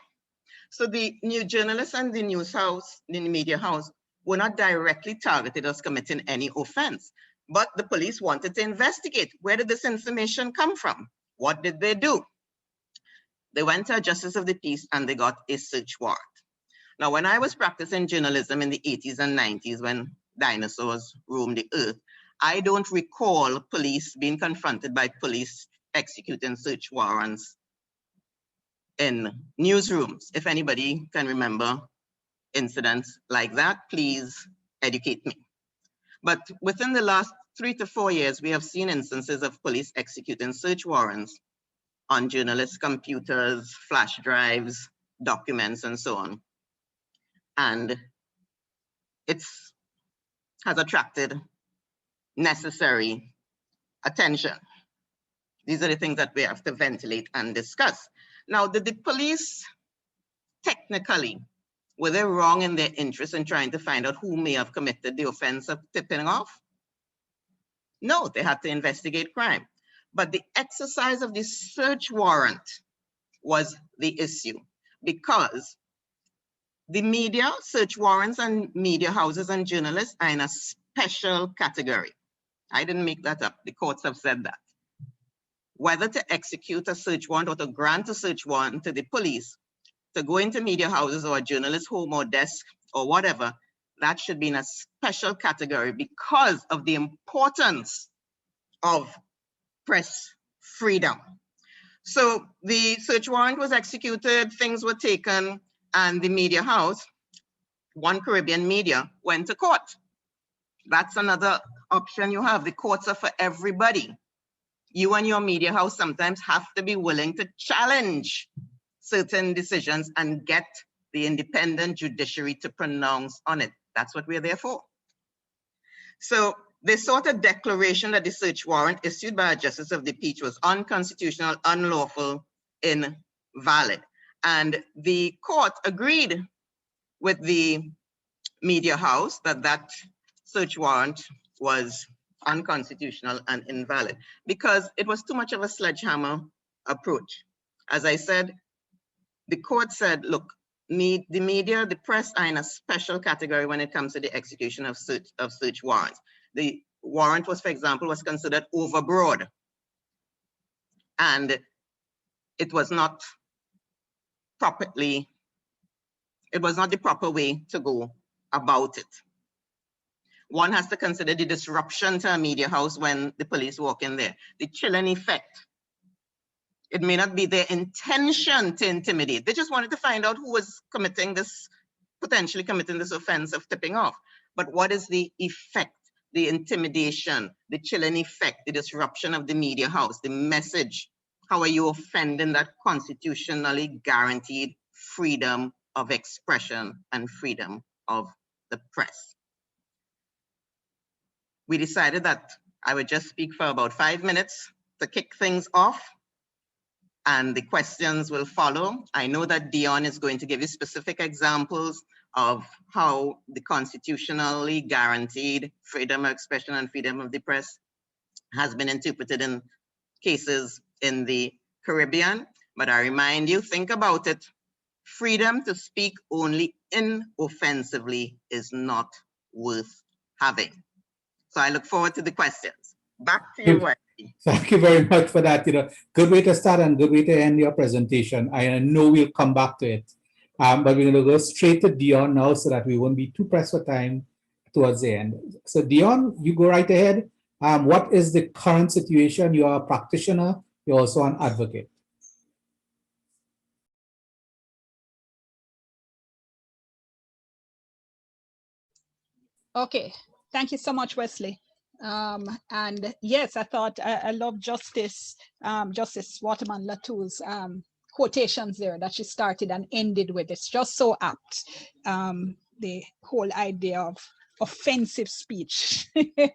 So the new journalists and the news house, the media house, were not directly targeted as committing any offense, but the police wanted to investigate. Where did this information come from? What did they do? They went to a justice of the peace and they got a search warrant. Now, when I was practicing journalism in the 80s and 90s, when dinosaurs roamed the earth, I don't recall police being confronted by police executing search warrants in newsrooms. If anybody can remember incidents like that, please educate me. But within the last 3 to 4 years, we have seen instances of police executing search warrants on journalists' computers, flash drives, documents, and so on. And it has attracted necessary attention. These are the things that we have to ventilate and discuss. Now, did the police technically, were they wrong in their interest in trying to find out who may have committed the offense of tipping off? No, they had to investigate crime. But the exercise of the search warrant was the issue, because the media, search warrants and media houses and journalists are in a special category. I didn't make that up. The courts have said that. Whether to execute a search warrant or to grant a search warrant to the police to go into media houses or a journalist's home or desk or whatever, that should be in a special category because of the importance of press freedom. So the search warrant was executed, things were taken, and the media house, One Caribbean Media, went to court. That's another option you have. The courts are for everybody. You and your media house sometimes have to be willing to challenge certain decisions and get the independent judiciary to pronounce on it. That's what we're there for. So they sought a declaration that the search warrant issued by a justice of the peace was unconstitutional, unlawful, invalid. And the court agreed with the media house that that search warrant was unconstitutional and invalid because it was too much of a sledgehammer approach. As I said, the court said, look, the media, the press are in a special category when it comes to the execution of search warrants. The warrant was, for example, was considered overbroad, and it was not properly, it was not the proper way to go about it. One has to consider the disruption to a media house when the police walk in there, the chilling effect. It may not be their intention to intimidate. They just wanted to find out who was committing this, potentially committing this offense of tipping off. But what is the effect, the intimidation, the chilling effect, the disruption of the media house, the message? How are you offending that constitutionally guaranteed freedom of expression and freedom of the press? We decided that I would just speak for about 5 minutes to kick things off, and the questions will follow. I know that Dionne is going to give you specific examples of how the constitutionally guaranteed freedom of expression and freedom of the press has been interpreted in cases in the Caribbean. But I remind you, think about it. Freedom to speak only inoffensively is not worth having. So I look forward to the questions. Back to you, Wesley. Thank you very much for that. Good way to start and good way to end your presentation. I know we'll come back to it, but we're going to go straight to Dionne now so that we won't be too pressed for time towards the end. So Dionne, you go right ahead. What is the current situation? You are a practitioner. You're also an advocate. Okay, thank you so much, Wesley. And yes, I thought I love Justice Waterman Latchoo's quotations there that she started and ended with. It's just so apt. The whole idea of offensive speech,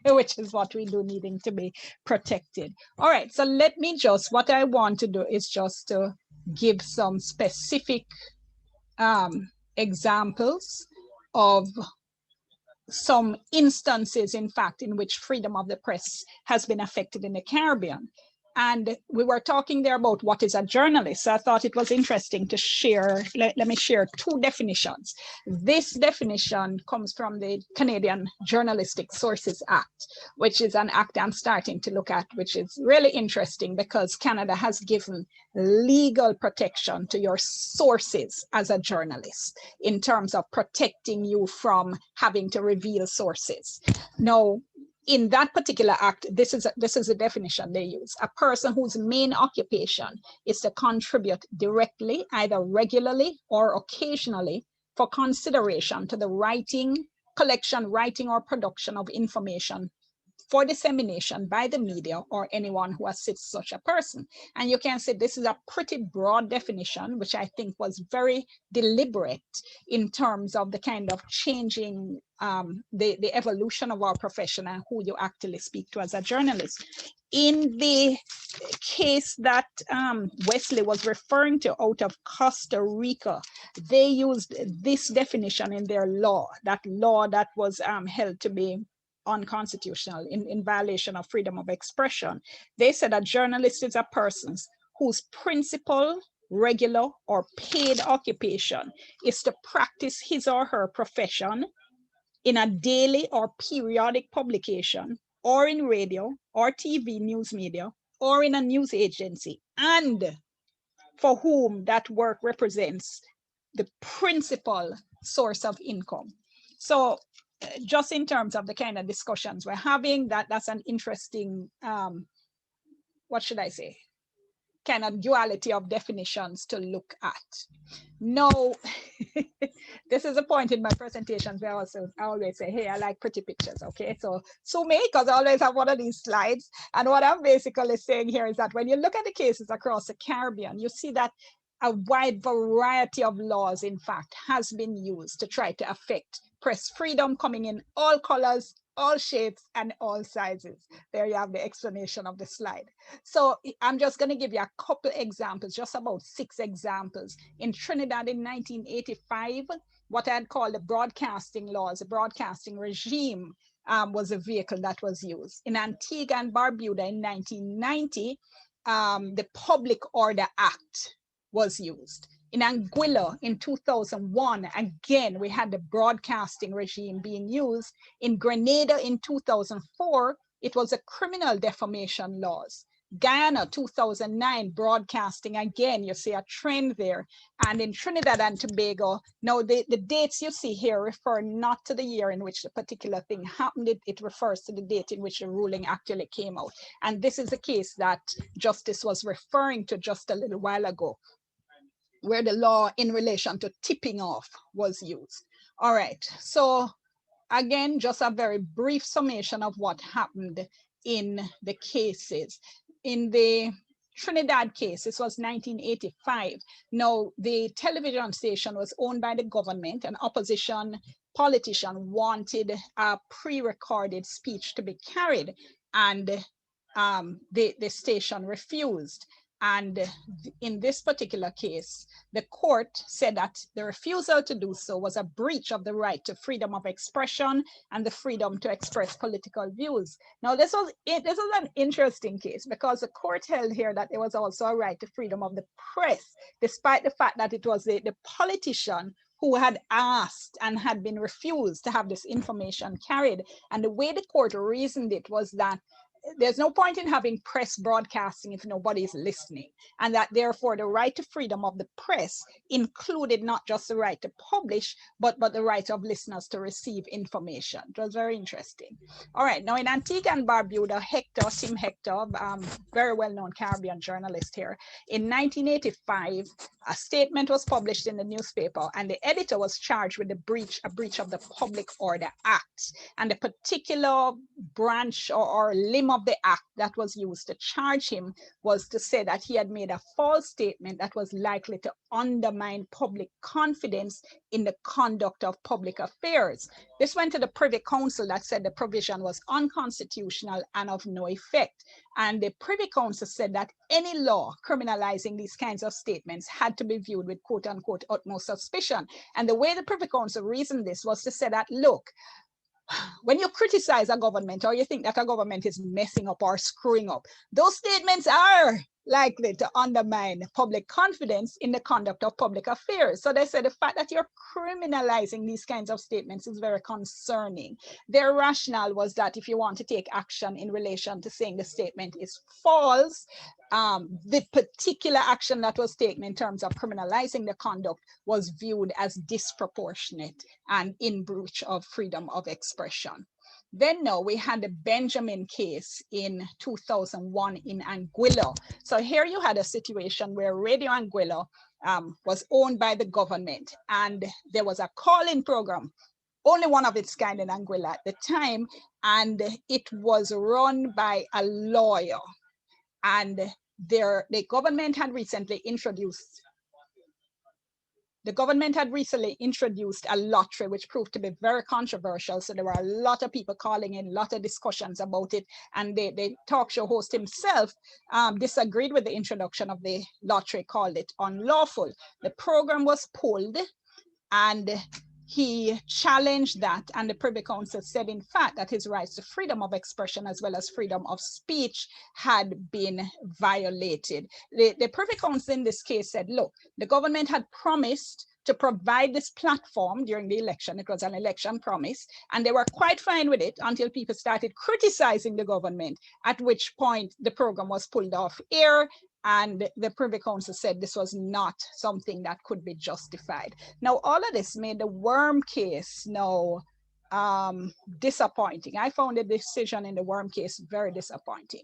which is what we do, needing to be protected. All right, so let me just, what I want to do is just to give some specific examples of some instances, in fact, in which freedom of the press has been affected in the Caribbean. And we were talking there about what is a journalist. So I thought it was interesting to share, let me share two definitions. This definition comes from the Canadian Journalistic Sources Act, which is an act I'm starting to look at, which is really interesting because Canada has given legal protection to your sources as a journalist in terms of protecting you from having to reveal sources. Now, in that particular act, this is a definition they use: a person whose main occupation is to contribute directly, either regularly or occasionally, for consideration to the writing, collection, writing, or production of information for dissemination by the media or anyone who assists such a person. And you can say this is a pretty broad definition, which I think was very deliberate in terms of the kind of changing the evolution of our profession and who you actually speak to as a journalist. In the case that Wesley was referring to out of Costa Rica, they used this definition in their law that was held to be unconstitutional, in violation of freedom of expression. They said a journalist is a person whose principal, regular, or paid occupation is to practice his or her profession in a daily or periodic publication, or in radio or TV news media, or in a news agency, and for whom that work represents the principal source of income. So just in terms of the kind of discussions we're having, that's an interesting, what should I say, kind of duality of definitions to look at. No, this is a point in my presentations where I always say, hey, I like pretty pictures, okay? So sue me, because I always have one of these slides. And what I'm basically saying here is that when you look at the cases across the Caribbean, you see that a wide variety of laws, in fact, has been used to try to affect press freedom, coming in all colors, all shapes, and all sizes. There you have the explanation of the slide. So I'm just going to give you a couple examples, just about 6 examples. In Trinidad in 1985, what I'd call the broadcasting laws, the broadcasting regime was a vehicle that was used. In Antigua and Barbuda in 1990, the Public Order Act was used. In Anguilla in 2001, again, we had the broadcasting regime being used. In Grenada in 2004, it was a criminal defamation laws. Guyana 2009, broadcasting, again, you see a trend there. And in Trinidad and Tobago, now the dates you see here refer not to the year in which the particular thing happened, it refers to the date in which the ruling actually came out. And this is the case that Justice was referring to just a little while ago, where the law in relation to tipping off was used. All right, so again, just a very brief summation of what happened in the cases. In the Trinidad case, this was 1985. Now, the television station was owned by the government. An opposition politician wanted a pre-recorded speech to be carried, and the station refused. And in this particular case, the court said that the refusal to do so was a breach of the right to freedom of expression and the freedom to express political views. Now, this was an interesting case because the court held here that there was also a right to freedom of the press, despite the fact that it was the politician who had asked and had been refused to have this information carried. And the way the court reasoned it was that there's no point in having press broadcasting if nobody is listening, and that therefore the right to freedom of the press included not just the right to publish, but the right of listeners to receive information. It was very interesting. All right, now in Antigua and Barbuda, Tim Hector, very well-known Caribbean journalist here, in 1985, a statement was published in the newspaper, and the editor was charged with a breach of the Public Order Act. And the particular branch or limb of the act that was used to charge him was to say that he had made a false statement that was likely to undermine public confidence in the conduct of public affairs. This went to the Privy Council that said the provision was unconstitutional and of no effect. And the Privy Council said that any law criminalizing these kinds of statements had to be viewed with quote unquote utmost suspicion. And the way the Privy Council reasoned this was to say that, look, when you criticize a government or you think that a government is messing up or screwing up, those statements are likely to undermine public confidence in the conduct of public affairs. So they said the fact that you're criminalizing these kinds of statements is very concerning. Their rationale was that if you want to take action in relation to saying the statement is false, the particular action that was taken in terms of criminalizing the conduct was viewed as disproportionate and in breach of freedom of expression. Then now we had the Benjamin case in 2001 in Anguilla. So here you had a situation where Radio Anguilla was owned by the government, and there was a call-in program, only one of its kind in Anguilla at the time, and it was run by a lawyer. And the government had recently introduced a lottery, which proved to be very controversial. So there were a lot of people calling in, a lot of discussions about it. And the talk show host himself disagreed with the introduction of the lottery, called it unlawful. The program was pulled, and he challenged that, and the Privy Council said, in fact, that his rights to freedom of expression as well as freedom of speech had been violated. The Privy Council in this case said, look, the government had promised to provide this platform during the election. It was an election promise, and they were quite fine with it until people started criticizing the government, at which point the program was pulled off air. And the Privy Council said this was not something that could be justified. Now, all of this made the Worm case now disappointing. I found the decision in the Worm case very disappointing.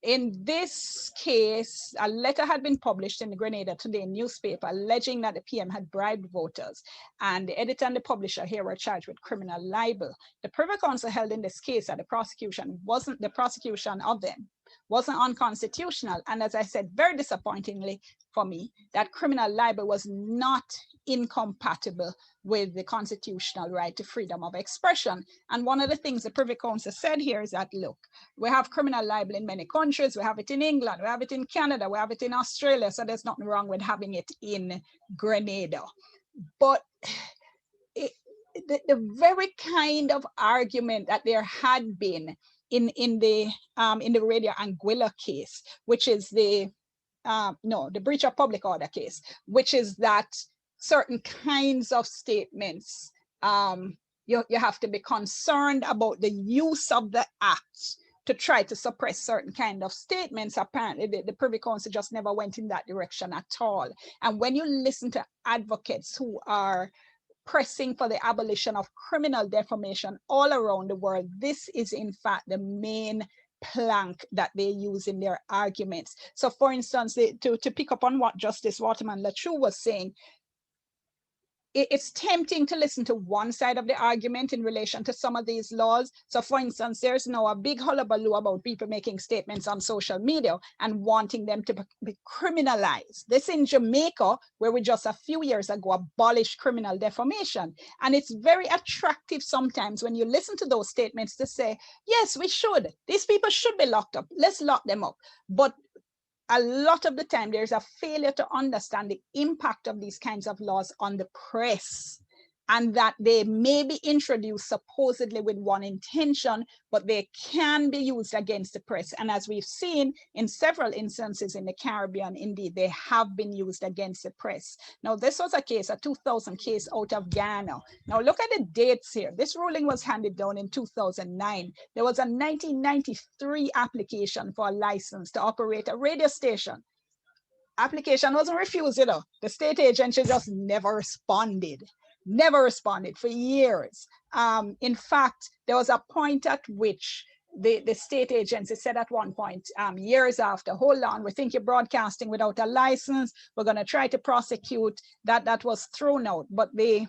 In this case, a letter had been published in the Grenada Today newspaper alleging that the PM had bribed voters, and the editor and the publisher here were charged with criminal libel. The Privy Council held in this case that the prosecution of them wasn't unconstitutional. And as I said, very disappointingly for me, that criminal libel was not incompatible with the constitutional right to freedom of expression. And one of the things the Privy Council said here is that, look, we have criminal libel in many countries. We have it in England, we have it in Canada, we have it in Australia. So there's nothing wrong with having it in Grenada. But the very kind of argument that there had been in the Radio Anguilla case, which is the the breach of public order case, which is that certain kinds of statements, you have to be concerned about the use of the act to try to suppress certain kind of statements. Apparently, the Privy Council just never went in that direction at all. And when you listen to advocates who are pressing for the abolition of criminal defamation all around the world, this is in fact the main plank that they use in their arguments. So for instance, to pick up on what Justice Waterman Latchoo was saying, it's tempting to listen to one side of the argument in relation to some of these laws. So for instance, there's now a big hullabaloo about people making statements on social media and wanting them to be criminalized. This in Jamaica, where we just a few years ago abolished criminal defamation. And it's very attractive sometimes when you listen to those statements to say, yes, we should. These people should be locked up. Let's lock them up. But a lot of the time, there's a failure to understand the impact of these kinds of laws on the press, and that they may be introduced supposedly with one intention, but they can be used against the press. And as we've seen in several instances in the Caribbean, indeed, they have been used against the press. Now, this was a case, a 2000 case out of Ghana. Now, look at the dates here. This ruling was handed down in 2009. There was a 1993 application for a license to operate a radio station. Application wasn't refused, The state agency just never responded for years. In fact, there was a point at which the state agency said at one point, years after, hold on, we think you're broadcasting without a license. We're going to try to prosecute. That was thrown out. But the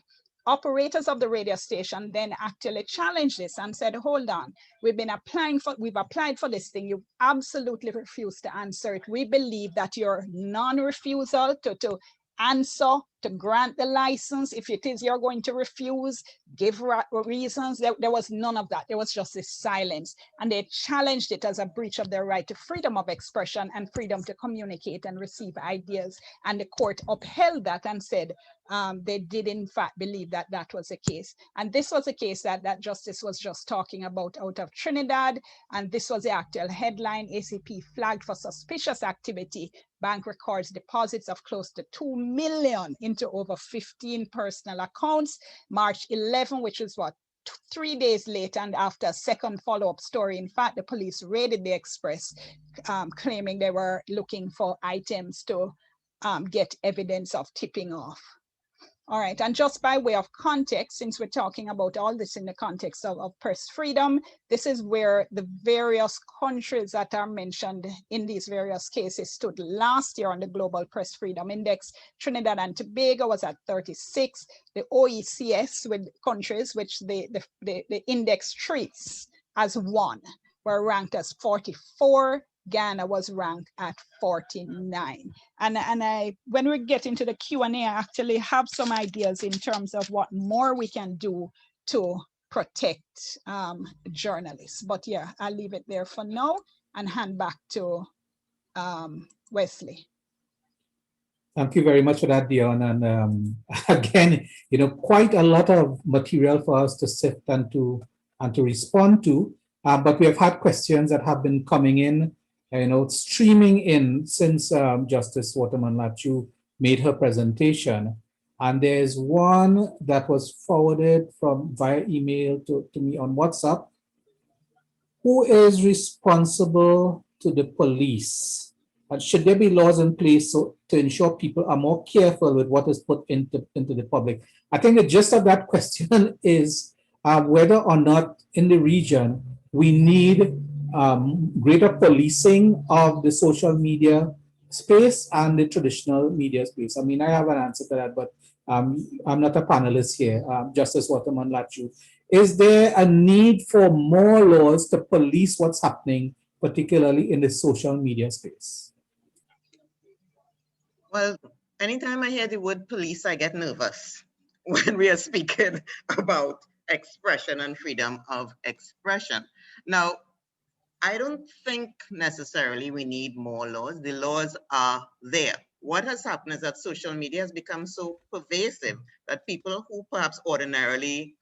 operators of the radio station then actually challenged this and said, hold on, we've applied for this thing. You absolutely refused to answer it. We believe that your non-refusal to answer, to grant the license, if it is you're going to refuse, give reasons. There was none of that. There was just this silence. And they challenged it as a breach of their right to freedom of expression and freedom to communicate and receive ideas. And the court upheld that and said they did in fact believe that that was the case. And this was a case that Justice was just talking about out of Trinidad. And this was the actual headline: ACP flagged for suspicious activity. Bank records deposits of close to 2 million into over 15 personal accounts. March 11, which was 3 days later, and after a second follow-up story, in fact, the police raided the Express, claiming they were looking for items to get evidence of tipping off. All right, and just by way of context, since we're talking about all this in the context of press freedom, this is where the various countries that are mentioned in these various cases stood last year on the Global Press Freedom Index. Trinidad and Tobago was at 36. The OECS with countries which the index treats as one were ranked as 44. Ghana was ranked at 49. And when we get into the Q&A, I actually have some ideas in terms of what more we can do to protect journalists. But yeah, I'll leave it there for now and hand back to Wesley. Thank you very much for that, Dionne. And again, quite a lot of material for us to sift and to respond to. But we have had questions that have been coming in, streaming in since Justice Waterman Latchoo made her presentation. And there's one that was forwarded via email to me on WhatsApp. Who is responsible to the police? And should there be laws in place to ensure people are more careful with what is put into the public? I think the gist of that question is whether or not in the region we need greater policing of the social media space and the traditional media space. I mean, I have an answer to that, but I'm not a panelist here. Justice Waterman Latchoo, is there a need for more laws to police what's happening, particularly in the social media space? Well, anytime I hear the word police, I get nervous when we are speaking about expression and freedom of expression. Now, I don't think necessarily we need more laws. The laws are there. What has happened is that social media has become so pervasive that people who perhaps ordinarily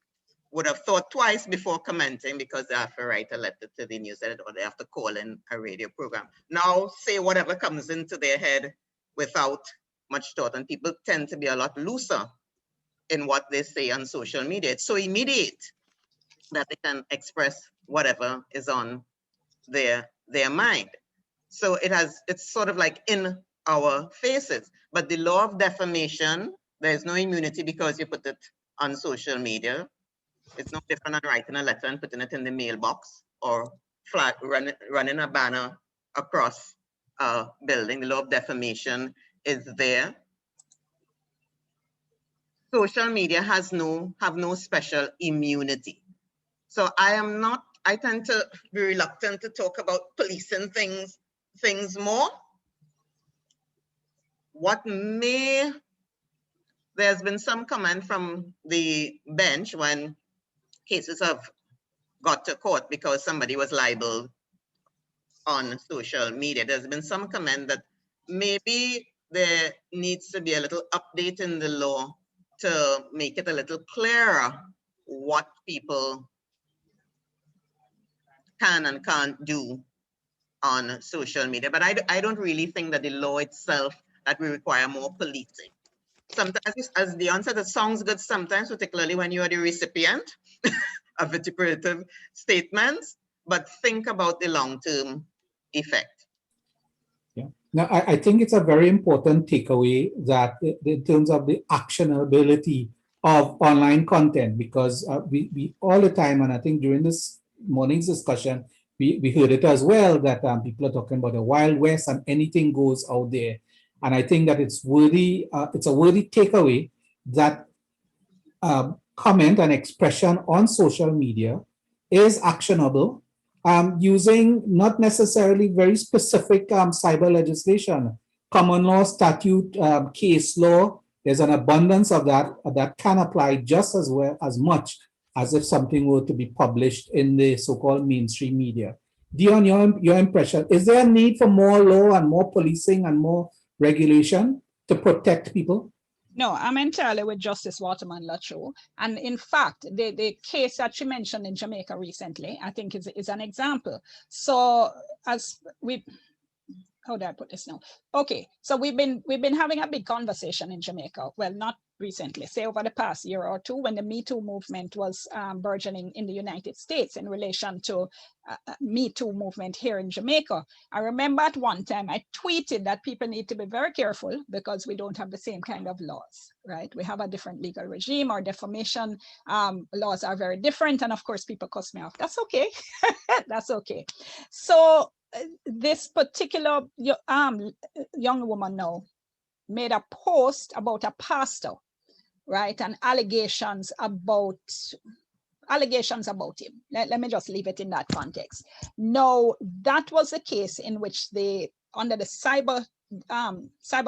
would have thought twice before commenting because they have to write a letter to the news editor or they have to call in a radio program. Now say whatever comes into their head without much thought, and people tend to be a lot looser in what they say on social media. It's so immediate that they can express whatever is on their mind. So it's sort of like in our faces. But the law of defamation, there's no immunity because you put it on social media. It's no different than writing a letter and putting it in the mailbox or running a banner across a building. The law of defamation is there. Social media have no special immunity. So I tend to be reluctant to talk about policing things more. There's been some comment from the bench when cases have got to court because somebody was libeled on social media. There's been some comment that maybe there needs to be a little update in the law to make it a little clearer what people can and can't do on social media. But I don't really think that the law itself, that we require more policing. Sometimes, as Dionne said, it sounds good sometimes, particularly when you are the recipient of vituperative statements, but think about the long-term effect. Yeah. Now, I think it's a very important takeaway that in terms of the actionability of online content, because we all the time, and I think during this morning's discussion, we heard it as well, that people are talking about the Wild West and anything goes out there. And I think that it's worthy, it's a worthy takeaway that comment and expression on social media is actionable using not necessarily very specific cyber legislation, common law, statute, case law. There's an abundance of that can apply just as well as much as if something were to be published in the so-called mainstream media. Dionne, your impression, is there a need for more law and more policing and more regulation to protect people? No, I'm entirely with Justice Waterman Latchoo. And in fact, the case that she mentioned in Jamaica recently, I think is an example. So how do I put this now? Okay, so we've been having a big conversation in Jamaica. Well, not recently, say over the past year or two, when the Me Too movement was burgeoning in the United States in relation to Me Too movement here in Jamaica. I remember at one time I tweeted that people need to be very careful because we don't have the same kind of laws, right? We have a different legal regime. Our defamation laws are very different. And of course, people cuss me off. That's okay. That's okay. So this particular young woman now made a post about a pastor, right? And allegations about him. Let me just leave it in that context. No, that was the case in which under the Cyber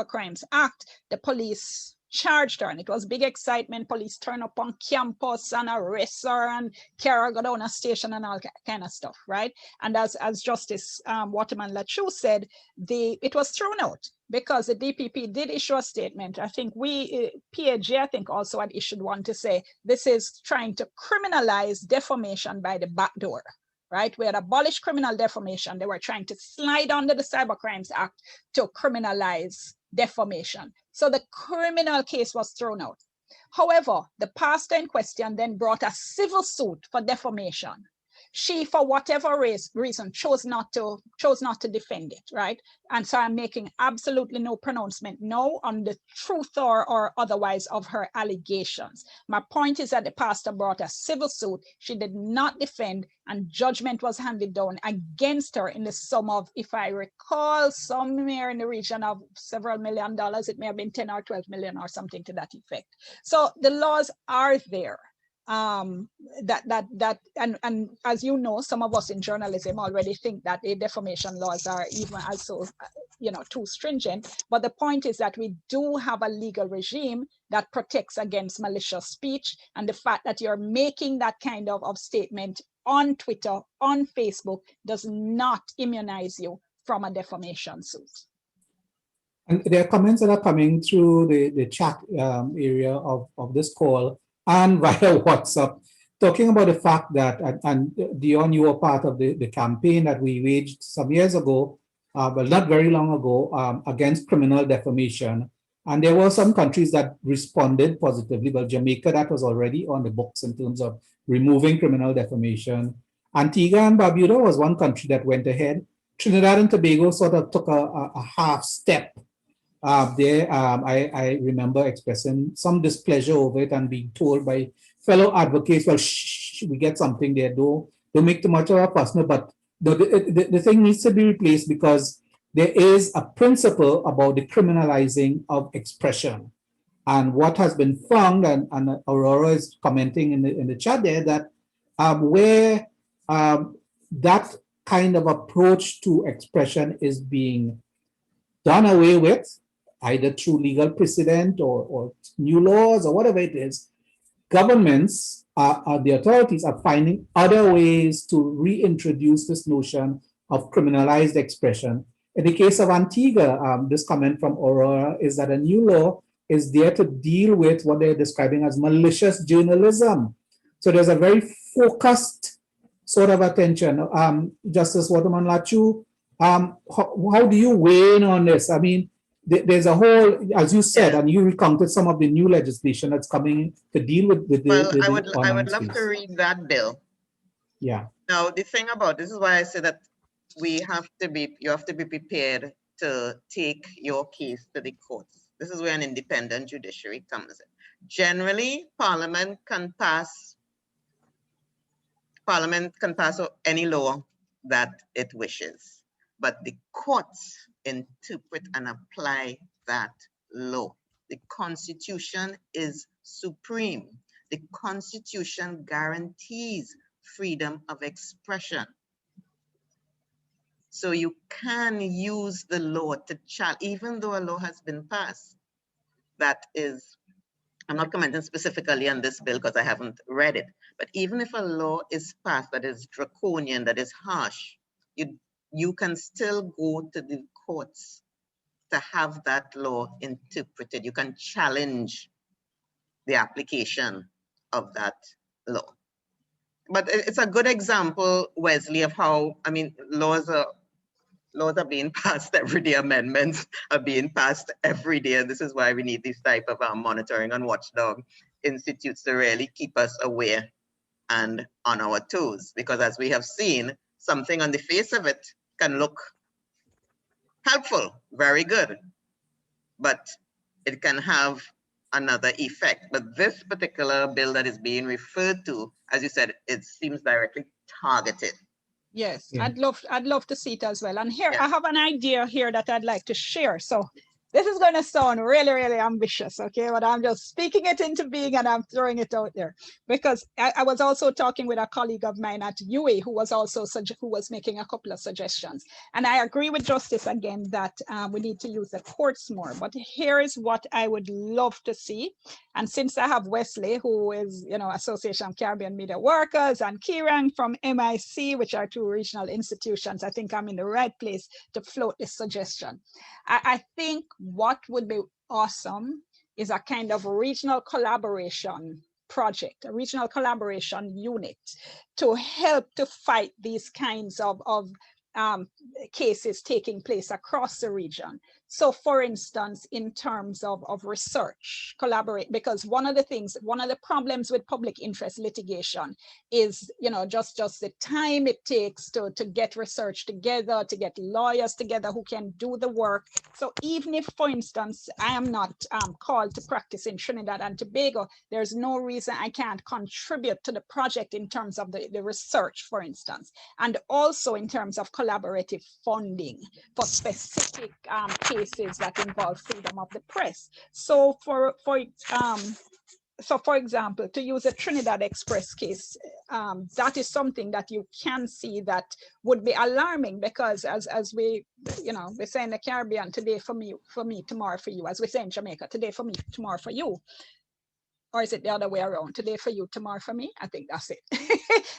Crimes Act, the police charged her, and it was big excitement. Police turn up on campus and arrest her and carry her, go down a station and all kind of stuff, right? And as Justice Waterman Latchoo said, it was thrown out because the DPP did issue a statement. I think PAG, I think, also had issued one to say this is trying to criminalize defamation by the back door, right? We had abolished criminal defamation. They were trying to slide under the Cyber Crimes Act to criminalize defamation. So the criminal case was thrown out. However, the pastor in question then brought a civil suit for defamation. She, for whatever reason, chose not to defend it, right? And so I'm making absolutely no pronouncement now on the truth or otherwise of her allegations. My point is that the pastor brought a civil suit. She did not defend, and judgment was handed down against her in the sum of, if I recall, somewhere in the region of several $1 million. It may have been 10 or 12 million or something to that effect. So the laws are there. And as you know, some of us in journalism already think that the defamation laws are even also, too stringent. But the point is that we do have a legal regime that protects against malicious speech, and the fact that you're making that kind of statement on Twitter, on Facebook, does not immunize you from a defamation suit. And there are comments that are coming through the chat area of this call and via WhatsApp. talking about the fact that, and Dionne, you were part of the campaign that we waged some years ago, well, not very long ago, against criminal defamation. And there were some countries that responded positively. Well, Jamaica, that was already on the books in terms of removing criminal defamation. Antigua and Barbuda was one country that went ahead. Trinidad and Tobago sort of took a half step there. I remember expressing some displeasure over it and being told by fellow advocates, well, shh, we get something there, don't make too much of a fuss. But the thing needs to be replaced because there is a principle about the criminalizing of expression. And what has been found, and Aurora is commenting in the chat there, that where that kind of approach to expression is being done away with, either through legal precedent or new laws or whatever it is, governments, the authorities are finding other ways to reintroduce this notion of criminalized expression. In the case of Antigua, this comment from Aurora is that a new law is there to deal with what they're describing as malicious journalism. So there's a very focused sort of attention. Justice Waterman, Latchoo, how do you weigh in on this? I mean, there's a whole, as you said, and you recounted some of the new legislation that's coming to deal with the I would love space. to read that bill. Yeah. Now, the thing about this is why I say that you have to be prepared to take your case to the courts. This is where an independent judiciary comes in. Generally, Parliament can pass any law that it wishes, but the courts interpret and apply that law. The Constitution is supreme. The Constitution guarantees freedom of expression. So you can use the law to challenge, even though a law has been passed. That is, I'm not commenting specifically on this bill because I haven't read it, but even if a law is passed that is draconian, that is harsh, you can still go to the courts to have that law interpreted. You can challenge the application of that law. But it's a good example, Wesley, of how, I mean, laws are being passed every day, amendments are being passed every day. And this is why we need this type of monitoring and watchdog institutes to really keep us aware and on our toes. Because as we have seen, something on the face of it can look helpful, very good, but it can have another effect. But this particular bill that is being referred to, as you said, it seems directly targeted. Yes, Yeah. I'd love to see it as well. And here, I have an idea here that I'd like to share. So this is going to sound really, really ambitious, okay? But I'm just speaking it into being and I'm throwing it out there because I was also talking with a colleague of mine at UA who was making a couple of suggestions. And I agree with Justice again that we need to use the courts more. But here is what I would love to see. And since I have Wesley, who is, Association of Caribbean Media Workers, and Kiran from MIC, which are two regional institutions, I think I'm in the right place to float this suggestion. I think what would be awesome is a kind of regional collaboration project, a regional collaboration unit to help to fight these kinds of cases taking place across the region. So for instance, in terms of research, collaborate, because one of the problems with public interest litigation is, just the time it takes to get research together, to get lawyers together who can do the work. So even if, for instance, I am not called to practice in Trinidad and Tobago, there's no reason I can't contribute to the project in terms of the research, for instance, and also in terms of collaborative funding for specific cases that involve freedom of the press. So for example, to use a Trinidad Express case, that is something that you can see that would be alarming because as we say in the Caribbean, today for me, tomorrow for you, as we say in Jamaica, today for me, tomorrow for you. Or is it the other way around? Today for you, tomorrow for me? I think that's it.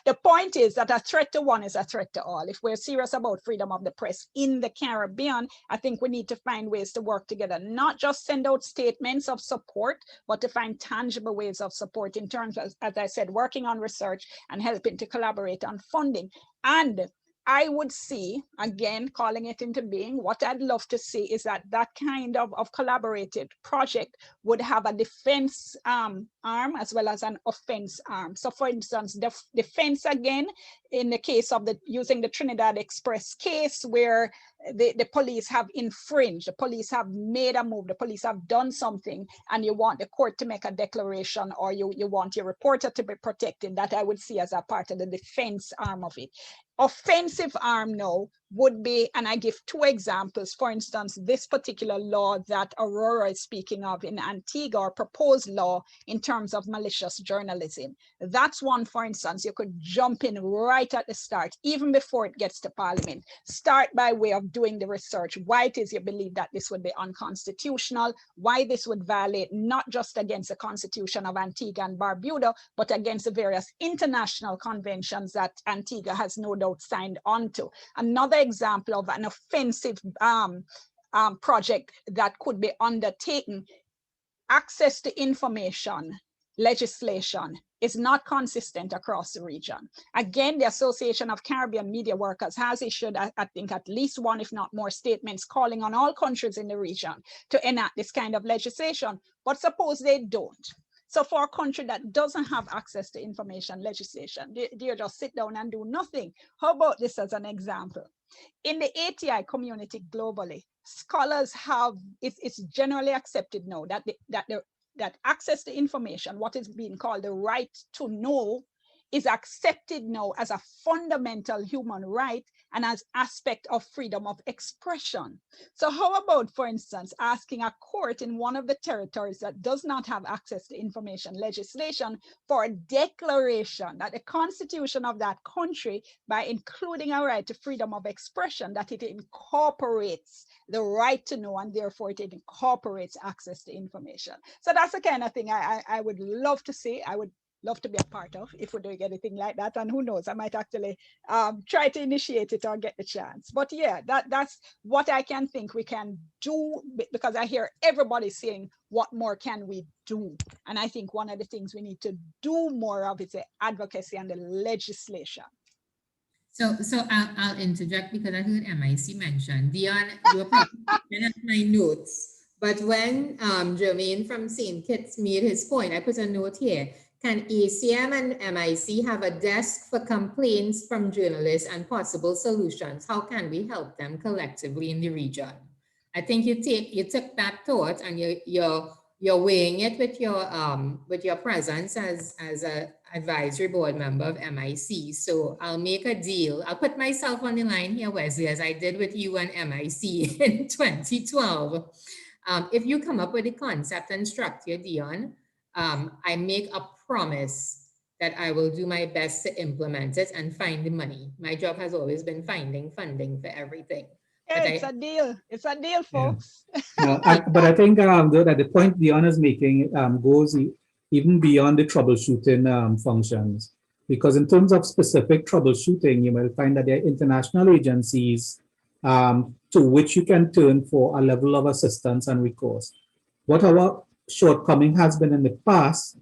The point is that a threat to one is a threat to all. If we're serious about freedom of the press in the Caribbean, I think we need to find ways to work together, not just send out statements of support, but to find tangible ways of support in terms of, as I said, working on research and helping to collaborate on funding. And I would see, again, calling it into being, what I'd love to see is that that kind of collaborated project would have a defense arm as well as an offense arm. So for instance, defense, again, in the case of using the Trinidad Express case where the police have infringed, the police have made a move, the police have done something, and you want the court to make a declaration, or you want your reporter to be protected, that I would see as a part of the defense arm of it. Offensive arm now would be, and I give two examples, for instance, this particular law that Aurora is speaking of in Antigua, or proposed law in terms of malicious journalism. That's one, for instance, you could jump in right at the start, even before it gets to Parliament. Start by way of doing the research. Why it is you believe that this would be unconstitutional, why this would violate not just against the Constitution of Antigua and Barbuda, but against the various international conventions that Antigua has no doubt signed on to. Another example of an offensive project that could be undertaken: access to information legislation is not consistent across the region. Again, the Association of Caribbean Media Workers has issued, I think, at least one, if not more, statements calling on all countries in the region to enact this kind of legislation. But suppose they don't. So for a country that doesn't have access to information legislation, do you just sit down and do nothing? How about this as an example? In the ATI community globally, scholars have, it's generally accepted now that access to information, what is being called the right to know, is accepted now as a fundamental human right and as aspect of freedom of expression. So how about, for instance, asking a court in one of the territories that does not have access to information legislation for a declaration that the constitution of that country, by including a right to freedom of expression, that it incorporates the right to know, and therefore it incorporates access to information. So that's the kind of thing I would love to see. I would love to be a part of if we're doing anything like that, and who knows, I might actually try to initiate it or get the chance. But yeah, that's what I can think we can do, because I hear everybody saying, what more can we do? And I think one of the things we need to do more of is the advocacy and the legislation. So I'll interject because I heard MIC mentioned. Dionne, you were probably looking at my notes, but when Jermaine from St. Kitts made his point, I put a note here. Can ACM and MIC have a desk for complaints from journalists and possible solutions? How can we help them collectively in the region? I think you took that thought and you're weighing it with your presence as a advisory board member of MIC. So I'll make a deal. I'll put myself on the line here, Wesley, as I did with you and MIC in 2012. If you come up with a concept and structure, Dionne, I make a promise that I will do my best to implement it and find the money. My job has always been finding funding for everything. Hey, it's a deal. It's a deal, folks. Yeah. But I think though, that the point Dionne is making goes even beyond the troubleshooting functions, because in terms of specific troubleshooting, you will find that there are international agencies to which you can turn for a level of assistance and recourse. What our shortcoming has been in the past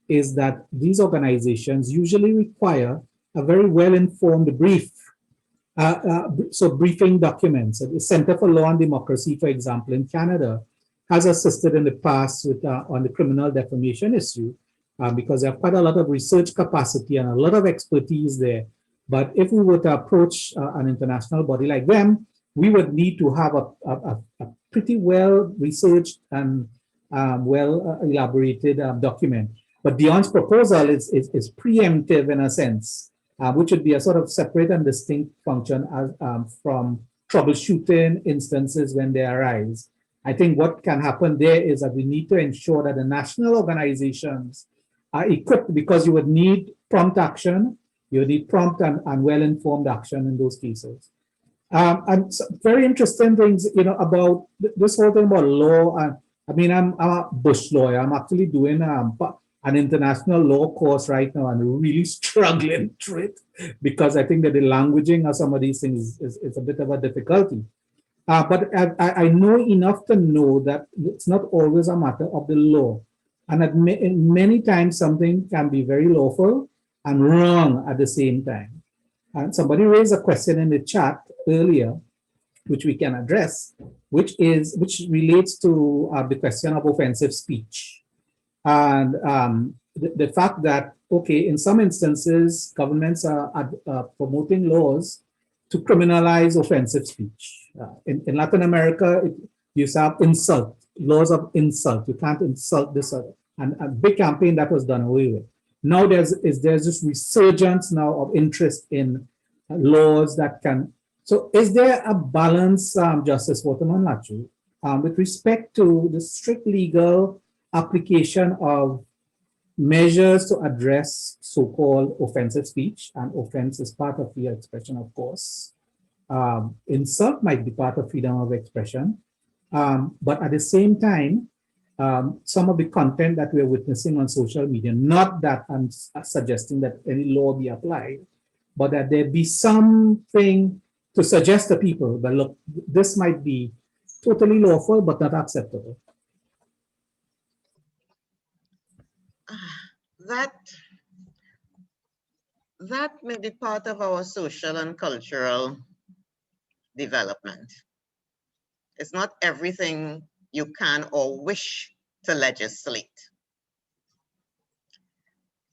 is that these organizations usually require a very well-informed brief. So briefing documents. The Center for Law and Democracy, for example, in Canada, has assisted in the past with on the criminal defamation issue because they have quite a lot of research capacity and a lot of expertise there. But if we were to approach an international body like them, we would need to have a pretty well-researched and well-elaborated document. But Dionne's proposal is preemptive in a sense, which would be a sort of separate and distinct function as, from troubleshooting instances when they arise. I think what can happen there is that we need to ensure that the national organizations are equipped, because you would need prompt action, you would need prompt and well-informed action in those cases. And so very interesting things, about this whole thing about law. I mean, I'm a Bush lawyer. I'm actually doing an international law course right now and really struggling through it because I think that the languaging of some of these things is a bit of a difficulty. But I know enough to know that it's not always a matter of the law. And that many times something can be very lawful and wrong at the same time. And somebody raised a question in the chat earlier, which we can address, which relates to the question of offensive speech. And the fact that, okay, in some instances, governments are promoting laws to criminalize offensive speech. In Latin America, you have insult, laws of insult. You can't insult this other. And a big campaign that was done away with. Now there's this resurgence now of interest in laws that can. So is there a balance, Justice Waterman Latchoo, with respect to the strict legal application of measures to address so-called offensive speech, and offense is part of free expression, of course. Insult might be part of freedom of expression, but at the same time, some of the content that we're witnessing on social media, not that I'm suggesting that any law be applied, but that there be something to suggest to people, but look, this might be totally lawful, but not acceptable. That may be part of our social and cultural development. It's not everything you can or wish to legislate.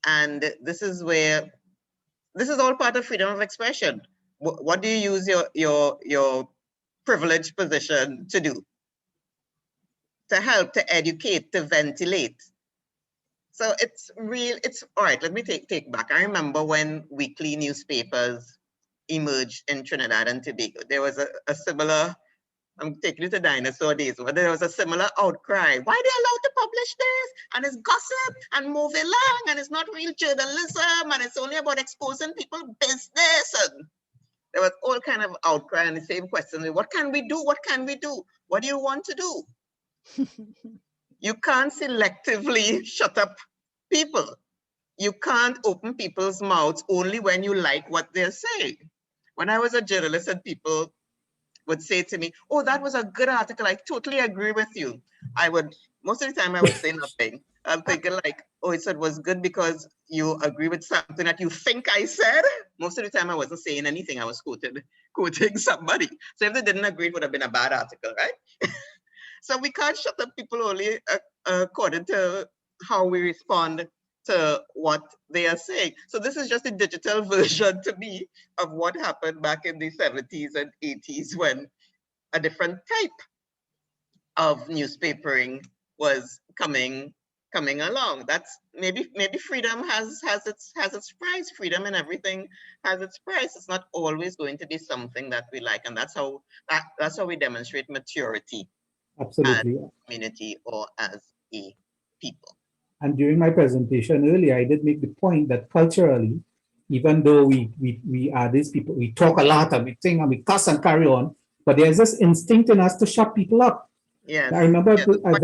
And this is all part of freedom of expression. What do you use your privileged position to do? To help, to educate, to ventilate. So it's all right, let me take back. I remember when weekly newspapers emerged in Trinidad and Tobago. There was a similar, I'm taking you to dinosaur days, but there was a similar outcry. Why are they allowed to publish this? And it's gossip and move along, and it's not real journalism, and it's only about exposing people's business. And there was all kind of outcry and the same question. What can we do? What can we do? What do you want to do? You can't selectively shut up people. You can't open people's mouths only when you like what they're saying. When I was a journalist and people would say to me, oh, that was a good article, I totally agree with you. Most of the time I would say nothing. I'm thinking like, oh, it was good because you agree with something that you think I said. Most of the time I wasn't saying anything, I was quoting somebody. So if they didn't agree, it would have been a bad article, right? So we can't shut up people only according to how we respond to what they are saying. So this is just a digital version to me of what happened back in the 70s and 80s when a different type of newspapering was coming along. That's maybe freedom has its price. Freedom and everything has its price. It's not always going to be something that we like, and that's how we demonstrate maturity. Absolutely. As a community or as a people. And during my presentation earlier, I did make the point that culturally, even though we are these people, we talk a lot and we think and we cuss and carry on, but there's this instinct in us to shut people up. Yes. I remember a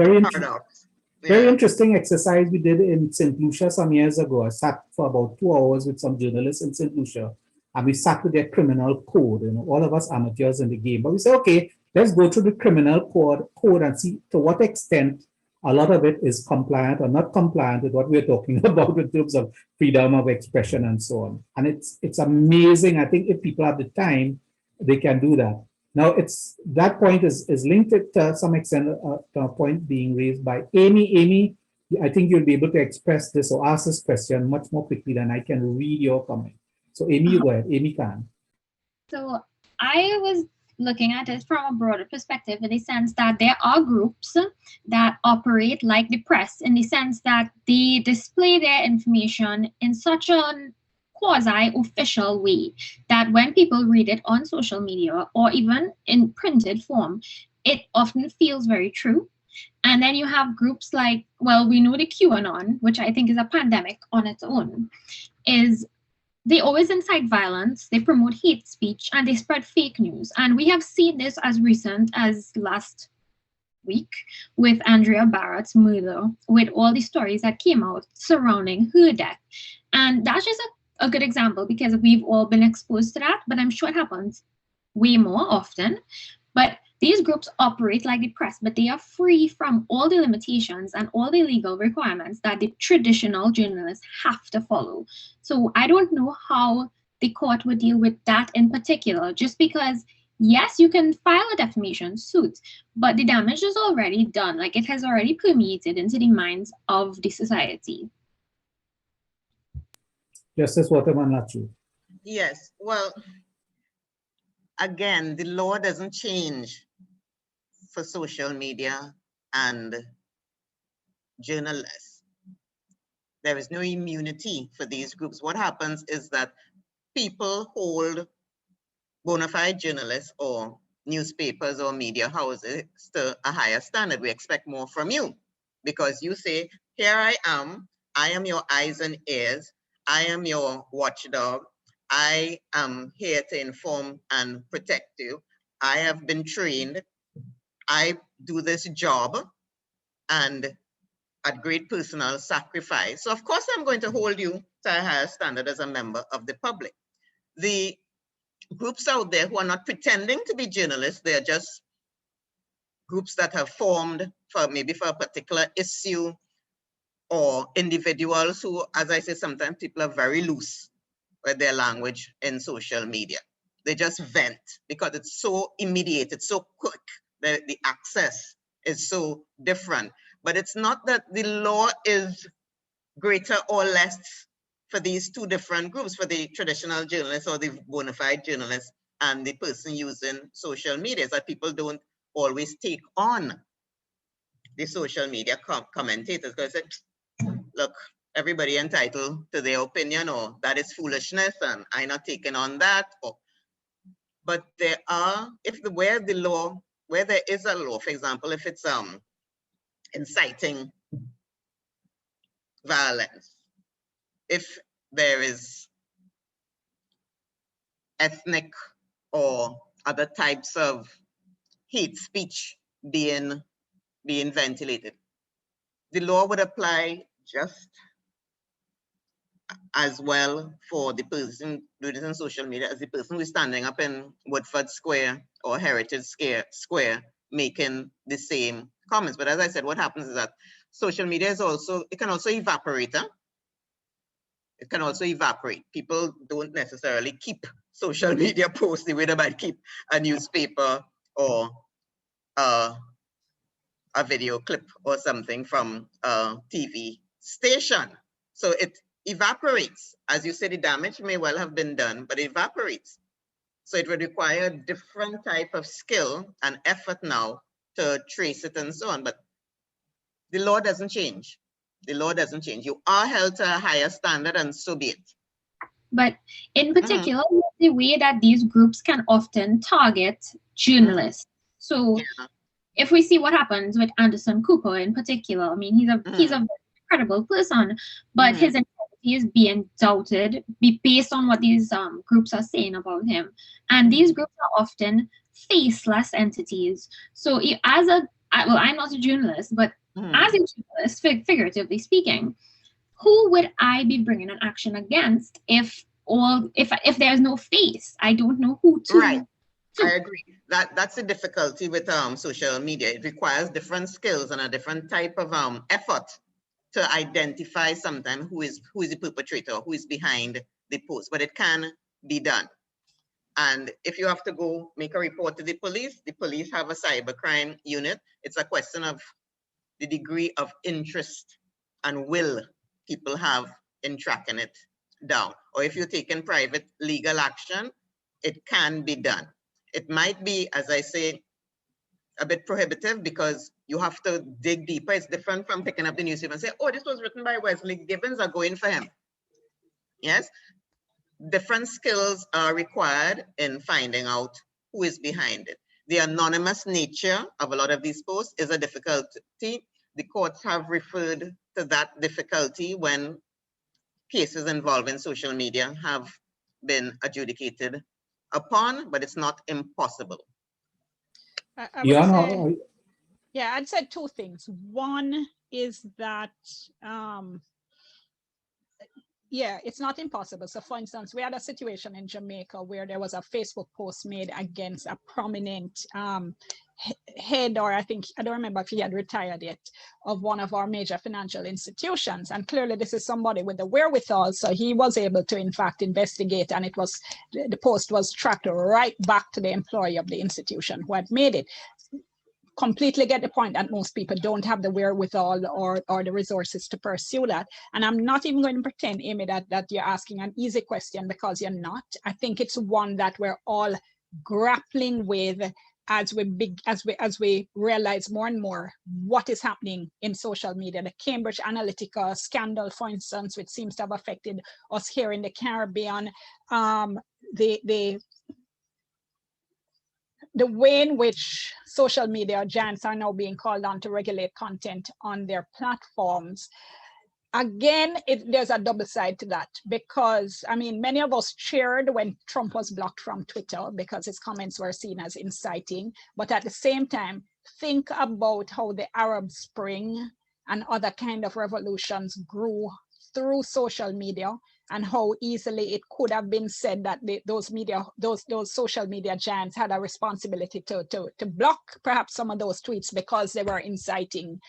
very interesting exercise we did in St. Lucia some years ago. I sat for about 2 hours with some journalists in St. Lucia, and we sat with their criminal code, all of us amateurs in the game. But we said, okay, let's go through the criminal code and see to what extent a lot of it is compliant or not compliant with what we're talking about in terms of freedom of expression and so on. And it's amazing. I think if people have the time, they can do that. Now, that point is linked to some extent to a point being raised by Amy. Amy, I think you'll be able to express this or ask this question much more quickly than I can read your comment. So Amy, you go ahead. Amy can. So I was looking at it from a broader perspective in the sense that there are groups that operate like the press in the sense that they display their information in such a quasi-official way that when people read it on social media or even in printed form, it often feels very true. And then you have groups like, well, we know the QAnon, which I think is a pandemic on its own, they always incite violence, they promote hate speech, and they spread fake news. And we have seen this as recent as last week with Andrea Barrett's murder, with all the stories that came out surrounding her death. And that's just a good example because we've all been exposed to that, but I'm sure it happens way more often. But these groups operate like the press, but they are free from all the limitations and all the legal requirements that the traditional journalists have to follow. So I don't know how the court would deal with that in particular, just because, yes, you can file a defamation suit, but the damage is already done. Like, it has already permeated into the minds of the society. Justice Waterman, Latchoo. Yes, well, again, the law doesn't change for social media and journalists. There is no immunity for these groups. What happens is that people hold bona fide journalists or newspapers or media houses to a higher standard. We expect more from you because you say, here I am your eyes and ears, I am your watchdog, I am here to inform and protect you, I have been trained, I do this job and at great personal sacrifice. So of course I'm going to hold you to a higher standard as a member of the public. The groups out there who are not pretending to be journalists, they're just groups that have formed for maybe for a particular issue, or individuals who, as I say, sometimes people are very loose with their language in social media. They just vent because it's so immediate, it's so quick, the access is so different. But it's not that the law is greater or less for these two different groups, for the traditional journalists or the bona fide journalists and the person using social media, that people don't always take on the social media commentators because look, everybody entitled to their opinion, or that is foolishness and I'm not taking on that. But there are, where there is a law, for example, if it's inciting violence, if there is ethnic or other types of hate speech being ventilated, the law would apply just as well for the person doing it on social media as the person who's standing up in Woodford Square or Heritage Square making the same comments. But as I said, what happens is that social media is it can also evaporate. It can also evaporate. People don't necessarily keep social media posts the way they might keep a newspaper or a video clip or something from a TV station. So it evaporates. As you say, the damage may well have been done, but it evaporates. So it would require a different type of skill and effort now to trace it and so on. But the law doesn't change. The law doesn't change. You are held to a higher standard and so be it. But in particular, the way that these groups can often target journalists. So if we see what happens with Anderson Cooper in particular, I mean, he's a credible person, but his integrity is being doubted based on what these groups are saying about him. And these groups are often faceless entities. So I'm not a journalist, but as a journalist, figuratively speaking, who would I be bringing an action against if there's no face? I don't know who to. Right. I agree. That's the difficulty with social media. It requires different skills and a different type of effort to identify sometimes who is the perpetrator, who is behind the post, but it can be done. And if you have to go make a report to the police have a cybercrime unit. It's a question of the degree of interest and will people have in tracking it down. Or if you're taking private legal action, it can be done. It might be, as I say, a bit prohibitive because you have to dig deeper. It's different from picking up the newspaper and say, oh, this was written by Wesley Gibbings, or going for him. Yes, different skills are required in finding out who is behind it. The anonymous nature of a lot of these posts is a difficulty. The courts have referred to that difficulty when cases involving social media have been adjudicated upon, but it's not impossible. I would say, Yeah, I'd say two things. One is that, yeah, it's not impossible. So for instance, we had a situation in Jamaica where there was a Facebook post made against a prominent head, or I don't remember if he had retired yet, of one of our major financial institutions. And clearly this is somebody with the wherewithal. So he was able to in fact investigate, and the post was tracked right back to the employee of the institution who had made it. Completely get the point that most people don't have the wherewithal or the resources to pursue that. And I'm not even going to pretend, Amy, that you're asking an easy question, because you're not. I think it's one that we're all grappling with as we realize more and more what is happening in social media. The Cambridge Analytica scandal, for instance, which seems to have affected us here in the Caribbean, the way in which social media giants are now being called on to regulate content on their platforms. Again, there's a double side to that, because I mean, many of us cheered when Trump was blocked from Twitter because his comments were seen as inciting. But at the same time, think about how the Arab Spring and other kind of revolutions grew through social media, and how easily it could have been said that those social media giants had a responsibility to block perhaps some of those tweets because they were inciting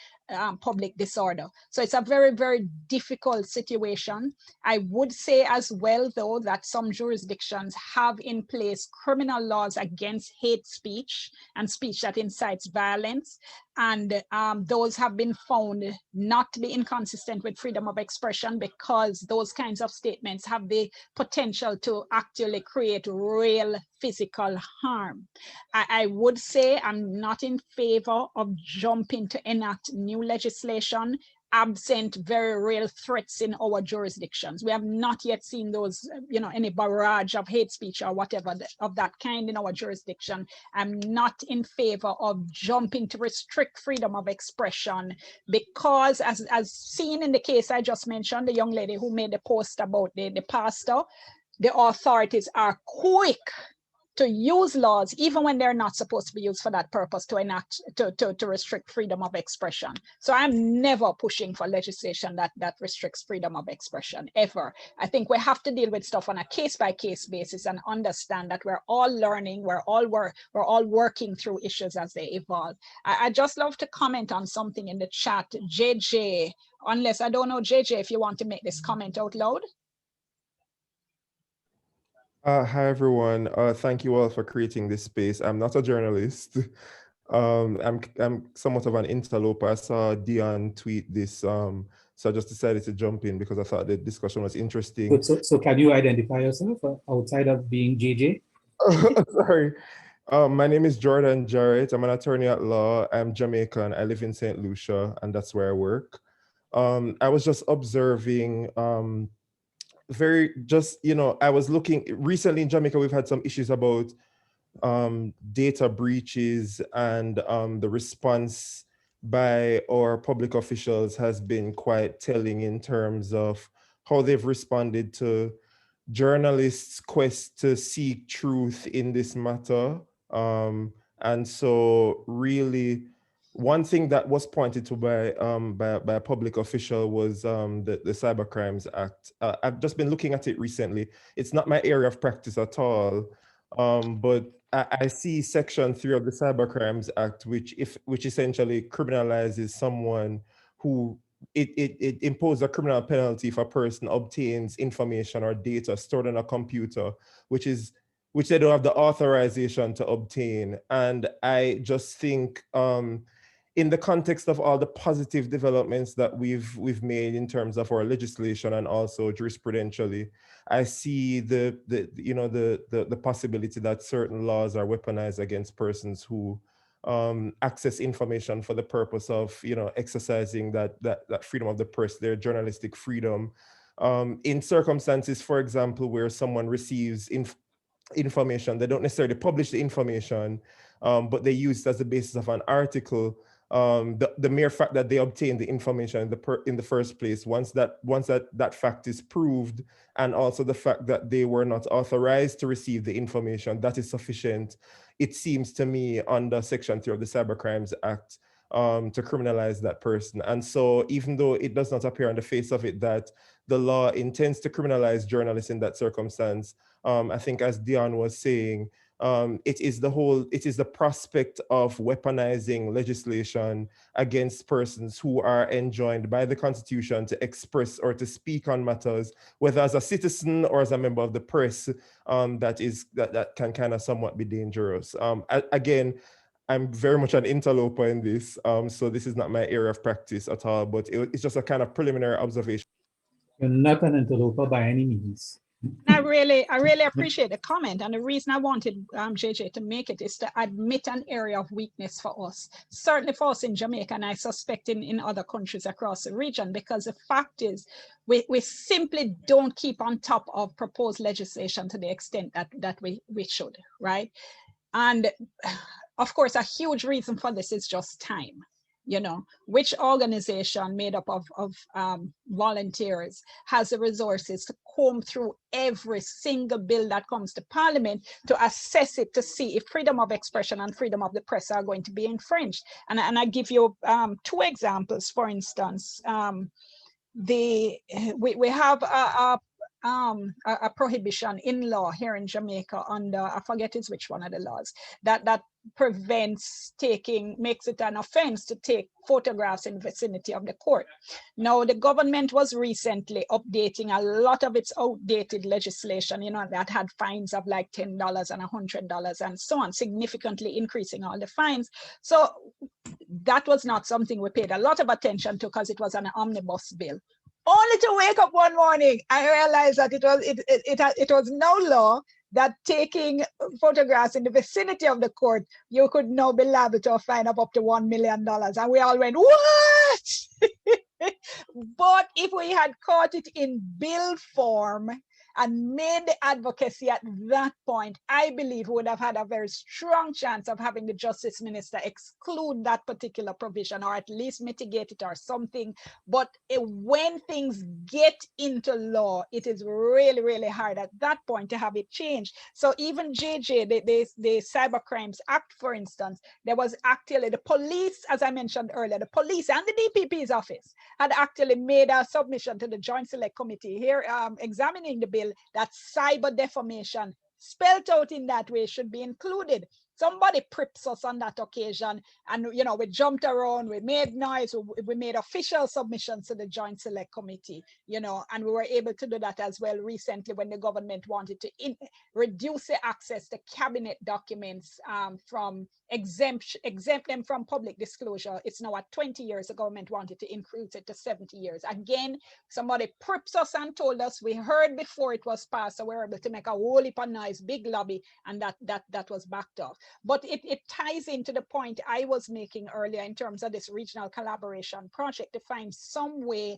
public disorder. So it's a very, very difficult situation. I would say as well, though, that some jurisdictions have in place criminal laws against hate speech and speech that incites violence. And those have been found not to be inconsistent with freedom of expression, because those kinds of statements have the potential to actually create real physical harm. I would say I'm not in favor of jumping to enact new legislation absent very real threats in our jurisdictions. We have not yet seen those, any barrage of hate speech or whatever of that kind in our jurisdiction. I'm not in favor of jumping to restrict freedom of expression, because as seen in the case I just mentioned, the young lady who made the post about the pastor, the authorities are quick to use laws, even when they're not supposed to be used for that purpose, to enact, to restrict freedom of expression. So I'm never pushing for legislation that restricts freedom of expression, ever. I think we have to deal with stuff on a case-by-case basis and understand that we're all learning, we're all working through issues as they evolve. I just love to comment on something in the chat. JJ, unless, I don't know, JJ, if you want to make this comment out loud. Hi, everyone. Thank you all for creating this space. I'm not a journalist. I'm somewhat of an interloper. I saw Dionne tweet this, so I just decided to jump in because I thought the discussion was interesting. So can you identify yourself outside of being JJ? Sorry. My name is Jordan Jarrett. I'm an attorney at law. I'm Jamaican. I live in St. Lucia, and that's where I work. I was just observing I was looking recently in Jamaica, we've had some issues about data breaches, and the response by our public officials has been quite telling in terms of how they've responded to journalists' quest to seek truth in this matter. And so really, one thing that was pointed to by a public official was the Cybercrimes Act. I've just been looking at it recently. It's not my area of practice at all, but I see Section 3 of the Cybercrimes Act, which essentially criminalizes someone who it imposes a criminal penalty if a person obtains information or data stored on a computer, which they don't have the authorization to obtain. And I just think, in the context of all the positive developments that we've made in terms of our legislation and also jurisprudentially, I see the possibility that certain laws are weaponized against persons who access information for the purpose of exercising that freedom of the press, their journalistic freedom, in circumstances, for example, where someone receives information, they don't necessarily publish the information, but they use it as the basis of an article. The mere fact that they obtained the information in the first place, once that fact is proved, and also the fact that they were not authorized to receive the information, that is sufficient, it seems to me, under Section 3 of the Cybercrimes Act, to criminalize that person. And so even though it does not appear on the face of it that the law intends to criminalize journalists in that circumstance, I think as Dionne was saying, it is the prospect of weaponizing legislation against persons who are enjoined by the Constitution to express or to speak on matters, whether as a citizen or as a member of the press, that can kind of somewhat be dangerous. Again, I'm very much an interloper in this, so this is not my area of practice at all, but it's just a kind of preliminary observation. You're not an interloper by any means. I really appreciate the comment, and the reason I wanted JJ to make it is to admit an area of weakness for us, certainly for us in Jamaica, and I suspect in other countries across the region, because the fact is we simply don't keep on top of proposed legislation to the extent that we should, right? And of course, a huge reason for this is just time. You know, which organization made up of volunteers has the resources to comb through every single bill that comes to Parliament to assess it, to see if freedom of expression and freedom of the press are going to be infringed. And I give you two examples. For instance, we have a prohibition in law here in Jamaica under, I forget which one of the laws, that prevents makes it an offense to take photographs in the vicinity of the court. Now, the government was recently updating a lot of its outdated legislation, you know, that had fines of like $10 and $100 and so on, significantly increasing all the fines. So that was not something we paid a lot of attention to because it was an omnibus bill. Only to wake up one morning, I realized that it was no law that taking photographs in the vicinity of the court, you could now be liable to a fine of up to $1 million. And we all went, what? But if we had caught it in bill form and made the advocacy at that point, I believe we would have had a very strong chance of having the Justice Minister exclude that particular provision, or at least mitigate it or something. But when things get into law, it is really, really hard at that point to have it changed. So even JJ, the Cyber Crimes Act, for instance, there was actually the police, as I mentioned earlier, the police and the DPP's office had actually made a submission to the Joint Select Committee here examining the bill that cyber defamation spelled out in that way should be included. Somebody prips us on that occasion, and you know, we jumped around, we made noise, we made official submissions to the Joint Select Committee, you know, and we were able to do that as well recently when the government wanted to reduce the access to cabinet documents from exempt them from public disclosure. It's now at 20 years. The government wanted to increase it to 70 years. Again, somebody prips us and told us, we heard before it was passed, so we were able to make a whole heap of noise, big lobby, and that was backed off. But it ties into the point I was making earlier in terms of this regional collaboration project, to find some way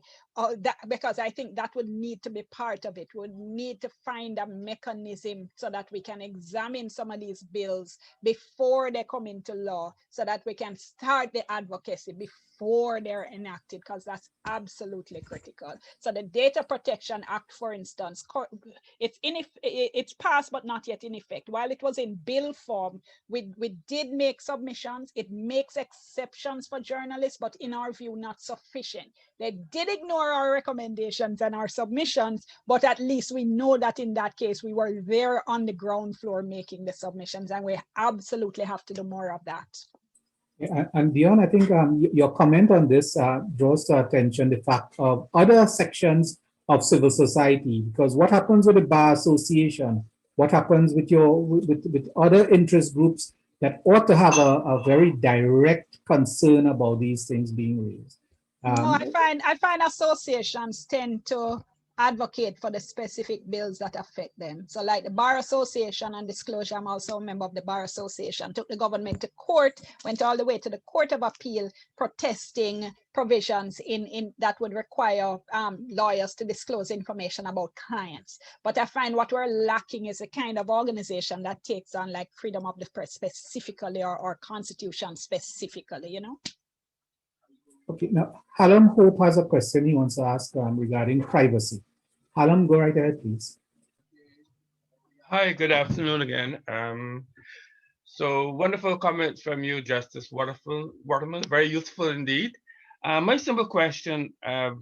because I think that would need to be part of it. We would need to find a mechanism so that we can examine some of these bills before they come into law, so that we can start the advocacy before they're enacted, because that's absolutely critical. So the Data Protection Act, for instance, it's passed but not yet in effect. While it was in bill form, we did make submissions. It makes exceptions for journalists, but in our view, not sufficient. They did ignore our recommendations and our submissions, but at least we know that in that case, we were there on the ground floor making the submissions, and we absolutely have to do more of that. Yeah, and Dionne, I think your comment on this draws to attention the fact of other sections of civil society, because what happens with the Bar Association, what happens with with other interest groups that ought to have a very direct concern about these things being raised. No, I find associations tend to advocate for the specific bills that affect them. So like the Bar Association, and disclosure, I'm also a member of the Bar Association, took the government to court, went all the way to the Court of Appeal, protesting provisions in that would require lawyers to disclose information about clients. But I find what we're lacking is a kind of organization that takes on like freedom of the press specifically, or constitution specifically, you know? Okay, now Hallam Hope has a question he wants to ask regarding privacy. Hallam, go right ahead, please. Hi, good afternoon again. So wonderful comments from you, Justice Waterman. Very useful indeed. My simple question,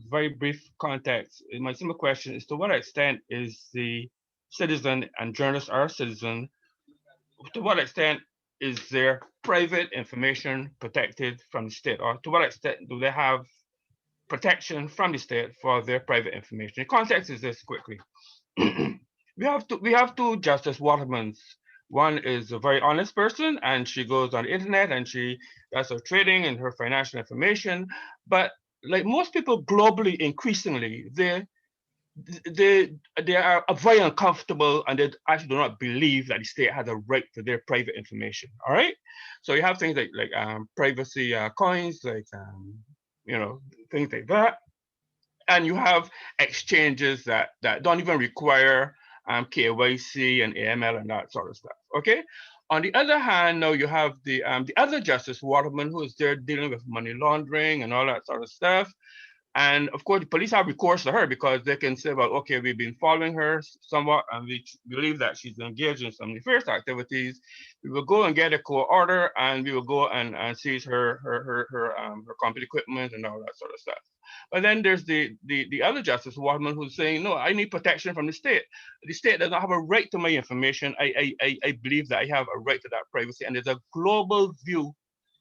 very brief context. My simple question is: to what extent is the citizen and journalists are citizen? To what extent is their private information protected from the state, or to what extent do they have protection from the state for their private information? The context is this quickly. we have two Justice Watermans. One is a very honest person, and she goes on the internet and she does her trading and her financial information. But like most people globally, increasingly, they are very uncomfortable and they actually do not believe that the state has a right to their private information. All right. So you have things like privacy coins, like things like that, and you have exchanges that don't even require KYC and AML and that sort of stuff. Okay. On the other hand, now you have the other Justice Waterman, who is there dealing with money laundering and all that sort of stuff. And of course, the police have recourse to her because they can say, well, okay, we've been following her somewhat, and we believe that she's engaged in some nefarious activities. We will go and get a court order, and we will go and seize her computer equipment and all that sort of stuff. But then there's the other Justice Waterman who's saying, no, I need protection from the state. The state does not have a right to my information. I believe that I have a right to that privacy, and there's a global view,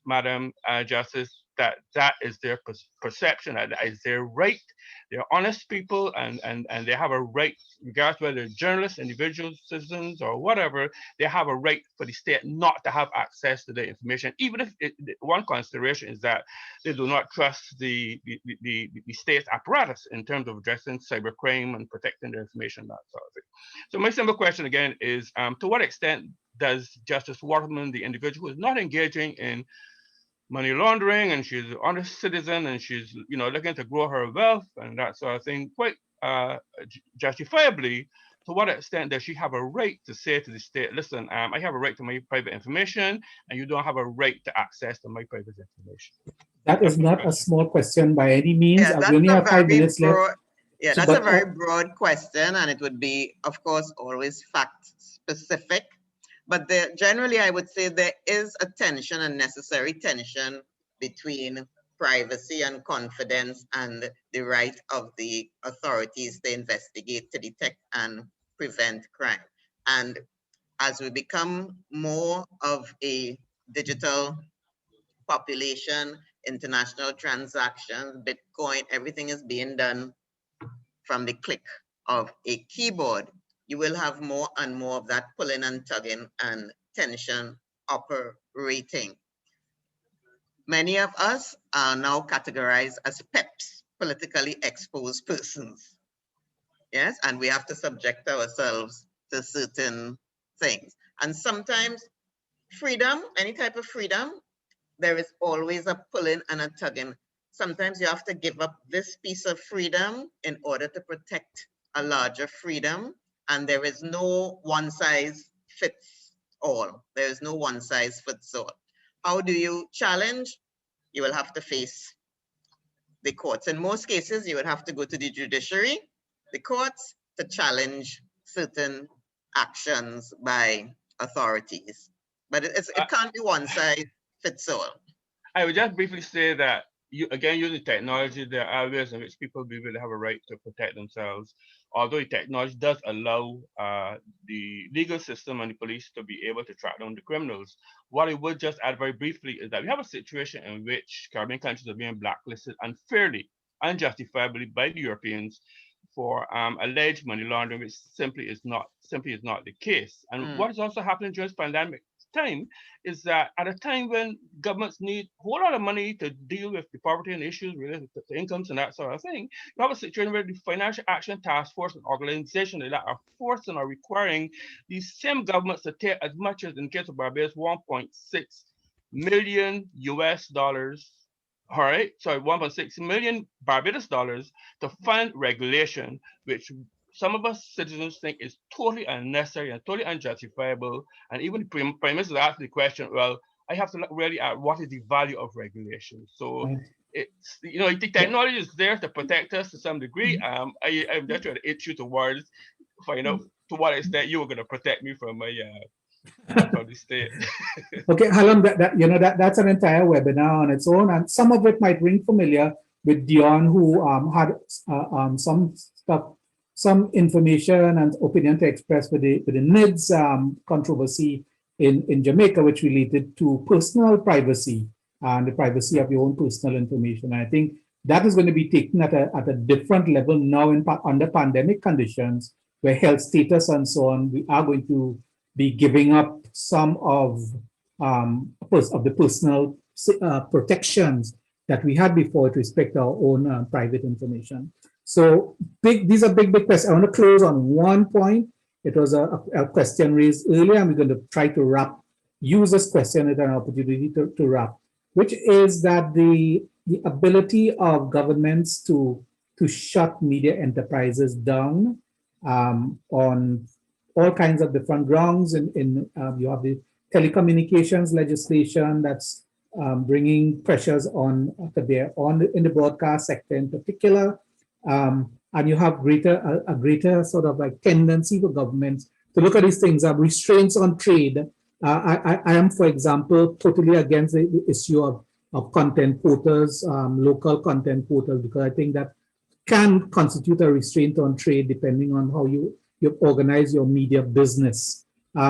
Madam Justice, that is their perception, that is their right. They're honest people, and they have a right, regardless whether they're journalists, individuals, citizens, or whatever. They have a right for the state not to have access to their information, even if one consideration is that they do not trust the state apparatus in terms of addressing cybercrime and protecting their information, that sort of thing. So my simple question again is, to what extent does Justice Waterman, the individual who is not engaging in money laundering, and she's an honest citizen, and she's looking to grow her wealth and that sort of thing, quite justifiably, to what extent does she have a right to say to the state, listen, I have a right to my private information, and you don't have a right to access to my private information? That is not a small question by any means. Yeah, We only have 5 minutes left. Yeah, So, that's a very broad question, and it would be, of course, always fact specific. But generally, I would say there is a tension, a necessary tension, between privacy and confidence and the right of the authorities to investigate, to detect, and prevent crime. And as we become more of a digital population, international transactions, Bitcoin, everything is being done from the click of a keyboard. You will have more and more of that pulling and tugging and tension operating. Many of us are now categorized as PEPs, politically exposed persons. Yes, and we have to subject ourselves to certain things. And sometimes freedom, any type of freedom, there is always a pulling and a tugging. Sometimes you have to give up this piece of freedom in order to protect a larger freedom. And there is no one size fits all. There is no one size fits all. How do you challenge? You will have to face the courts. In most cases, you would have to go to the judiciary, the courts, to challenge certain actions by authorities. But it can't be one size fits all. I would just briefly say that again, using technology, there are areas in which people will have a right to protect themselves. Although the technology does allow the legal system and the police to be able to track down the criminals. What I would just add very briefly is that we have a situation in which Caribbean countries are being blacklisted unfairly, unjustifiably by the Europeans for alleged money laundering, which simply is not the case. And what is also happening during this pandemic time is that at a time when governments need a whole lot of money to deal with the poverty and issues related to incomes and that sort of thing, you have a situation where the Financial Action Task Force and organizations that are forcing or requiring these same governments to take as much as, in the case of Barbados, $1.6 million US, all right, sorry, 1.6 million Barbados dollars to fund regulation, which some of us citizens think is totally unnecessary and totally unjustifiable. And even the Prime Minister asked the question, well, I have to look really at what is the value of regulation. So it's, the technology is there to protect us to some degree. I'm just trying to itch you towards find out to what extent you were going to protect me from my for the state. Okay, Halam, that's an entire webinar on its own, and some of it might ring familiar with Dionne, who had some stuff, some information and opinion to express with the NIDS controversy in Jamaica, which related to personal privacy and the privacy of your own personal information. And I think that is going to be taken at a different level now under pandemic conditions, where health status and so on, we are going to be giving up some of the personal protections that we had before to respect our own private information. So these are big questions. I want to close on one point. It was a question raised earlier, and we're going to try to use this question as an opportunity to wrap, which is that the ability of governments to shut media enterprises down on all kinds of different grounds. You have the telecommunications legislation that's bringing pressures in the broadcast sector in particular. And you have a greater sort of like tendency for governments to look at these things, restraints on trade. I am, for example, totally against the issue of content portals, local content portals, because I think that can constitute a restraint on trade depending on how you organize your media business.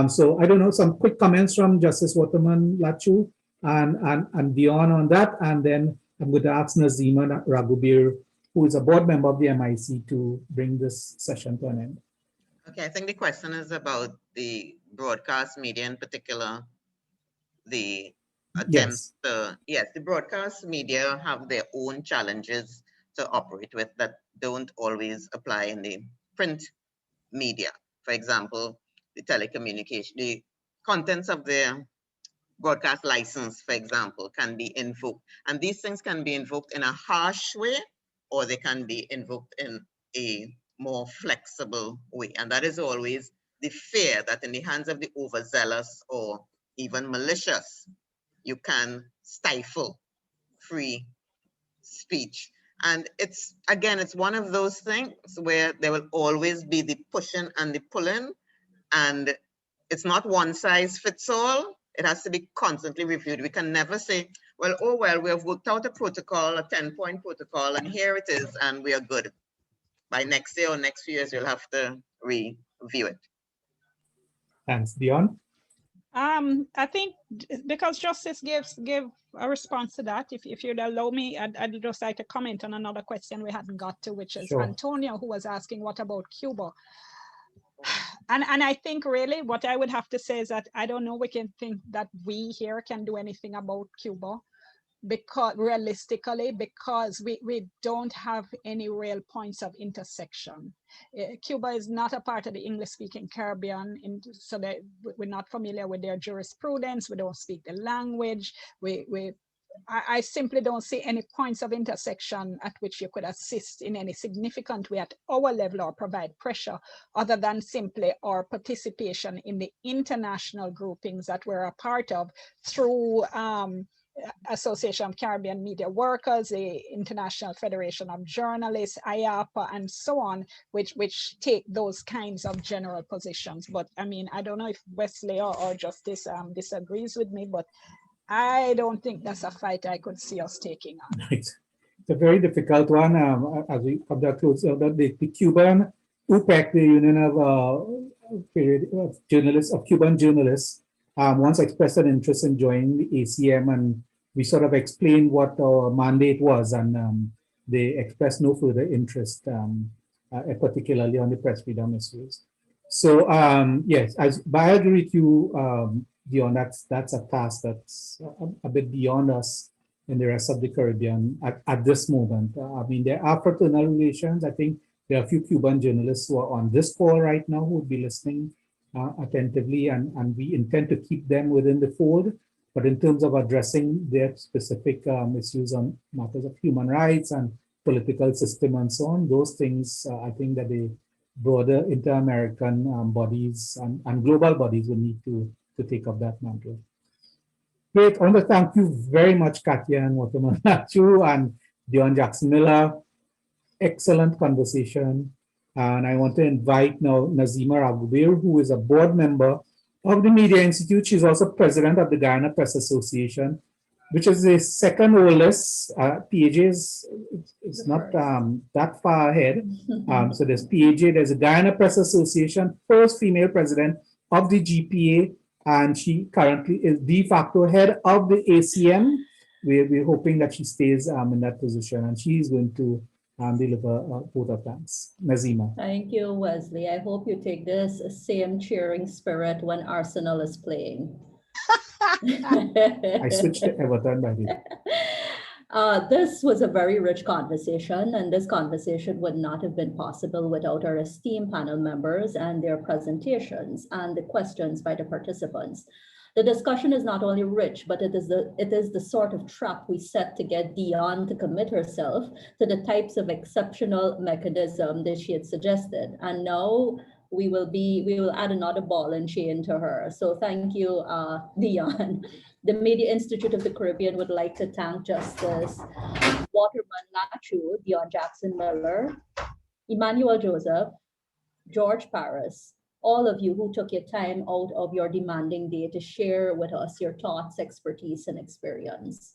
So I don't know, some quick comments from Justice Waterman, Latchoo, and Dionne on that, and then I'm going to ask Nazima Raghubir, who is a board member of the MIC, to bring this session to an end. Okay, I think the question is about the broadcast media in particular, the attempts the broadcast media have their own challenges to operate with that don't always apply in the print media. For example, the telecommunication, the contents of their broadcast license, for example, can be invoked. And these things can be invoked in a harsh way, or they can be invoked in a more flexible way. And that is always the fear that in the hands of the overzealous or even malicious, you can stifle free speech. And it's one of those things where there will always be the pushing and the pulling, and it's not one size fits all. It has to be constantly reviewed. We can never say, well, oh, well, we have worked out a protocol, a 10-point protocol, and here it is, and we are good. By next year or next few years, you'll have to review it. Thanks. Dionne? I think because Justice gave a response to that, if you'd allow me, I'd just like to comment on another question we hadn't got to, which is Antonio, who was asking, what about Cuba? And I think really what I would have to say is that I don't know we can think that we here can do anything about Cuba, because realistically, because we don't have any real points of intersection. Cuba is not a part of the English-speaking Caribbean, so that we're not familiar with their jurisprudence. We don't speak the language. I simply don't see any points of intersection at which you could assist in any significant way at our level or provide pressure, other than simply our participation in the international groupings that we're a part of through Association of Caribbean Media Workers, the International Federation of Journalists, IAPA, and so on, which take those kinds of general positions. But I mean, I don't know if Wesley or Justice disagrees with me, but I don't think that's a fight I could see us taking on. It's a very difficult one. As we come to close, the Cuban UPEC, the Union of Cuban Journalists, once expressed an interest in joining the ACM, and we sort of explained what our mandate was, and they expressed no further interest, particularly on the press freedom issues. So yes, but I agree with you, Dionne, that's a task that's a bit beyond us in the rest of the Caribbean at this moment. I mean, there are fraternal relations. I think there are a few Cuban journalists who are on this call right now who would be listening attentively, and we intend to keep them within the fold. But in terms of addressing their specific issues on matters of human rights and political system and so on, those things, I think that the broader inter-American bodies and global bodies will need to take up that mantle. Great. I want to thank you very much, Katya and Waterman, Latchoo, and Dionne Jackson-Miller. Excellent conversation. And I want to invite now Nazima Raghubir, who is a board member of the Media Institute. She's also president of the Guyana Press Association, which is the second oldest. PAJ is not that far ahead. So there's PAJ, there's a Guyana Press Association, first female president of the GPA, and she currently is de facto head of the ACM. We're hoping that she stays in that position, and she's going to deliver a vote of thanks. Nazima. Thank you, Wesley. I hope you take this same cheering spirit when Arsenal is playing. I switched to Everton, by the way. This was a very rich conversation, and this conversation would not have been possible without our esteemed panel members and their presentations and the questions by the participants. The discussion is not only rich, but it is the sort of trap we set to get Dionne to commit herself to the types of exceptional mechanism that she had suggested. And now we will add another ball and chain to her. So thank you, Dionne. The Media Institute of the Caribbean would like to thank Justice Waterman, Latchoo, Dionne Jackson Miller, Emmanuel Joseph, George Paris, all of you who took your time out of your demanding day to share with us your thoughts, expertise, and experience.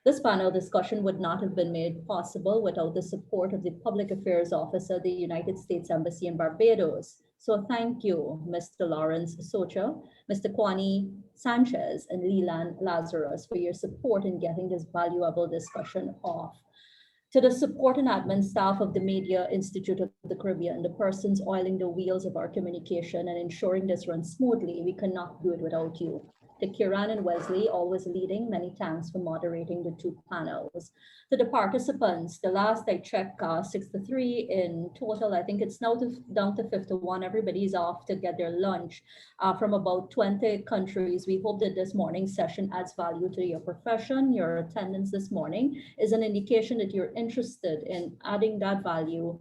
This panel discussion would not have been made possible without the support of the Public Affairs Office of the United States Embassy in Barbados. So thank you, Mr. Lawrence Socha, Mr. Kwani Sanchez, and Leland Lazarus for your support in getting this valuable discussion off. To the support and admin staff of the Media Institute of the Caribbean, the persons oiling the wheels of our communication and ensuring this runs smoothly, we cannot do it without you. To Kiran and Wesley, always leading, many thanks for moderating the two panels. To the participants, the last I checked, 63 in total. I think it's now down to 51. Everybody's off to get their lunch from about 20 countries. We hope that this morning's session adds value to your profession. Your attendance this morning is an indication that you're interested in adding that value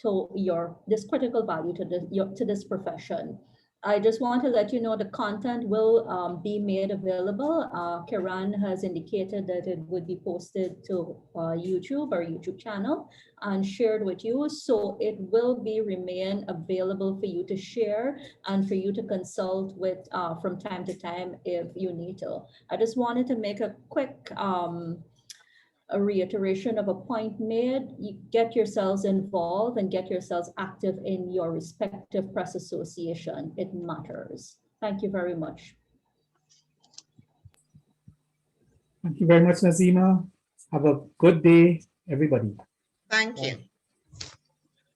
to this critical value to this profession. I just want to let you know the content will be made available. Kiran has indicated that it would be posted to YouTube, our YouTube channel, and shared with you. So it will remain available for you to share and for you to consult with from time to time if you need to. I just wanted to make a quick a reiteration of a point made. You get yourselves involved and get yourselves active in your respective press association. It matters. Thank you very much. Thank you very much, Nazima. Have a good day, everybody. Thank you.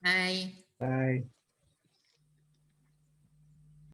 Bye. Bye.